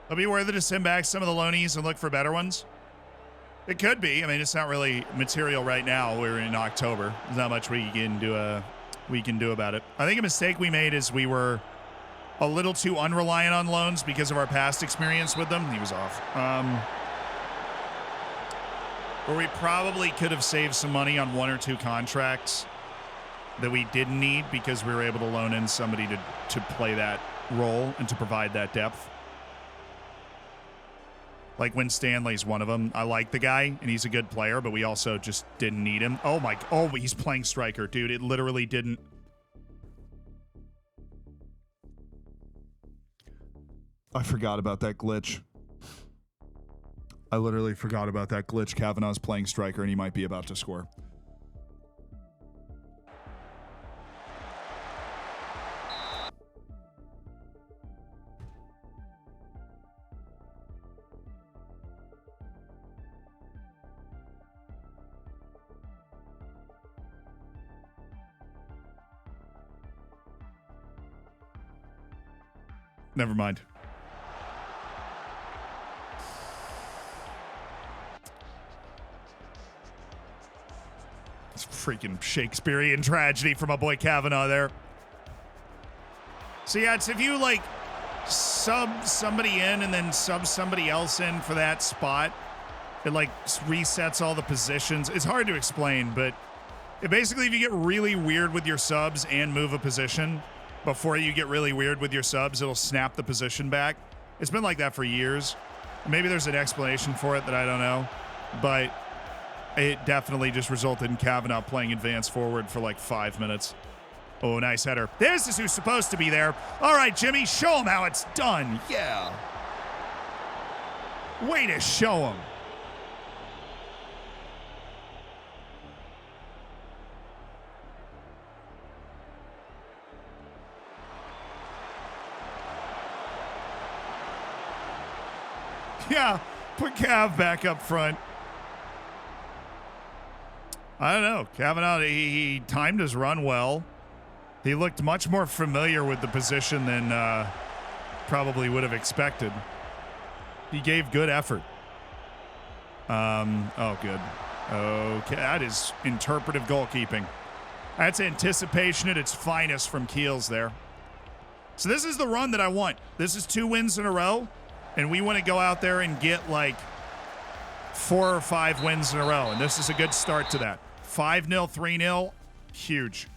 It'll be worth it to send back some of the loanies and look for better ones. It could be. I mean, it's not really material right now. We're in October. There's not much we can do about it. I think a mistake we made is we were a little too unreliant on loans because of our past experience with them. He was off. Where we probably could have saved some money on one or two contracts that we didn't need because we were able to loan in somebody to play that role and to provide that depth. Like when Stanley's one of them. I like the guy, and he's a good player, but we also just didn't need him. Oh, he's playing striker. Dude, it literally didn't... I forgot about that glitch. I literally forgot about that glitch. Kavanaugh's playing striker, and he might be about to score. Never mind. It's freaking Shakespearean tragedy for my boy Kavanaugh there. So yeah, it's if you like sub somebody in and then sub somebody else in for that spot, it like resets all the positions. It's hard to explain, but it basically if you get really weird with your subs and move a position, before you get really weird with your subs, it'll snap the position back. It's been like that for years. Maybe there's an explanation for it that I don't know, but it definitely just resulted in Kavanaugh playing advanced forward for like 5 minutes. Oh, nice header. This is who's supposed to be there. All right, Jimmy, show him how it's done. Yeah. Way to show him. Yeah, put Cav back up front. I don't know. Kavanaugh, he timed his run well. He looked much more familiar with the position than probably would have expected. He gave good effort. Oh, good. Okay, that is interpretive goalkeeping. That's anticipation at its finest from Keels there. So this is the run that I want. This is 2 wins in a row. And we want to go out there and get like 4 or 5 wins in a row. And this is a good start to that. 5-0, 3-0, huge.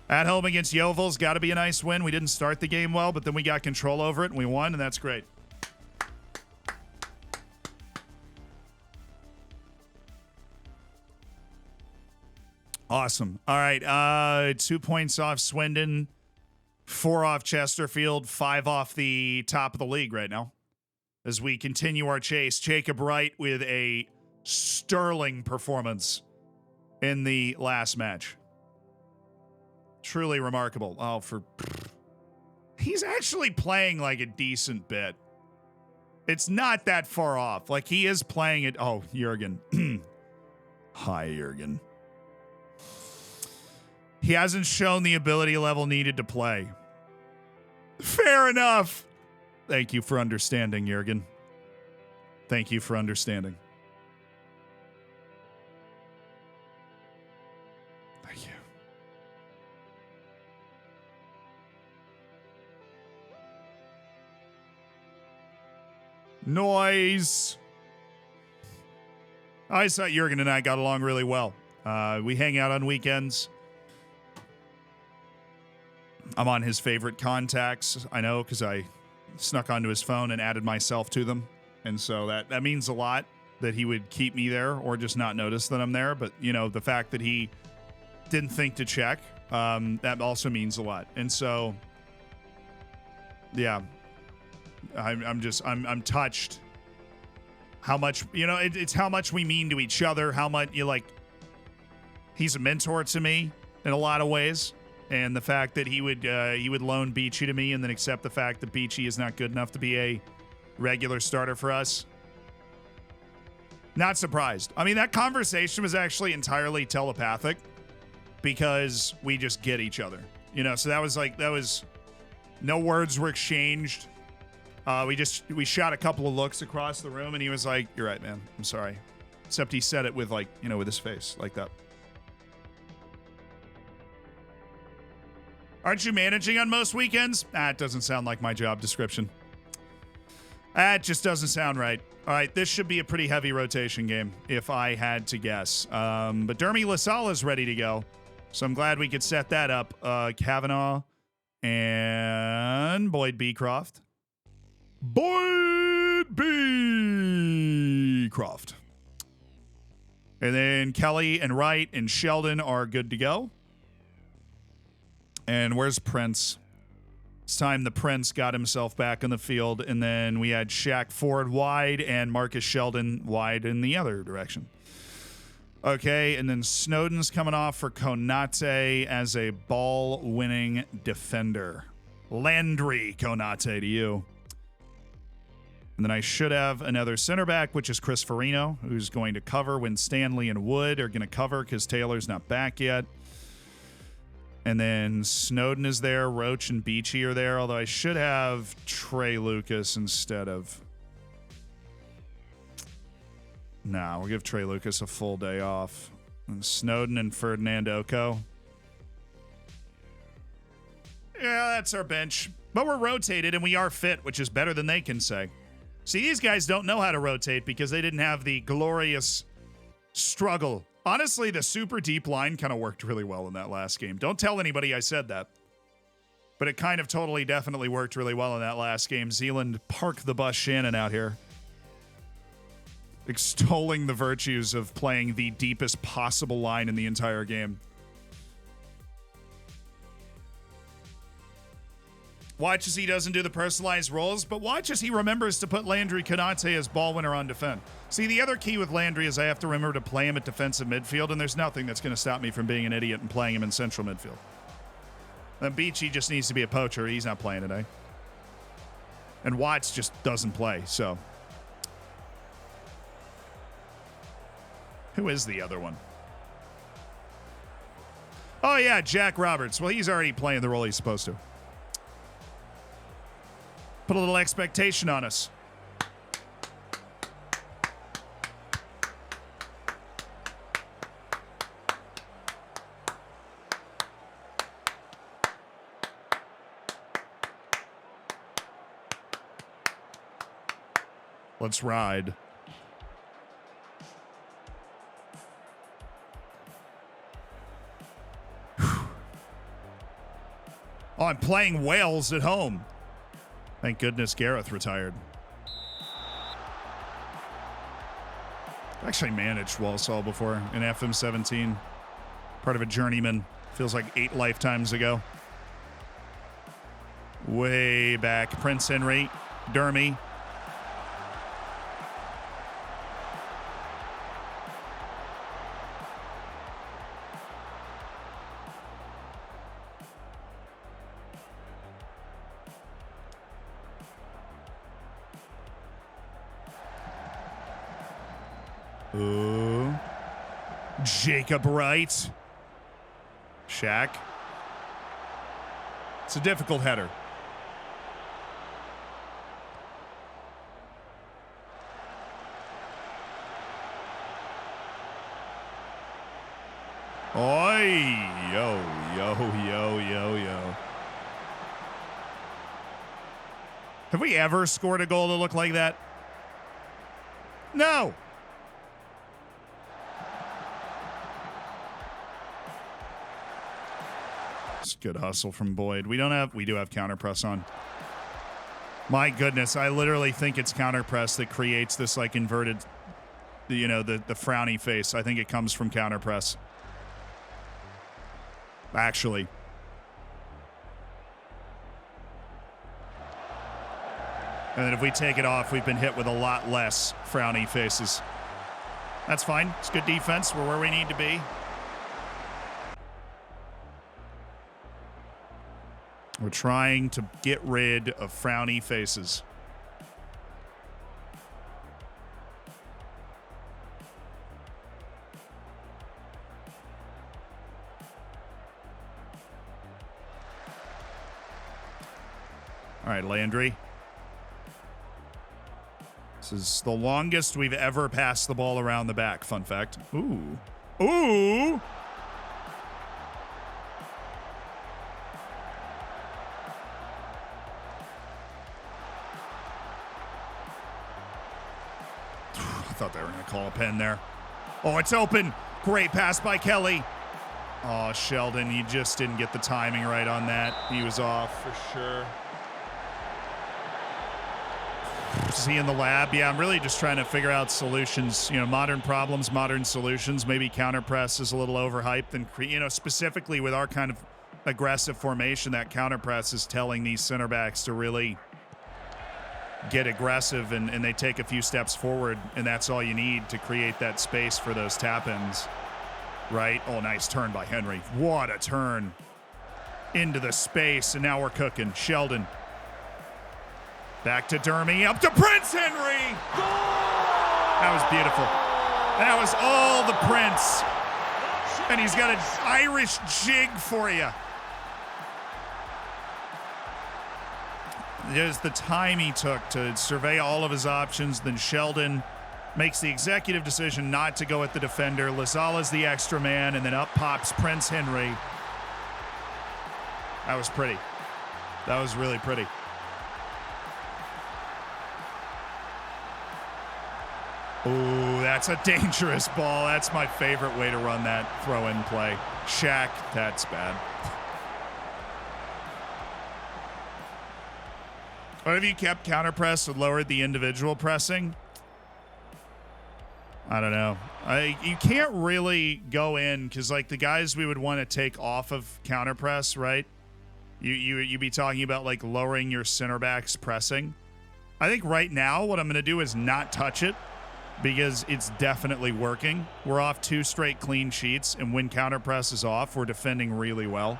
At home against Yeovil's got to be a nice win. We didn't start the game well, but then we got control over it and we won, and that's great. Awesome. All right, 2 points off Swindon. 4 off Chesterfield, 5 off the top of the league right now. As we continue our chase, Jacob Wright with a sterling performance in the last match. Truly remarkable. Oh, he's actually playing like a decent bit. It's not that far off. Like he is playing it. Oh, Jurgen. Hi, Jurgen. He hasn't shown the ability level needed to play. Fair enough. Thank you for understanding, Jurgen. Thank you for understanding. Thank you. Noise. I just thought Jurgen and I got along really well. We hang out on weekends. I'm on his favorite contacts, I know, because I snuck onto his phone and added myself to them. And so that means a lot that he would keep me there or just not notice that I'm there. But, you know, the fact that he didn't think to check, that also means a lot. And so, yeah, I'm touched. How much, you know, it's how much we mean to each other, how much, he's a mentor to me in a lot of ways. And the fact that he would loan Beachy to me and then accept the fact that Beachy is not good enough to be a regular starter for us. Not surprised. I mean, that conversation was actually entirely telepathic because we just get each other. You know, so that was no words were exchanged. We shot a couple of looks across the room and he was like, "You're right, man. I'm sorry." Except he said it with with his face like that. Aren't you managing on most weekends? It doesn't sound like my job description. That just doesn't sound right. All right, this should be a pretty heavy rotation game, if I had to guess. But Dermy LaSalle is ready to go, so I'm glad we could set that up. Kavanaugh and Boyd Beecroft. Boyd Beecroft. And then Kelly and Wright and Sheldon are good to go. And where's Prince? It's time the Prince got himself back on the field. And then we had Shaq Ford wide and Marcus Sheldon wide in the other direction. Okay, and then Snowden's coming off for Konate as a ball-winning defender. Landry Konate to you. And then I should have another center back, which is Chris Farino, who's going to cover when Stanley and Wood are going to cover because Taylor's not back yet. And then Snowden is there. Roach and Beachy are there, although I should have Trey Lucas instead of... Nah, we'll give Trey Lucas a full day off. And Snowden and Ferdinand Oko. Yeah, that's our bench. But we're rotated and we are fit, which is better than they can say. See, these guys don't know how to rotate because they didn't have the glorious struggle. Honestly, the super deep line kind of worked really well in that last game. Don't tell anybody I said that. But it kind of totally definitely worked really well in that last game. Zealand park the bus Shannon out here. Extolling the virtues of playing the deepest possible line in the entire game. Watch as he doesn't do the personalized rolls, but watch as he remembers to put Landry Konate as ball winner on defend. See, the other key with Landry is I have to remember to play him at defensive midfield, and there's nothing that's going to stop me from being an idiot and playing him in central midfield. Then Beachy just needs to be a poacher. He's not playing today. And Watts just doesn't play, so. Who is the other one? Oh, yeah, Jack Roberts. Well, he's already playing the role he's supposed to. Put a little expectation on us. Let's ride. Oh, I'm playing Wales at home. Thank goodness Gareth retired. Actually managed Walsall before in FM17. Part of a journeyman. Feels like 8 lifetimes ago. Way back. Prince Henry. Dermy. Ooh. Jacob Wright. Shaq. It's a difficult header. Oi! Yo, yo, yo, yo, yo. Have we ever scored a goal to look like that? No! Good hustle from Boyd. We do have counter press on. My goodness, I literally think it's counter press that creates this like inverted, the frowny face. I think it comes from counter press. Actually. And then if we take it off, we've been hit with a lot less frowny faces. That's fine. It's good defense. We're where we need to be. We're trying to get rid of frowny faces. All right, Landry. This is the longest we've ever passed the ball around the back, fun fact. Ooh. Ooh! I thought they were going to call a pen there. Oh, it's open. Great pass by Kelly. Oh, Sheldon, you just didn't get the timing right on that. He was off for sure. Is he in the lab? Yeah, I'm really just trying to figure out solutions. Modern problems, modern solutions. Maybe counter press is a little overhyped. And, specifically with our kind of aggressive formation, that counter press is telling these center backs to really get aggressive, and they take a few steps forward, and that's all you need to create that space for those tap-ins, right? Oh, nice turn by Henry. What a turn into the space, and now we're cooking. Sheldon. Back to Dermy, up to Prince Henry! That was beautiful. That was all the Prince. And he's got an Irish jig for you. There's the time he took to survey all of his options. Then Sheldon makes the executive decision not to go at the defender. Lazala's the extra man, and then up pops Prince Henry. That was pretty. That was really pretty. Ooh, that's a dangerous ball. That's my favorite way to run that throw-in play. Shaq, that's bad. What if you kept counter press and lowered the individual pressing? I don't know. You can't really go in because like the guys we would want to take off of counter press, right? You'd be talking about like lowering your center back's pressing. I think right now what I'm going to do is not touch it because it's definitely working. We're off 2 straight clean sheets, and when counter press is off, we're defending really well.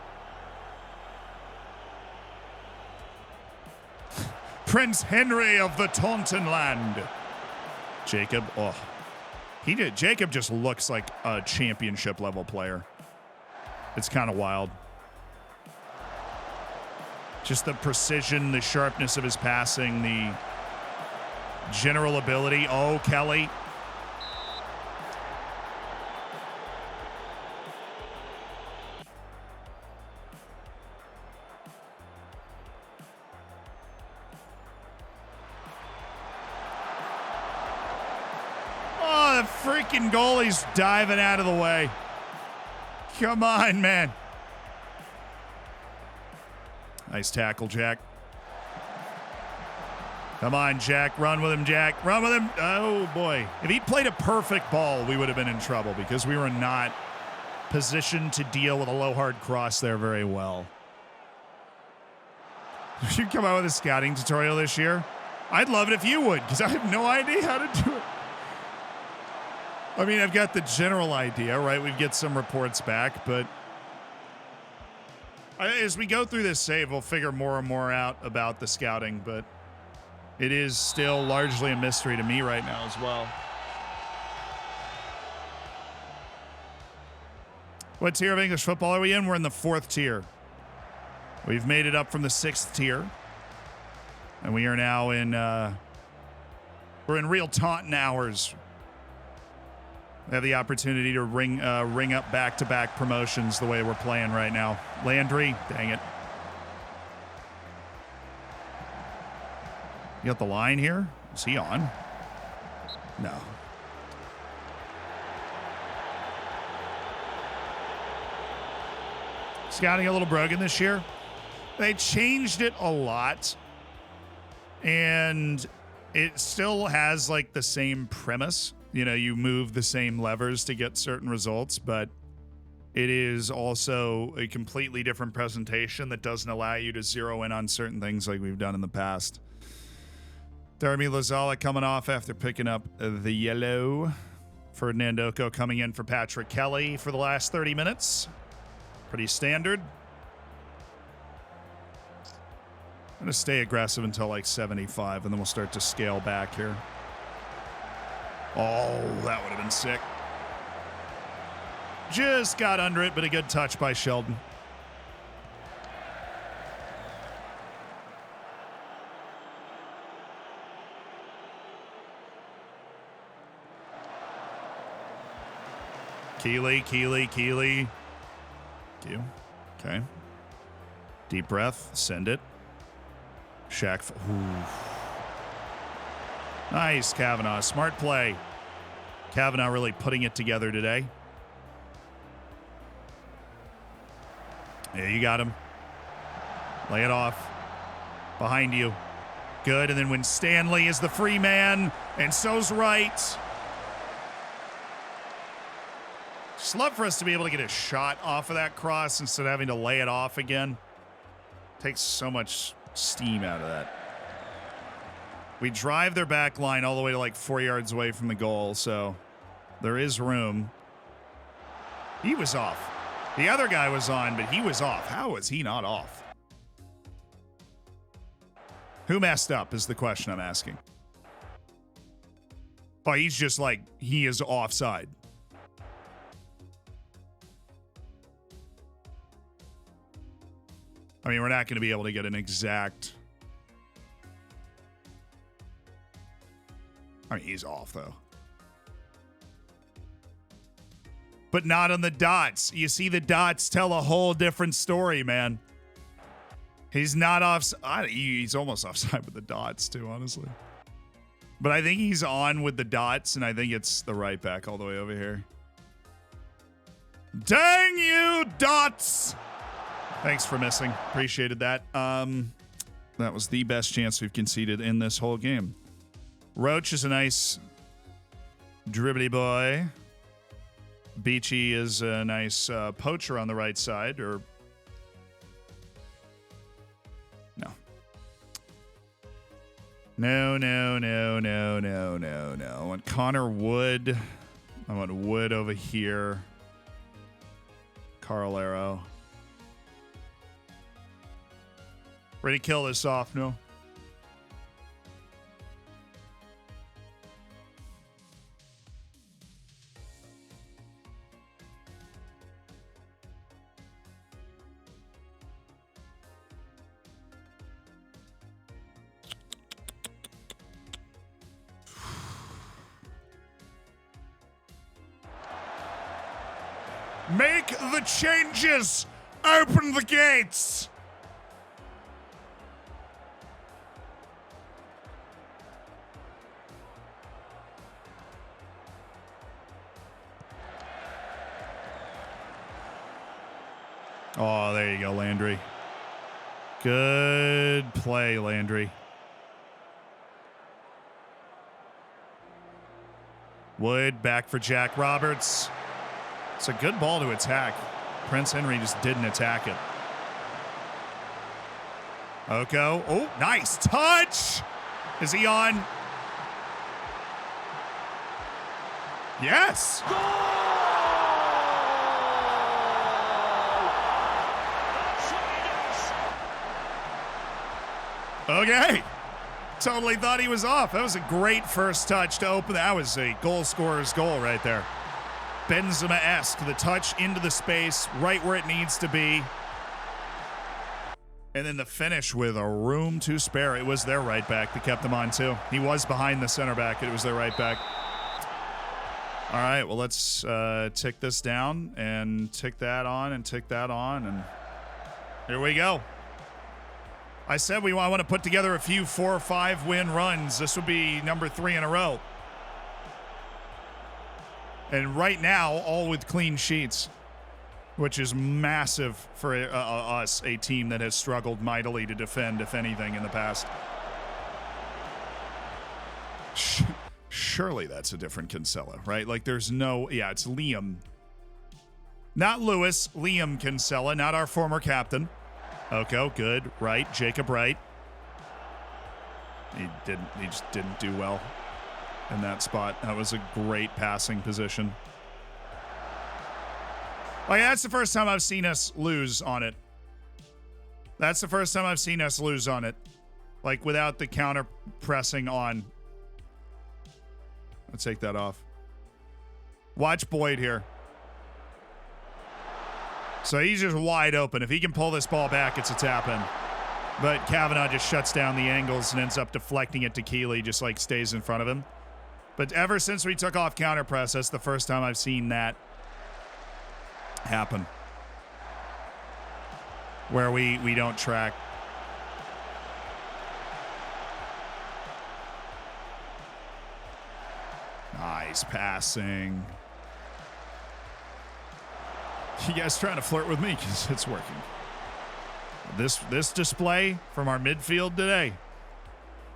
Prince Henry of the Taunton Land. Jacob, oh. Jacob just looks like a championship level player. It's kind of wild. Just the precision, the sharpness of his passing, the general ability. Oh, Kelly. Oh, the freaking goalie's diving out of the way. Come on, man. Nice tackle, Jack. Come on, Jack. Run with him, Jack. Run with him. Oh, boy. If he played a perfect ball, we would have been in trouble because we were not positioned to deal with a low hard cross there very well. You should come out with a scouting tutorial this year. I'd love it if you would because I have no idea how to do it. I mean, I've got the general idea, right? We'd get some reports back, but as we go through this save, we'll figure more and more out about the scouting, but it is still largely a mystery to me right now as well. What tier of English football are we in? We're in the 4th tier. We've made it up from the 6th tier. And we are now in, we're in real Taunton hours. We have the opportunity to ring up back-to-back promotions the way we're playing right now. Landry, dang it. You got the line here? Is he on? No. Scouting a little broken this year. They changed it a lot. And it still has like the same premise. You know, you move the same levers to get certain results, but it is also a completely different presentation that doesn't allow you to zero in on certain things like we've done in the past. Darby Lazala coming off after picking up the yellow. Ferdinandoko coming in for Patrick Kelly for the last 30 minutes. Pretty standard. I'm going to stay aggressive until like 75, and then we'll start to scale back here. Oh, that would have been sick. Just got under it, but a good touch by Sheldon. Keeley. Thank you. Okay. Deep breath. Send it. Shaq. Ooh. Nice, Kavanaugh. Smart play. Kavanaugh really putting it together today. Yeah, you got him. Lay it off. Behind you. Good. And then when Stanley is the free man, and so's Wright. Just love for us to be able to get a shot off of that cross instead of having to lay it off again. Takes so much steam out of that. We drive their back line all the way to like 4 yards away from the goal, so there is room. He was off. The other guy was on, but he was off. How was he not off? Who messed up is the question I'm asking. Oh, he's just like, he is offside. I mean, we're not going to be able to get an exact... I mean, he's off, though. But not on the dots. You see, the dots tell a whole different story, man. He's not offside. He's almost offside with the dots, too, honestly. But I think he's on with the dots, and I think it's the right back all the way over here. Dang you, dots! Thanks for missing. Appreciated that. That was the best chance we've conceded in this whole game. Roach is a nice dribbly boy. Beachy is a nice poacher on the right side, or no. No. I want Connor Wood. I want Wood over here. Carl Arrow. Ready to kill this off, no? Make the changes! Open the gates! Oh, there you go, Landry. Good play, Landry. Wood back for Jack Roberts. It's a good ball to attack. Prince Henry just didn't attack it. Oko. Oh, nice touch. Is he on? Yes. Okay. Totally thought he was off. That was a great first touch to open. That was a goal scorer's goal right there. Benzema-esque. The touch into the space, right where it needs to be. And then the finish with a room to spare. It was their right back that kept them on, too. He was behind the center back. It was their right back. All right, well, let's tick this down and tick that on and tick that on. And here we go. I said I want to put together a few 4 or 5 win runs. This would be number 3 in a row. And right now, all with clean sheets, which is massive for us, a team that has struggled mightily to defend, if anything, in the past. Surely that's a different Kinsella, right? Like there's no, yeah, it's Liam. Not Lewis, Liam Kinsella, not our former captain. Okay, good. Right, Jacob Wright. He just didn't do well in that spot. That was a great passing position. Like, that's the first time I've seen us lose on it. That's the first time I've seen us lose on it. Like, without the counter pressing on. Let's take that off. Watch Boyd here. So he's just wide open. If he can pull this ball back, it's a tap in. But Kavanaugh just shuts down the angles and ends up deflecting it to Keeley, just like stays in front of him. But ever since we took off counter press, that's the first time I've seen that happen. Where we don't track. Nice passing. You guys trying to flirt with me because it's working. This display from our midfield today.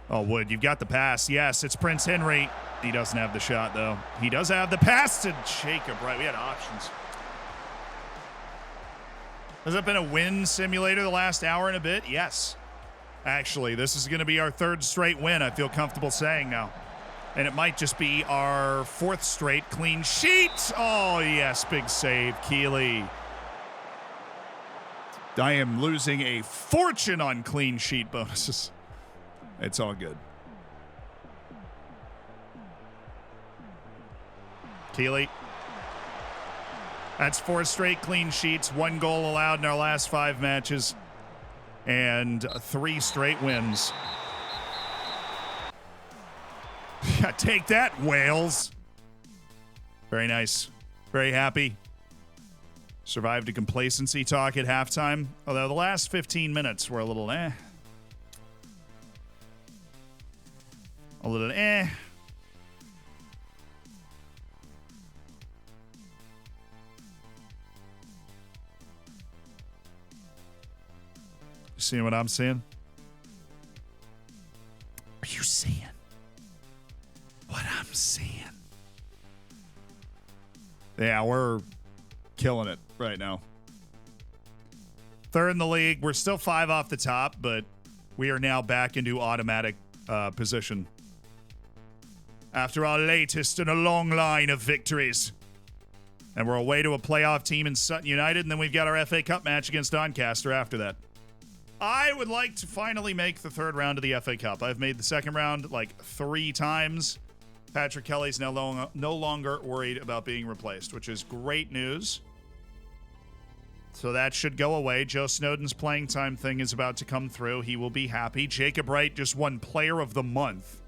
Oh, Wood, you've got the pass. Yes, it's Prince Henry. He doesn't have the shot, though. He does have the pass to Jacob, right? We had options. Has it been a win simulator the last hour and a bit? Yes. Actually, this is going to be our 3rd straight win, I feel comfortable saying now. And it might just be our 4th straight clean sheet. Oh, yes, big save, Keeley. I am losing a fortune on clean sheet bonuses. It's all good. Keeley. That's 4 straight clean sheets, 1 goal allowed in our last 5 matches, and 3 straight wins. Yeah, take that, Wales. Very nice. Very happy. Survived a complacency talk at halftime, although the last 15 minutes were a little A little Seeing what I'm seeing? saying. Yeah, we're killing it right now. Third in the league. We're still 5 off the top, but we are now back into automatic position. After our latest in a long line of victories. And we're away to a playoff team in Sutton United, and then we've got our FA Cup match against Doncaster after that. I would like to finally make the third round of the FA Cup. I've made the second round like 3 times. Patrick Kelly's no longer worried about being replaced, which is great news. So that should go away. Joe Snowden's playing time thing is about to come through. He will be happy. Jacob Wright just won Player of the Month.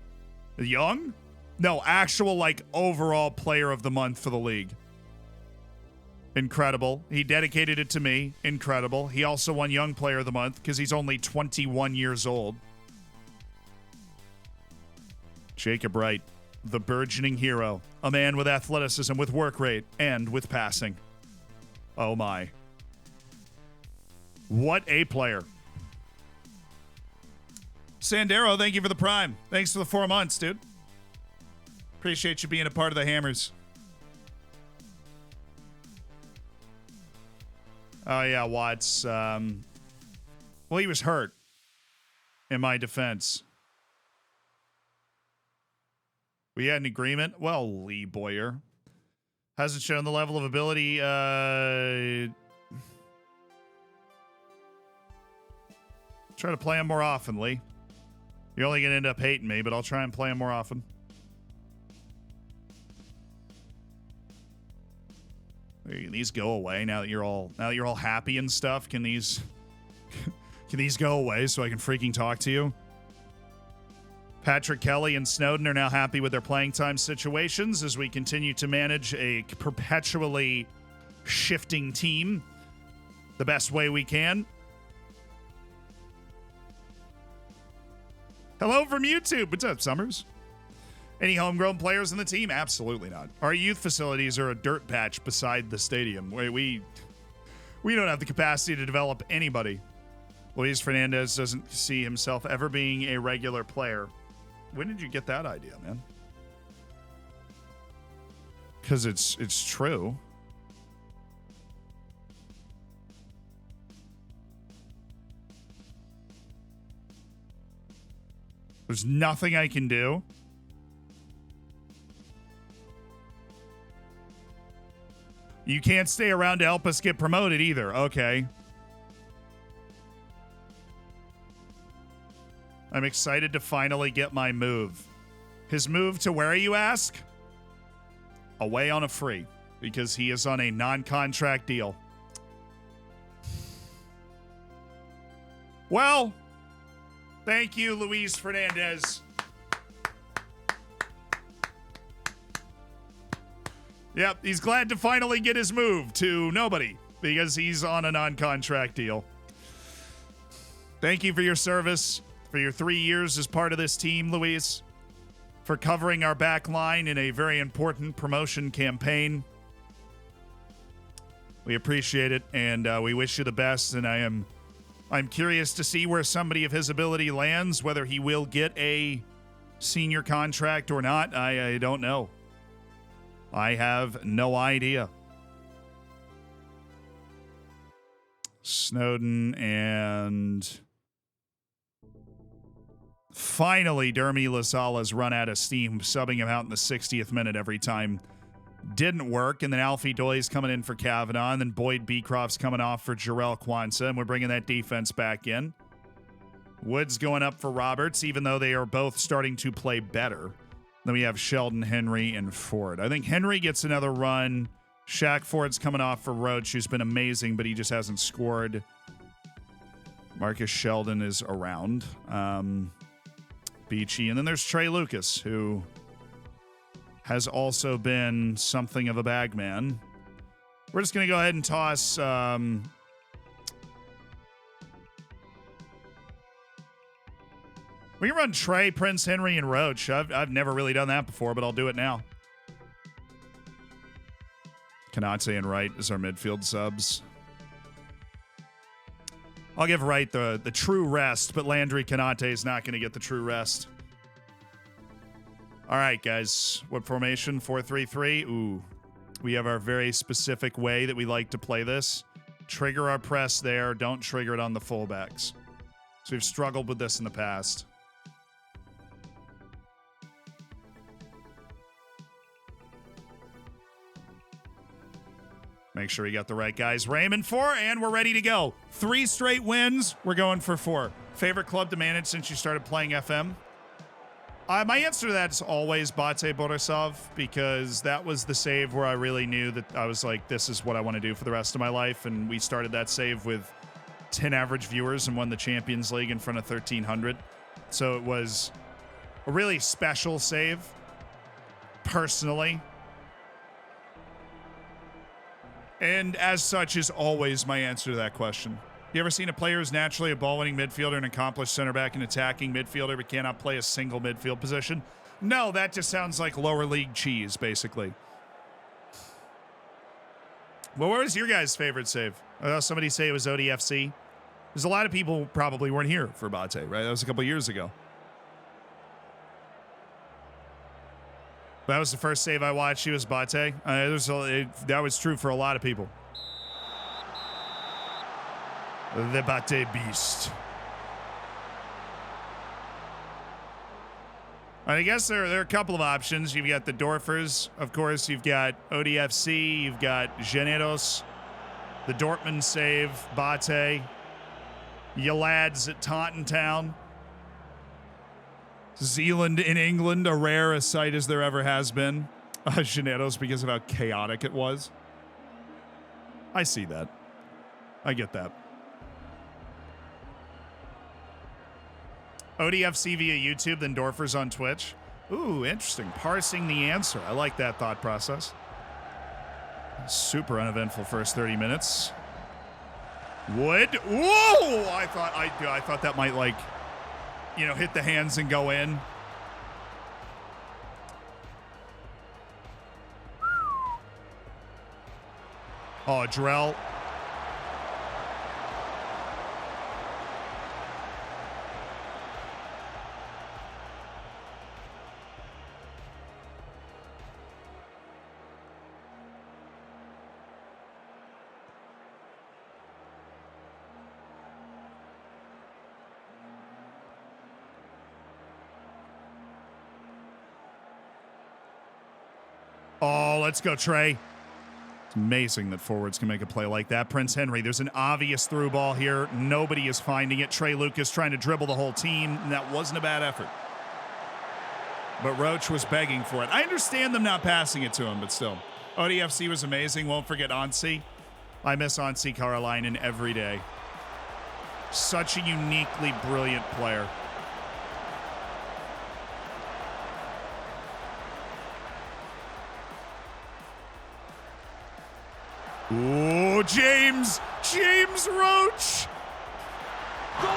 Young? No, actual like overall Player of the Month for the league. Incredible. He dedicated it to me. Incredible. He also won Young Player of the Month because he's only 21 years old. Jacob Wright, the burgeoning hero. A man with athleticism, with work rate, and with passing. Oh my. What a player. Sandero, thank you for the prime. Thanks for the 4 months, dude. Appreciate you being a part of the Hammers. Oh, yeah, Watts. Well, he was hurt, in my defense. We had an agreement. Well, Lee Boyer hasn't shown the level of ability. Try to play him more often, Lee. You're only going to end up hating me, but I'll try and play him more often. Can these go away now that you're all happy and stuff? Can these go away so I can freaking talk to you? Patrick Kelly and Snowden are now happy with their playing time situations as we continue to manage a perpetually shifting team the best way we can. Hello from YouTube. What's up, Summers? Any homegrown players in the team? Absolutely not. Our youth facilities are a dirt patch beside the stadium. We don't have the capacity to develop anybody. Luis Fernandez doesn't see himself ever being a regular player. When did you get that idea, man? Because it's true. There's nothing I can do. You can't stay around to help us get promoted either. Okay. I'm excited to finally get my move. His move to where, you ask? Away on a free, because he is on a non-contract deal. Well, thank you, Luis Fernandez. Yep, he's glad to finally get his move to nobody because he's on a non-contract deal. Thank you for your service, for your 3 years as part of this team, Luis, for covering our back line in a very important promotion campaign. We appreciate it, and we wish you the best, and I'm curious to see where somebody of his ability lands, whether he will get a senior contract or not. I don't know. I have no idea. Snowden and finally Dermy Lasala's run out of steam, subbing him out in the 60th minute every time. Didn't work, and then Alfie Doyle's coming in for Kavanaugh, and then Boyd Beecroft's coming off for Jarrell Kwanzaa, and we're bringing that defense back in. Woods going up for Roberts, even though they are both starting to play better. Then we have Sheldon, Henry, and Ford. I think Henry gets another run. Shaq Ford's coming off for Roach, who's been amazing, but he just hasn't scored. Marcus Sheldon is around. Beachy. And then there's Trey Lucas, who has also been something of a bag man. We're just going to go ahead and toss... We can run Trey, Prince, Henry, and Roach. I've never really done that before, but I'll do it now. Kanate and Wright is our midfield subs. I'll give Wright the true rest, but Landry Kanate is not going to get the true rest. All right, guys. What formation? 4-3-3. Ooh. We have our very specific way that we like to play this. Trigger our press there. Don't trigger it on the fullbacks. So we've struggled with this in the past. Make sure you got the right guys. Raymond 4, and we're ready to go. 3 straight wins. We're going for 4. Favorite club to manage since you started playing FM? My answer to that is always Bate Borisov, because that was the save where I really knew that I was like, this is what I want to do for the rest of my life. And we started that save with 10 average viewers and won the Champions League in front of 1,300. So it was a really special save, personally. And as such is always my answer to that question. You ever seen a player who's naturally a ball-winning midfielder and accomplished center back and attacking midfielder but cannot play a single midfield position? No, that just sounds like lower league cheese, basically. Well, what was your guys' favorite save? Somebody say it was ODFC. There's a lot of people who probably weren't here for Bate, right? That was a couple years ago. That was the first save I watched. He was Bate. That was true for a lot of people. The Bate Beast. I guess there are a couple of options. You've got the Dorfers, of course. You've got ODFC. You've got Genetos. The Dortmund save, Bate. You lads at Taunton Town. Zealand in England, a rare a sight as there ever has been. Genetos because of how chaotic it was. I see that. I get that. ODFC via YouTube, then Dorfers on Twitch. Ooh, interesting. Parsing the answer. I like that thought process. Super uneventful first 30 minutes. Wood. Whoa! I thought that might, like, you know, hit the hands and go in. Oh, Drell. Oh, let's go, Trey. It's amazing that forwards can make a play like that. Prince Henry, there's an obvious through ball here. Nobody is finding it. Trey Lucas trying to dribble the whole team, and that wasn't a bad effort. But Roach was begging for it. I understand them not passing it to him, but still. ODFC was amazing. Won't forget Ansi. I miss Ansi Karolainen every day. Such a uniquely brilliant player. Ooh, James Roach. Goal!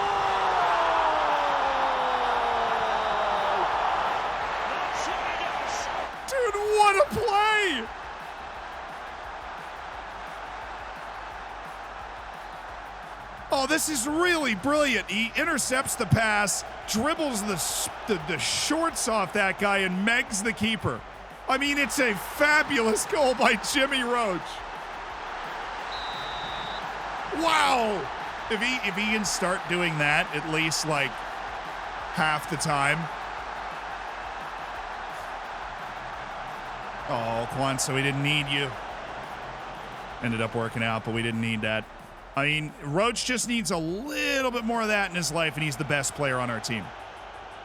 Dude, what a play! Oh, this is really brilliant. He intercepts the pass, dribbles the shorts off that guy, and megs the keeper. I mean, it's a fabulous goal by Jimmy Roach. Wow! If he can start doing that at least like half the time. Oh, Kwanzaa, we didn't need you. Ended up working out, but we didn't need that. I mean, Roach just needs a little bit more of that in his life, and he's the best player on our team.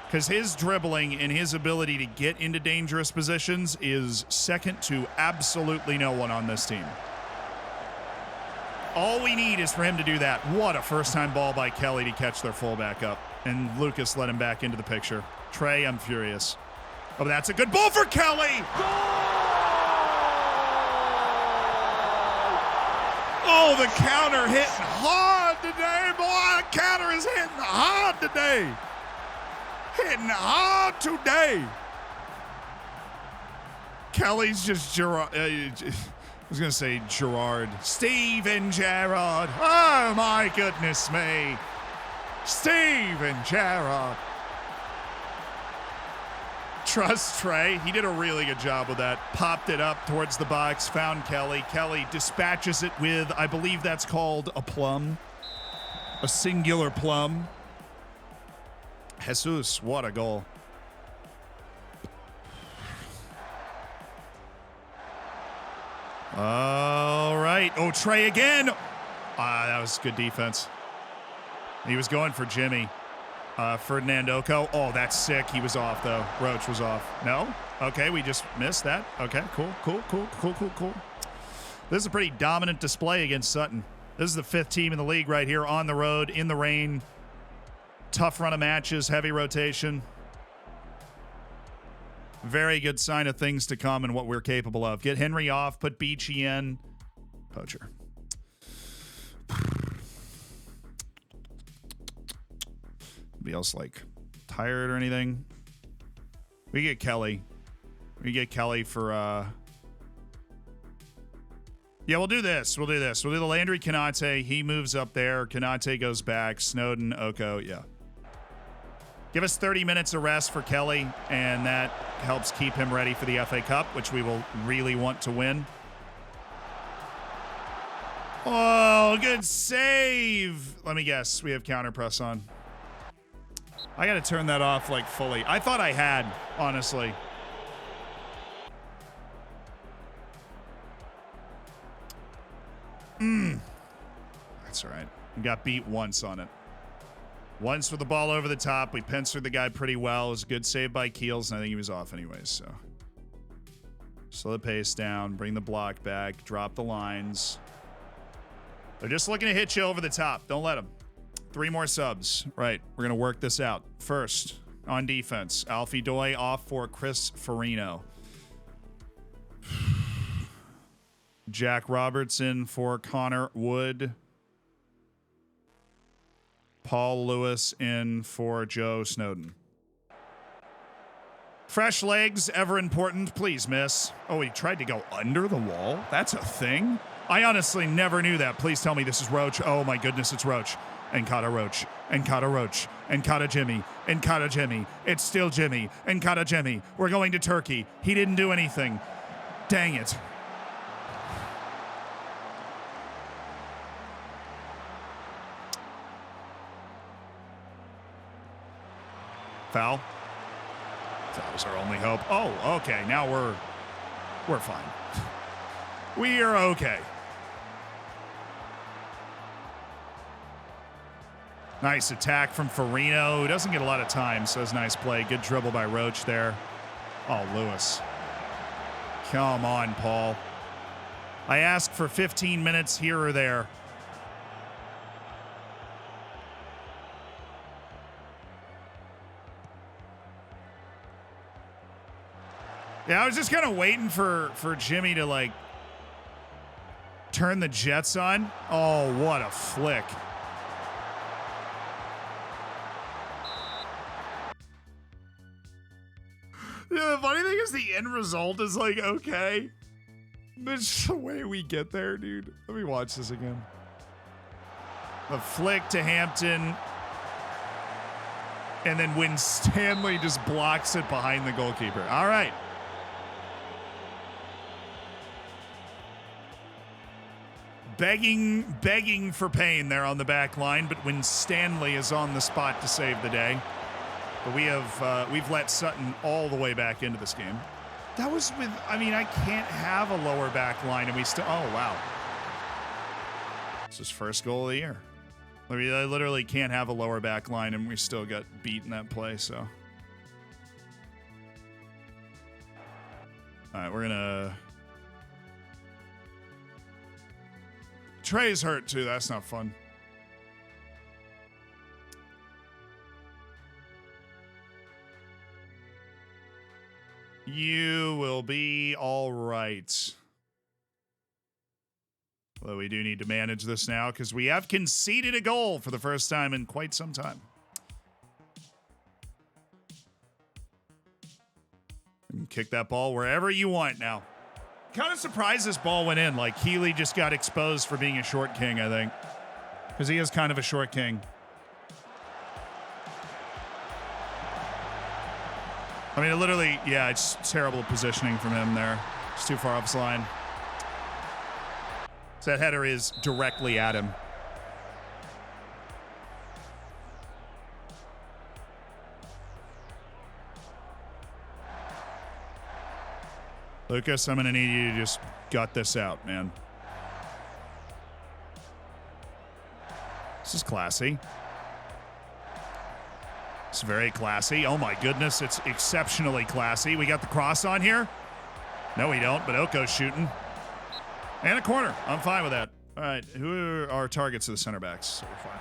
Because his dribbling and his ability to get into dangerous positions is second to absolutely no one on this team. All we need is for him to do that. What a first-time ball by Kelly to catch their fullback up. And Lucas let him back into the picture. Trey, I'm furious. Oh, that's a good ball for Kelly! Oh, the counter hitting hard today, boy. The counter is hitting hard today. Hitting hard today. Kelly's just I was going to say Gerard. Steven Gerrard. Oh, my goodness me. Steven Gerrard. Trust Trey. He did a really good job with that. Popped it up towards the box, found Kelly. Kelly dispatches it with, I believe that's called a plum. A singular plum. Jesus, what a goal. All right. Oh, Trey again. That was good defense. He was going for Jimmy. Ferdinand Oko. Oh, that's sick. He was off, though. Roach was off. No? Okay, we just missed that. Okay, cool. This is a pretty dominant display against Sutton. This is the 5th team in the league right here on the road, in the rain. Tough run of matches, heavy rotation. Very good sign of things to come and what we're capable of. Get Henry off, put Beachy in. Poacher. Anybody else like tired or anything? We get Kelly. We get Kelly for yeah, we'll do this. We'll do the Landry Kanate. He moves up there. Kanate goes back. Snowden, Oko, yeah. Give us 30 minutes of rest for Kelly, and that helps keep him ready for the FA Cup, which we will really want to win. Oh, good save. Let me guess. We have counter press on. I got to turn that off like fully. I thought I had, honestly. That's all right. We got beat once on it. Once with the ball over the top. We pincered the guy pretty well. It was a good save by Keels, and I think he was off anyways, so. Slow the pace down. Bring the block back. Drop the lines. They're just looking to hit you over the top. Don't let them. 3 more subs. Right. We're going to work this out. First, on defense, Alfie Doy off for Chris Farino. Jack Robertson for Connor Wood. Paul Lewis in for Joe Snowden. Fresh legs, ever important. Please, miss. Oh, he tried to go under the wall? That's a thing? I honestly never knew that. Please tell me this is Roach. Oh my goodness, it's Roach. Encata Roach. Encata Roach. Encata Jimmy. Encata Jimmy. It's still Jimmy. Encata Jimmy. We're going to Turkey. He didn't do anything. Dang it. Foul. That was our only hope. Oh, okay. Now we're fine. We are okay. Nice attack from Farino, who doesn't get a lot of time, so it's a nice play. Good dribble by Roach there. Oh, Lewis. Come on, Paul. I asked for 15 minutes here or there. Yeah, I was just kind of waiting for Jimmy to, like, turn the Jets on. Oh, what a flick. Yeah, the funny thing is the end result is, like, okay. But just the way we get there, dude. Let me watch this again. The flick to Hampton. And then when Stanley just blocks it behind the goalkeeper. All right. Begging for pain there on the back line, but when Stanley is on the spot to save the day. But we've let Sutton all the way back into this game. That was with, I mean, I can't have a lower back line and we still, oh, wow. It's his first goal of the year. I mean, I literally can't have a lower back line and we still got beat in that play, so. All right, we're gonna. Trey's hurt too, that's not fun. You will be all right. Although we do need to manage this now because we have conceded a goal for the first time in quite some time. You can kick that ball wherever you want now. Kind of surprised this ball went in. Like, Healy just got exposed for being a short king, I think. Because he is kind of a short king. I mean, literally, yeah, it's terrible positioning from him there. It's too far off his line. So that header is directly at him. Lucas, I'm going to need you to just gut this out, man. This is classy. It's very classy. Oh my goodness, it's exceptionally classy. We got the cross on here. No, we don't, but Oko's shooting. And a corner. I'm fine with that. All right, who are our targets of the center backs? So we're fine.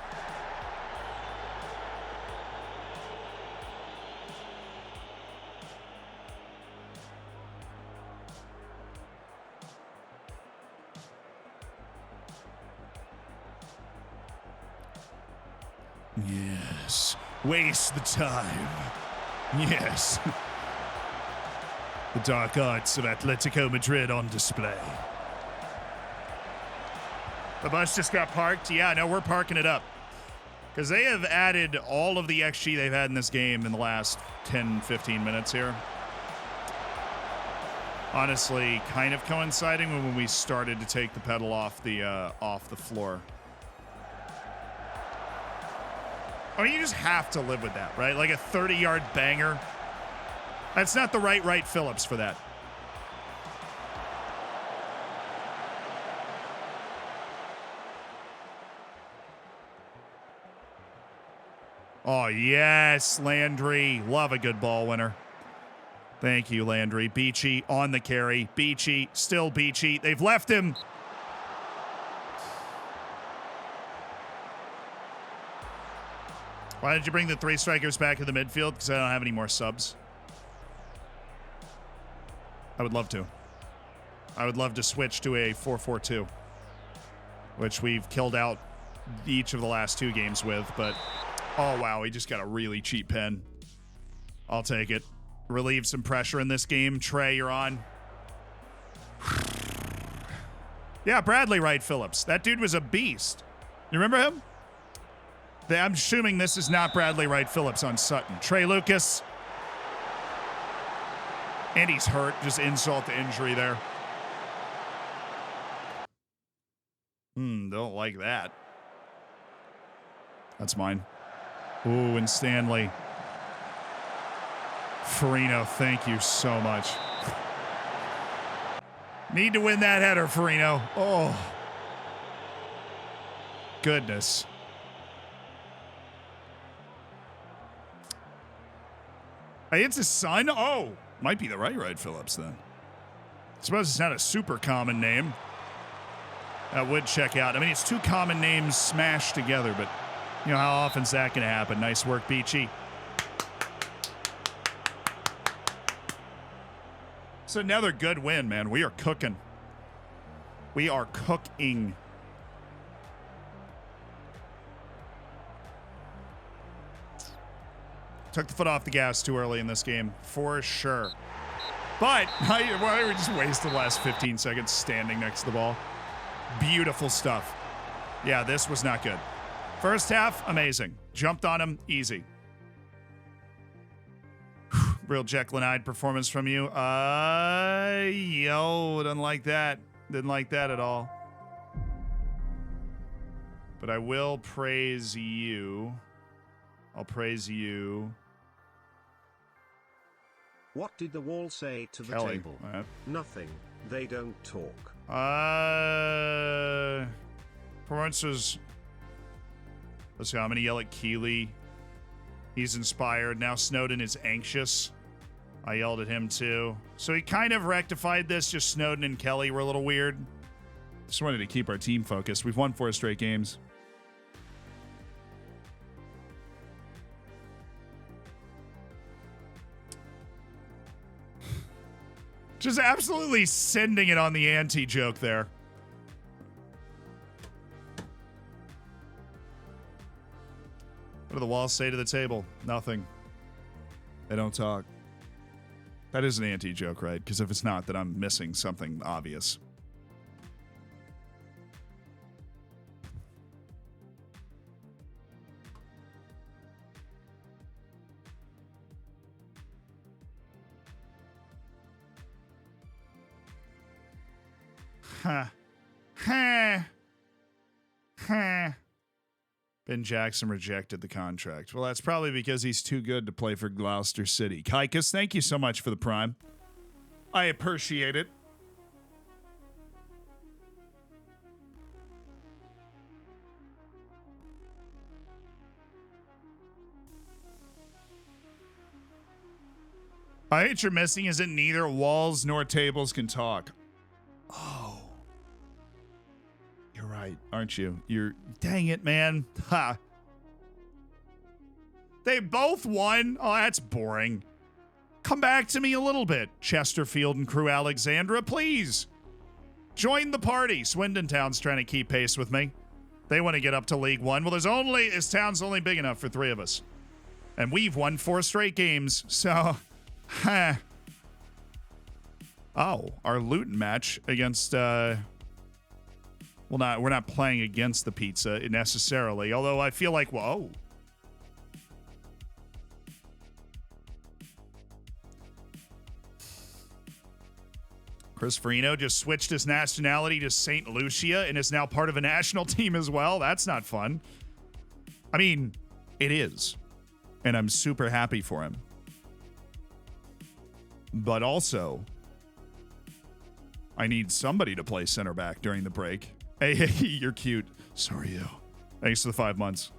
Yes. Waste the time. Yes. The dark arts of Atletico Madrid on display. The bus just got parked. Yeah, no, we're parking it up. Because they have added all of the XG they've had in this game in the last 10, 15 minutes here. Honestly, kind of coinciding when we started to take the pedal off the floor. I mean, you just have to live with that, right? Like a 30-yard banger. That's not the right Phillips for that. Oh, yes, Landry. Love a good ball winner. Thank you, Landry. Beachy on the carry. Beachy, still Beachy. They've left him. Why did you bring the 3 strikers back in the midfield? Because I don't have any more subs. I would love to. I would love to switch to a 4-4-2, which we've killed out each of the last 2 games with, but oh wow, he just got a really cheap pen. I'll take it. Relieve some pressure in this game. Trey, you're on. Yeah, Bradley Wright Phillips. That dude was a beast. You remember him? I'm assuming this is not Bradley Wright Phillips on Sutton. Trey Lucas. And he's hurt. Just insult to injury there. Don't like that. That's mine. Ooh, and Stanley. Farino, thank you so much. Need to win that header, Farino. Oh. Goodness. Hey, it's his son? Oh, might be the right Phillips then. I suppose it's not a super common name. That would check out. I mean, it's 2 common names smashed together, but you know, how often is that going to happen? Nice work, Beachy. It's another good win, man. We are cooking. We are cooking. Took the foot off the gas too early in this game, for sure. But why we just wasted the last 15 seconds standing next to the ball? Beautiful stuff. Yeah, this was not good. First half, amazing. Jumped on him, easy. Real Jekyll-and-Hyde performance from you. Didn't like that. Didn't like that at all. But I will praise you. I'll praise you. What did the wall say to the Kelly. table? Nothing. They don't talk. Performances. Let's see, I'm going to yell at Keeley. He's inspired. Now Snowden is anxious. I yelled at him too. So he kind of rectified this. Just Snowden and Kelly were a little weird. Just wanted to keep our team focused. We've won 4 straight games. Just absolutely sending it on the anti-joke there. What do the walls say to the table? Nothing. They don't talk. That is an anti-joke, right? Because if it's not, then I'm missing something obvious. Huh. Huh. Huh. Ben Jackson rejected the contract. Well, that's probably because he's too good to play for Gloucester City. Kaikus, thank you so much for the prime. I appreciate it. I hate you're missing is that neither walls nor tables can talk. Oh. You're right, aren't you? Dang it, man. Ha. They both won? Oh, that's boring. Come back to me a little bit, Chesterfield and Crew Alexandra, please. Join the party. Swindon Town's trying to keep pace with me. They want to get up to League One. Well, this town's only big enough for 3 of us. And we've won 4 straight games, so... Huh. Oh, our Luton match against, we're not playing against the pizza necessarily, although I feel like, whoa. Chris Farino just switched his nationality to St. Lucia and is now part of a national team as well. That's not fun. I mean, it is. And I'm super happy for him. But also, I need somebody to play center back during the break. Hey, you're cute. So are you. Thanks for the 5 months.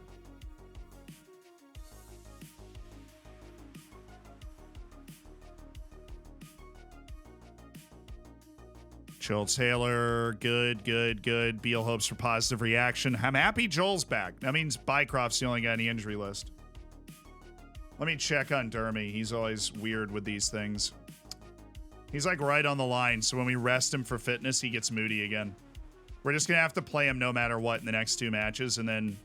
Joel Taylor, good. Beal hopes for positive reaction. I'm happy Joel's back. That means Bycroft's the only guy on the injury list. Let me check on Dermy. He's always weird with these things. He's like right on the line, so when we rest him for fitness, he gets moody again. We're just going to have to play him no matter what in the next 2 matches, and then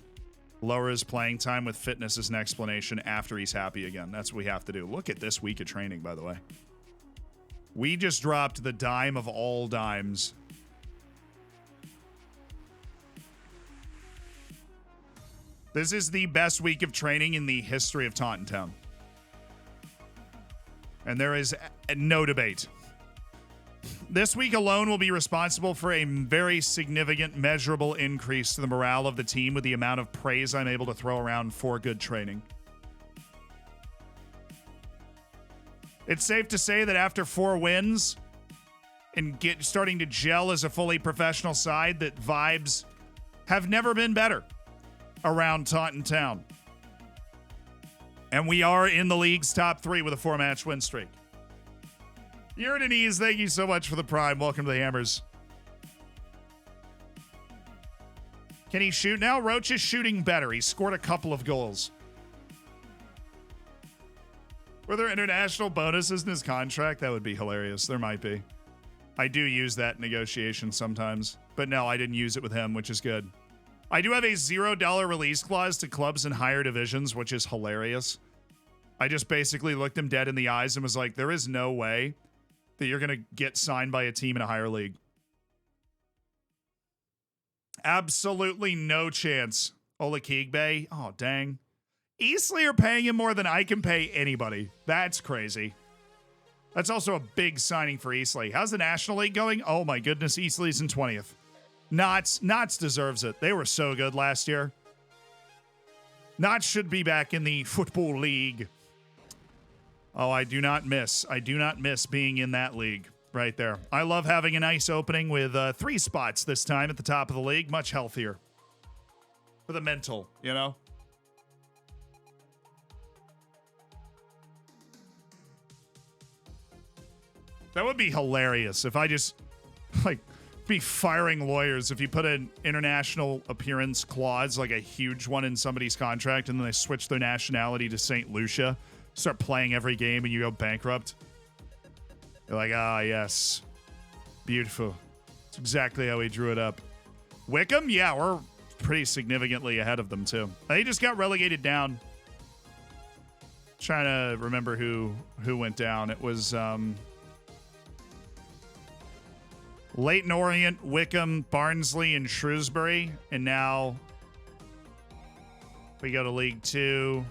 lower his playing time with fitness as an explanation after he's happy again. That's what we have to do. Look at this week of training, by the way. We just dropped the dime of all dimes. This is the best week of training in the history of Taunton Town. And there is no debate. This week alone will be responsible for a very significant, measurable increase to the morale of the team with the amount of praise I'm able to throw around for good training. It's safe to say that after 4 wins and starting to gel as a fully professional side, that vibes have never been better around Taunton Town. And we are in the league's top 3 with a 4-match win streak. Uridanese, thank you so much for the prime. Welcome to the Hammers. Can he shoot now? Roach is shooting better. He scored a couple of goals. Were there international bonuses in his contract? That would be hilarious. There might be. I do use that in negotiation sometimes. But no, I didn't use it with him, which is good. I do have a $0 release clause to clubs in higher divisions, which is hilarious. I just basically looked him dead in the eyes and was like, there is no way that you're going to get signed by a team in a higher league. Absolutely no chance. Ola Kigbe. Oh, dang. Eastleigh are paying him more than I can pay anybody. That's crazy. That's also a big signing for Eastleigh. How's the National League going? Oh my goodness, Eastleigh's in 20th. Knots deserves it. They were so good last year. Knots should be back in the Football League. Oh, I do not miss being in that league right there. I love having a nice opening with 3 spots this time at the top of the league. Much healthier. For the mental, you know? That would be hilarious if I just, be firing lawyers if you put an international appearance clause, like a huge one in somebody's contract, and then they switch their nationality to St. Lucia, start playing every game, and you go bankrupt. You're like, yes. Beautiful. It's exactly how we drew it up. Wickham? Yeah, we're pretty significantly ahead of them, too. They just got relegated down. Trying to remember who went down. It was, Leighton Orient, Wickham, Barnsley, and Shrewsbury. And now we go to League 2.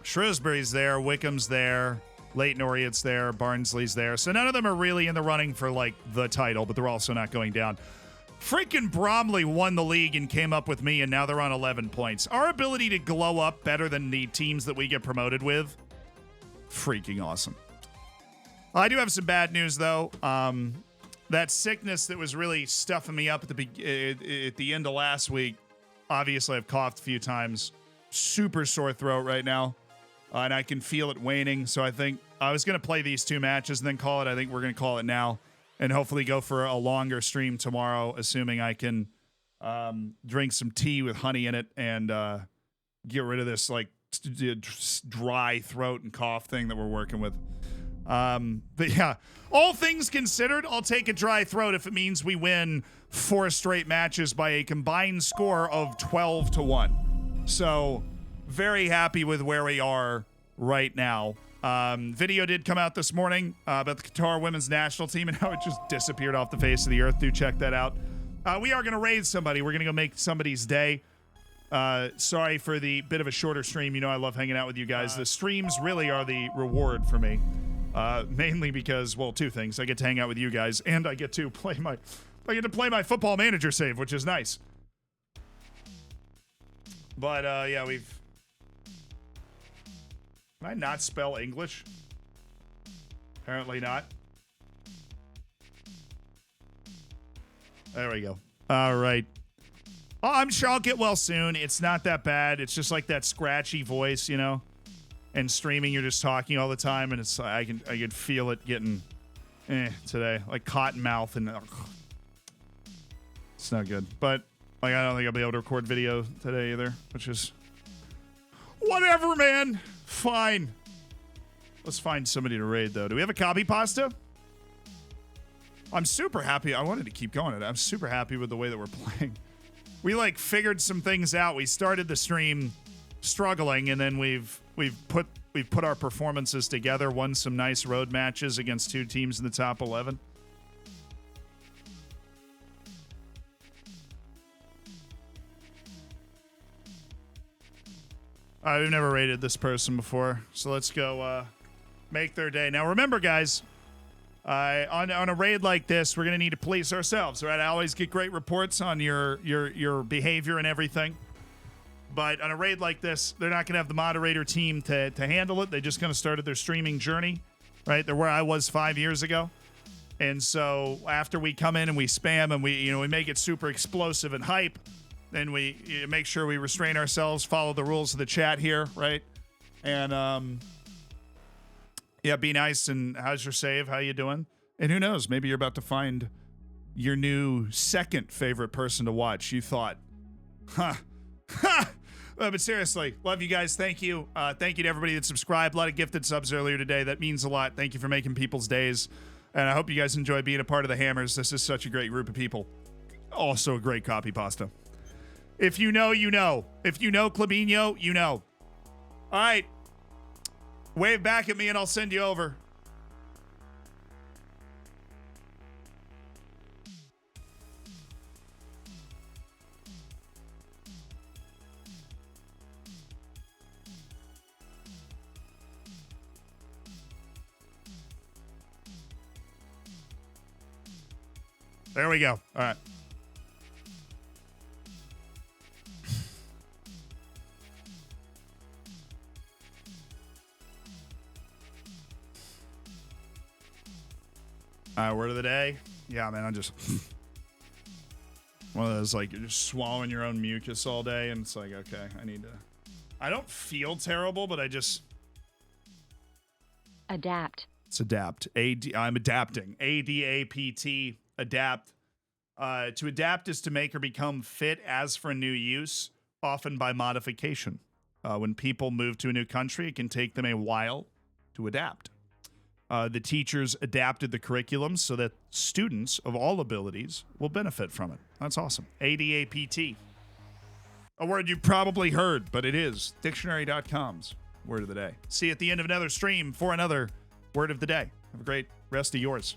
Shrewsbury's there. Wickham's there. Leighton Orient's there. Barnsley's there. So none of them are really in the running for, like, the title, but they're also not going down. Freaking Bromley won the league and came up with me, and now they're on 11 points. Our ability to glow up better than the teams that we get promoted with, freaking awesome. I do have some bad news, though. That sickness that was really stuffing me up at the end of last week, obviously I've coughed a few times. Super sore throat right now, and I can feel it waning. So I think I was going to play these 2 matches and then call it. I think we're going to call it now. And hopefully go for a longer stream tomorrow, assuming I can drink some tea with honey in it and get rid of this like dry throat and cough thing that we're working with. But yeah, all things considered, I'll take a dry throat if it means we win 4 straight matches by a combined score of 12-1. So very happy with where we are right now. Video did come out this morning about the Qatar women's national team and how it just disappeared off the face of the earth. Do check that out. We are going to raid somebody. We're going to go make somebody's day. Sorry for the bit of a shorter stream. You know I love hanging out with you guys. The streams really are the reward for me. Mainly because, well, 2 things. I get to hang out with you guys, and I get to play my Football Manager save, which is nice. But yeah, Can I not spell English? Apparently not. There we go. All right. Oh, I'm sure I'll get well soon. It's not that bad. It's just like that scratchy voice, you know? And streaming, you're just talking all the time, and it's I can feel it getting today. Like cotton mouth, and it's not good. But like I don't think I'll be able to record video today either, which is whatever, man. Fine. Let's find somebody to raid, though. Do we have a copy pasta? I'm super happy. I wanted to keep going. I'm super happy with the way that we're playing. We, like, figured some things out. We started the stream struggling, and then we've put our performances together, won some nice road matches against 2 teams in the top 11. We've never rated this person before, so let's go make their day. Now, remember, guys, on a raid like this, we're going to need to police ourselves, right? I always get great reports on your behavior and everything, but on a raid like this, they're not going to have the moderator team to handle it. They just kind of started their streaming journey, right? They're where I was 5 years ago, and so after we come in and we spam and we make it super explosive and hype, then we make sure we restrain ourselves, follow the rules of the chat here, right? And, yeah, be nice. And how's your save? How you doing? And who knows? Maybe you're about to find your new second favorite person to watch. You thought, but seriously, love you guys. Thank you. Thank you to everybody that subscribed. A lot of gifted subs earlier today. That means a lot. Thank you for making people's days. And I hope you guys enjoy being a part of the Hammers. This is such a great group of people. Also a great copy pasta. If you know, you know. If you know Clabinho, you know. All right. Wave back at me and I'll send you over. There we go. All right. Word of the day. Yeah, man, I'm just one of those, like, you're just swallowing your own mucus all day, and it's like, okay, I don't feel terrible, but I just adapt. It's adapt. I'm adapting. ADAPT. Adapt. To adapt is to make or become fit as for new use, often by modification. When people move to a new country, it can take them a while to adapt. The teachers adapted the curriculum so that students of all abilities will benefit from it. That's awesome. ADAPT. A word you've probably heard, but it is dictionary.com's word of the day. See you at the end of another stream for another word of the day. Have a great rest of yours.